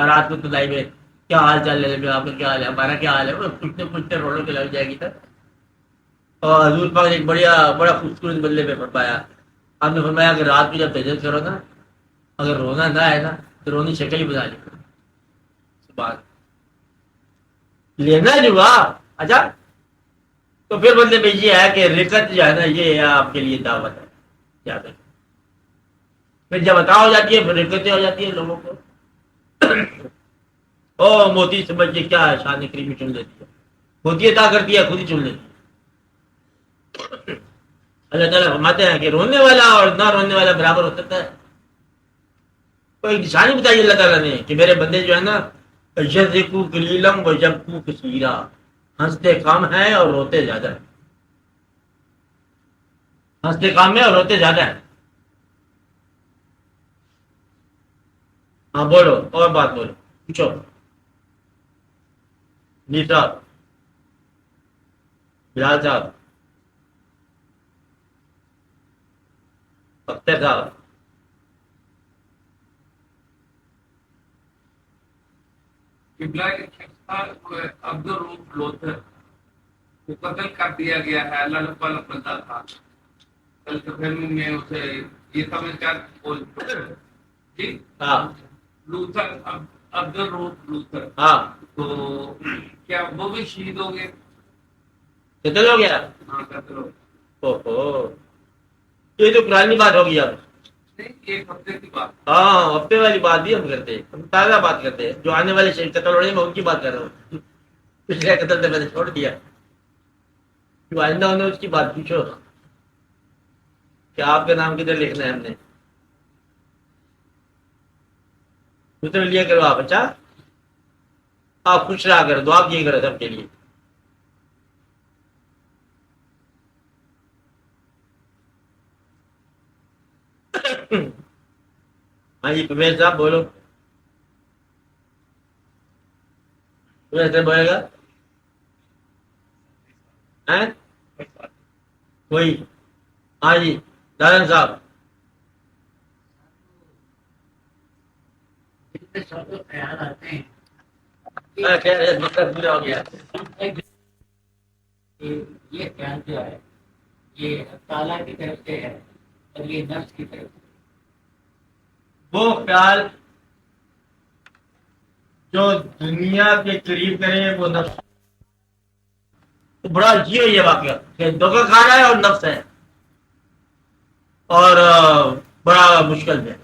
رات کو تلائی میں کیا حال چال ہے، آپ کا کیا حال ہے، ہمارا کیا حال ہے، پوچھتے پوچھتے روڑوں کے لگ جائے گی تک. اور حضور پاک نے ایک بڑا خوبصورت بدلے میں فرمایا. آپ نے فرمایا کہ رات کو جب تجربہ کرو نا، اگر رونا نہ ہے نا تو رونی شکل ہی بنا لی بات لینا جو ہوا. اچھا تو پھر بندے میں یہ ہے کہ رکت جو ہے نا یہ آپ کے لیے دعوت ہے. یاد رکھیں پھر جب عطا ہو جاتی ہے پھر رکتیں ہو جاتی ہیں لوگوں کو. او موتی سمجھ کے کیا ہے، شان کریمی چن لیتی ہے، موتی عطا کرتی ہے خود ہی چن لیتی ہے. اللہ تعالیٰ فرماتے ہیں کہ رونے والا اور نہ رونے والا برابر ہو سکتا ہے. تو ایک نشانی بتائی اللہ تعالیٰ نے کہ میرے بندے جو ہے نا یذکو قلیلم و یبکو کثیرا، ہنستے کم ہیں اور روتے زیادہ ہیں. ہنستے کام میں اور روتے زیادہ ہیں. ہاں بولو اور بات بولو، پوچھو. جی صاحب، بلال صاحب، اختر صاحب. عبد الروف لوتھر کو قتل کر دیا گیا ہے. اللہ تعالیٰ بندہ تھا. کل کے فلم میں اسے یہ سمجھ کر جی ہاں لوتھر، عبد الروف لوتھر، ہاں تو کیا وہ بھی شہید ہو گئے؟ قتل ہو گیا. ہاں قتل ہو گئے. اوہو یہ تو پرانی بات ہو گئی. اب نہیں، ایک ہفتے کی بات. ہاں ہفتے والی بات بھی ہم کرتے ہیں، ہم تازہ بات کرتے ہیں. جو آنے والے شہید قتل ہو رہے ہیں میں ان کی بات کر رہا ہوں. پچھلے قتل تو میں نے چھوڑ دیا. جو آئندہ ہونے اس کی بات پوچھو کہ آپ کا نام کدھر لکھنا ہے. ہم نے اتر لیا کرو آپ. اچھا آپ خوش رہا کرو، دعا کیے کرو سب کے لیے. ہاں جی پرویز صاحب بولو. پرویز صاحب بولے گا کوئی. ہاں جی دارن صاحب. خیال آتے ہیں مطلب پورا ہو گیا. یہ خیال جو ہے یہ تعالیٰ کی طرف سے ہے اور یہ نفس کی طرف سے. وہ خیال جو دنیا کے قریب کرے وہ نفس. بڑا عجیب ہے یہ واقعہ کہ دھوکہ کھا رہا ہے اور نفس ہے اور بڑا مشکل ہے.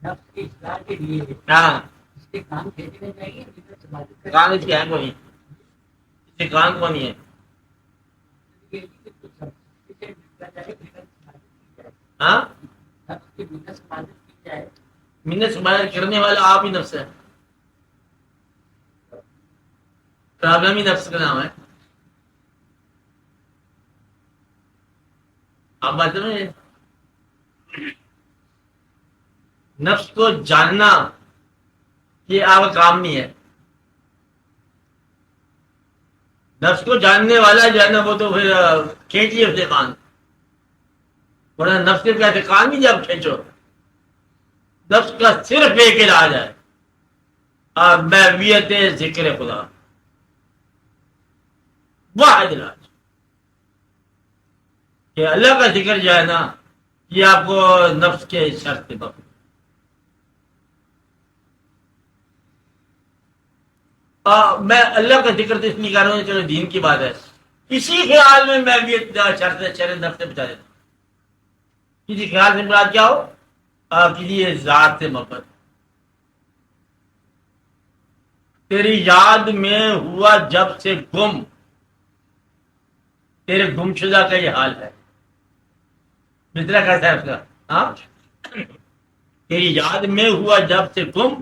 نفس کی اصلاح کے لیے ہاں اس کے کام کھینچنے چاہیے جنہیں سماجی کا کان اس کے ہیں کوئی اس کے کان کو نہیں ہے. ہاں نفس کی بنا سماجت کی جائے منت سماج کرنے والا آپ ہی نفس ہے. پرابلم ہی نفس کا نام ہے. آپ بات سمجھے. نفس کو جاننا یہ آپ کا کام نہیں ہے. نفس کو جاننے والا جو ہے نا وہ تو پھر کھینچیے اسے کان. ورنہ نفس کے کہتے کان بھی جب کھینچو. نفس کا صرف ایک علاج ہے محویت ذکر خدا. واحد علاج کہ اللہ کا ذکر جو ہے نا یہ آپ کو نفس کے شر سے بخشے. میں اللہ کا ذکر تو اس لیے کر رہا ہوں چلو دین کی بات ہے. اسی خیال میں محویت شر نفس سے بچا دیتا ہوں. کسی خیال سے مراد کیا ہو کسی ذات سے محبت. تیری یاد میں ہوا جب سے گم تیرے گم شدہ کا یہ حال ہے. مترا کیسا ہے اس کا. ہاں تیری یاد میں ہوا جب سے گم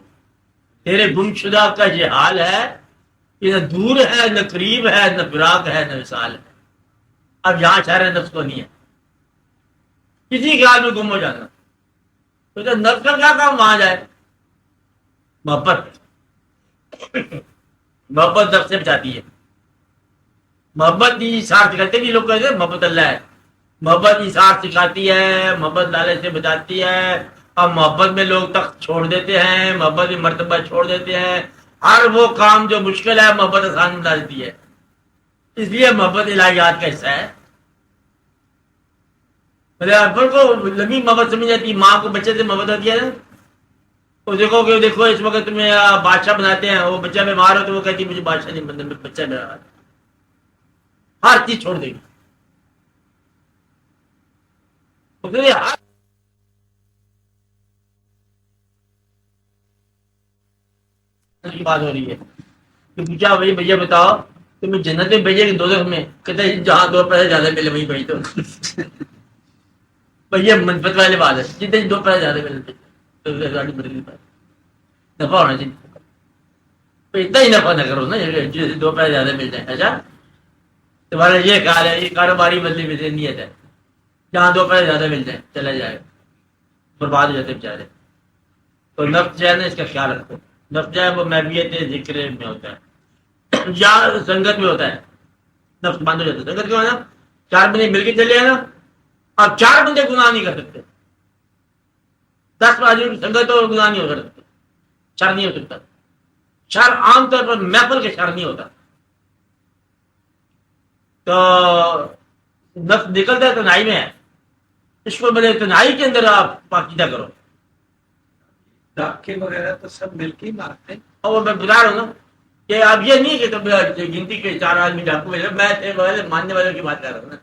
تیرے گم شدہ کا یہ حال ہے. یہ نہ دور ہے نہ قریب ہے نہ فراق ہے نہ وصال ہے. اب یہاں شہر نفس کو نہیں ہے کسی خیال میں گم ہو جانا. تو نفس کا کیا کام وہاں جائے. محبت محبت نفس سے بچاتی ہے. محبت کی ساتھ کرتے بھی لوگ کہتے ہیں محبت اللہ ہے. محبت کی ساتھ سکھاتی ہے. محبت لالچ سے بچاتی ہے. اب محبت میں لوگ تخت چھوڑ دیتے ہیں. محبت میں مرتبہ چھوڑ دیتے ہیں. ہر وہ کام جو مشکل ہے محبت آسان بنا دیتی ہے. اس لیے محبت الہیات کا حصہ ہے. اکبر کو لمبی محبت سمجھ جاتی. ماں کو بچے سے محبت ہوتی ہے نا. وہ دیکھو کہ دیکھو اس وقت تمہیں بادشاہ بناتے ہیں. وہ بچہ بیمار ہو تو وہ کہتی مجھے بادشاہ نہیں بننا بچہ بیمار. ہر چیز چھوڑ دے گی. بات ہو رہی ہے کہ پوچھا بھائی بھیا بتاؤ تمہیں جنت میں بھیجے کہ دوزخ میں. کہتے ہیں جہاں دو پیسے زیادہ ملے وہیں بھیج دو. بھیا منفت والے بات ہے. جتنے دو پیسے زیادہ ملے نفع ہونا چاہیے. تو اتنا ہی نفع نہ کرو نا جیسے دو پیسے زیادہ مل جائیں. اچھا تمہارا یہ خیال ہے یہ کاروباری بدلی میں نیت ہے جہاں دو پیسے زیادہ مل جائیں چلا جائے برباد ہو جاتے بیچارے. تو نفس جو ہے نا اس کا خیال رکھو. نفس جو ہے وہ محویت ذکر میں ہوتا ہے یا سنگت میں ہوتا ہے. نفس بند ہو جاتا ہے. سنگت کیوں ہے نا چار بندے مل کے چلے ہیں نا. اب چار بندے گناہ نہیں کر سکتے. 10 آدمی کی سنگت اور گناہ نہیں ہو سکتے. شر نہیں ہو سکتا. شر عام طور پر محفل کے شر نہیں ہوتا. تو نفس نکلتا ہے تنہائی میں ہے. اس کو بڑے تنہائی کے اندر آپ پاکیزہ کرو. ڈاکے وغیرہ تو سب مل کے ہی مارتے ہیں. اور میں بتا رہا ہوں نا کہ اب یہ نہیں کہ تم گنتی کے 4 آدمی ڈاکو میں ماننے والوں کی بات کر رہا ہوں نا.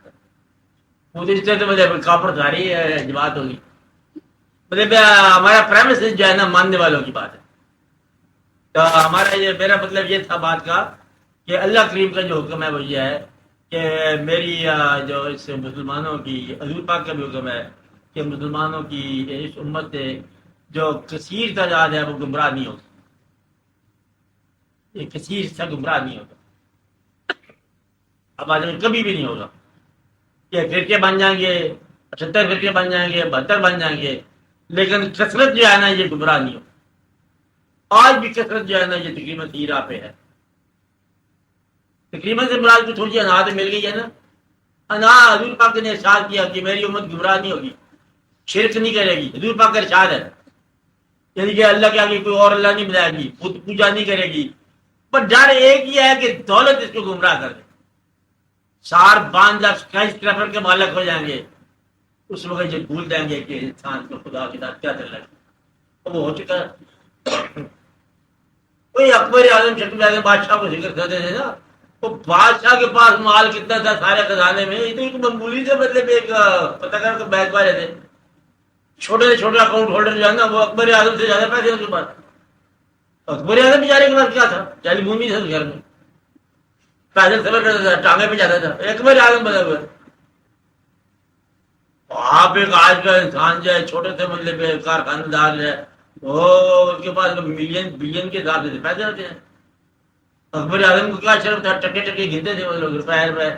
اس سے تو مجھے کافر ساری بات ہوگی. مطلب ہمارا پریمس جو ہے نا ماننے والوں کی بات ہے. تو ہمارا یہ میرا مطلب یہ تھا بات کا کہ اللہ کریم کا جو حکم ہے وہ یہ ہے کہ میری جو اس مسلمانوں کی حضور پاک کا بھی حکم ہے کہ مسلمانوں کی اس امت سے جو کثیر تعداد ہے وہ گمراہ نہیں ہوتا. یہ کثیر سا گمراہ نہیں ہوتا. آبادی میں کبھی بھی نہیں ہوگا کہ فرقے بن جائیں گے، 78 فرقے بن جائیں گے، 72 بن جائیں گے، لیکن کثرت جو ہے نا یہ گمراہ نہیں ہو۔ آج بھی کثرت جو ہے نا یہ تقریباً 13 پہ ہے۔ تقریباً سے مراد کو تھوڑی انا تو مل گئی ہے نا۔ انا حضور پاک نے ارشاد کیا کہ میری امت گمراہ نہیں ہوگی، شرک نہیں کرے گی، حضور پاک کا ارشاد ہے، یعنی کہ اللہ کے آگے کوئی اور اللہ نہیں بنائے گی، بت پوجا نہیں کرے گی، پر ڈر ایک ہی ہے کہ دولت اس کو گمراہ کر دے، 4-5 لاکھ اسکائی اسکریپر کے مالک ہو جائیں گے، اس وقت یہ بھول جائیں گے کہ انسان کو خدا کی ذات کیا چل رہا ہے، وہ ہو چکا ہے۔ کوئی اکبر اعظم شکل اعظم بادشاہ کو ذکر کرتے تھے نا، وہ بادشاہ کے پاس مال کتنا تھا سارے خزانے میں، یہ تو ایک معمولی سے مطلب ایک پتہ کر کے بینک والے تھے، چھوٹے سے چھوٹا اکاؤنٹ ہولڈر جو ہے نا وہ اکبر اعظم سے زیادہ پیسے ان کے پاس۔ اکبر اعظم بیچارے کے پاس کیا تھا؟ چالی بھومی تھا گھر میں، پیدل سفر کرتا تھا، ٹانگے پہ جاتا تھا، اکبر اعظم بنا ہوا ہے۔ آپ ایک آج کا انسان جو ہے چھوٹے سے مطلب کارخانہ دار ہے، وہ اس کے پاس ملین بلین کے حساب سے پیسے ہوتے ہیں۔ اکبر اعظم کو کیا شرف تھا، ٹکے ٹکے گنتے تھے وہ لوگ، روپے روپے،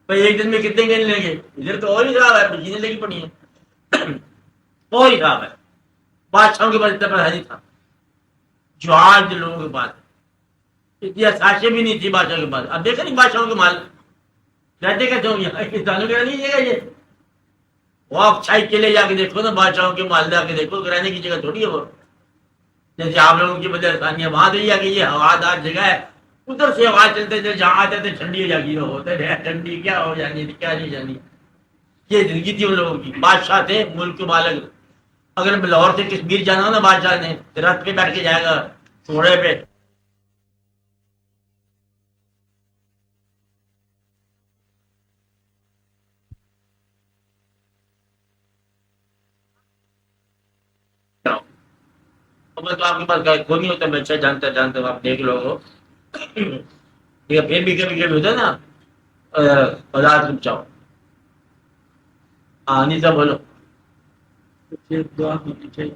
بھائی ایک دن میں کتنے گن لیں گے؟ ادھر تو اور ہی صاحب ہے، مشینیں لگی پڑی ہیں، اور ہی صاحب ہے۔ بادشاہوں کے پاس اتنا پیسہ نہیں تھا جو آج لوگوں کے پاس ہے، اتنی ساشیں بھی نہیں تھی بادشاہ کے پاس۔ اب دیکھا نہیں بادشاہوں کے مال رہتے کیسے ہوں گے، انسانوں کے نہیں جگہ یہ، وہ آپ چھائی کے لے جا کے دیکھو نا، بادشاہوں کے مال جا کے دیکھو، رہنے کی جگہ تھوڑی ہے وہ، جیسے آپ لوگوں کی بدل آسانیاں وہاں تو یہ ہے کہ یہ ہوادار جگہ ہے، ادھر سے ہوا چلتے تھے، جہاں آتے تھے ٹھنڈی ہو جاتی، ہوتے تھے ٹھنڈی کیا ہو جانی تھی کیا نہیں جانی، یہ زندگی تھی ان لوگوں کی۔ بادشاہ تھے ملک کے مالک، اگر لاہور سے کشمیر جانا ہو نا بادشاہ نے، رتھ پہ بیٹھ کے جائے گا، گھوڑے پہ، میں تو آپ کے پاس کوئی نہیں ہوتا، میں اچھا جانتا آپ دیکھ لو گے، پھر بھی کبھی کبھی ہوتا ہے نا، اولاد رک جاؤ، ہاں نہیں سب بولو، دعا ہونی چاہیے۔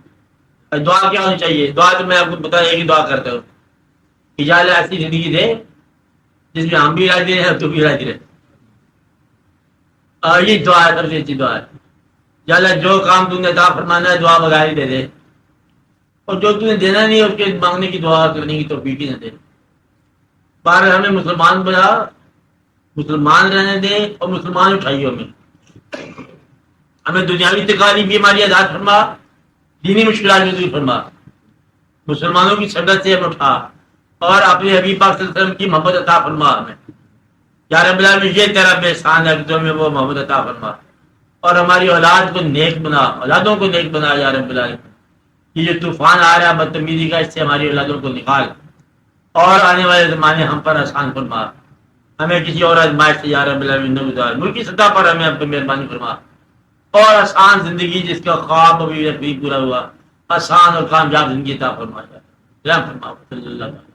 دعا کیا ہونی چاہیے؟ دعا تو میں آپ کو بتا ایک ہی دعا کرتا ہوں کہ یا اللہ ایسی زندگی دے جس میں ہم بھی راضی رہے تو بھی راضی رہے، یہ دعا ہے، سب سے اچھی دعا ہے۔ یا اللہ جو کام تم نے عطا فرمانا ہے دعا بغیر ہی دے دے، اور جو تم نے دینا نہیں ہے اس کے مانگنے کی دعا کرنے کی توفیق ہی نہ دے۔ پر ہمیں مسلمان بنا، مسلمان رہنے دے اور مسلمان اٹھائیوں میں، ہمیں دنیاوی تکالیف بیماری آزاد فرما، دینی مشکلات میں دور فرما، مسلمانوں کی سنگت سے ہم اٹھا، اور اپنے حبیب پاک صلی اللہ علیہ وسلم کی محبت عطا فرما ہمیں، یا رب العالمین یہ تیرا احسان ہے کہ تو ہمیں وہ محبت عطا فرما، اور ہماری اولاد کو نیک بنا، اولادوں کو نیک بنا یا رب العالمین۔ یہ جو طوفان آ رہا ہے بدتمیزی کا، اس سے ہماری اولادوں کو نکال، اور آنے والے زمانے ہم پر آسان فرما، ہمیں کسی اور آزمائش سے یا رب العالمین نہ گزار، ملکی سطح پر ہمیں اپنی مہربانی فرما، اور آسان زندگی جس کا خواب ابھی پورا ہوا، آسان اور کامیاب زندگی عطا فرما، رحم فرما صلی اللہ علیہ وسلم۔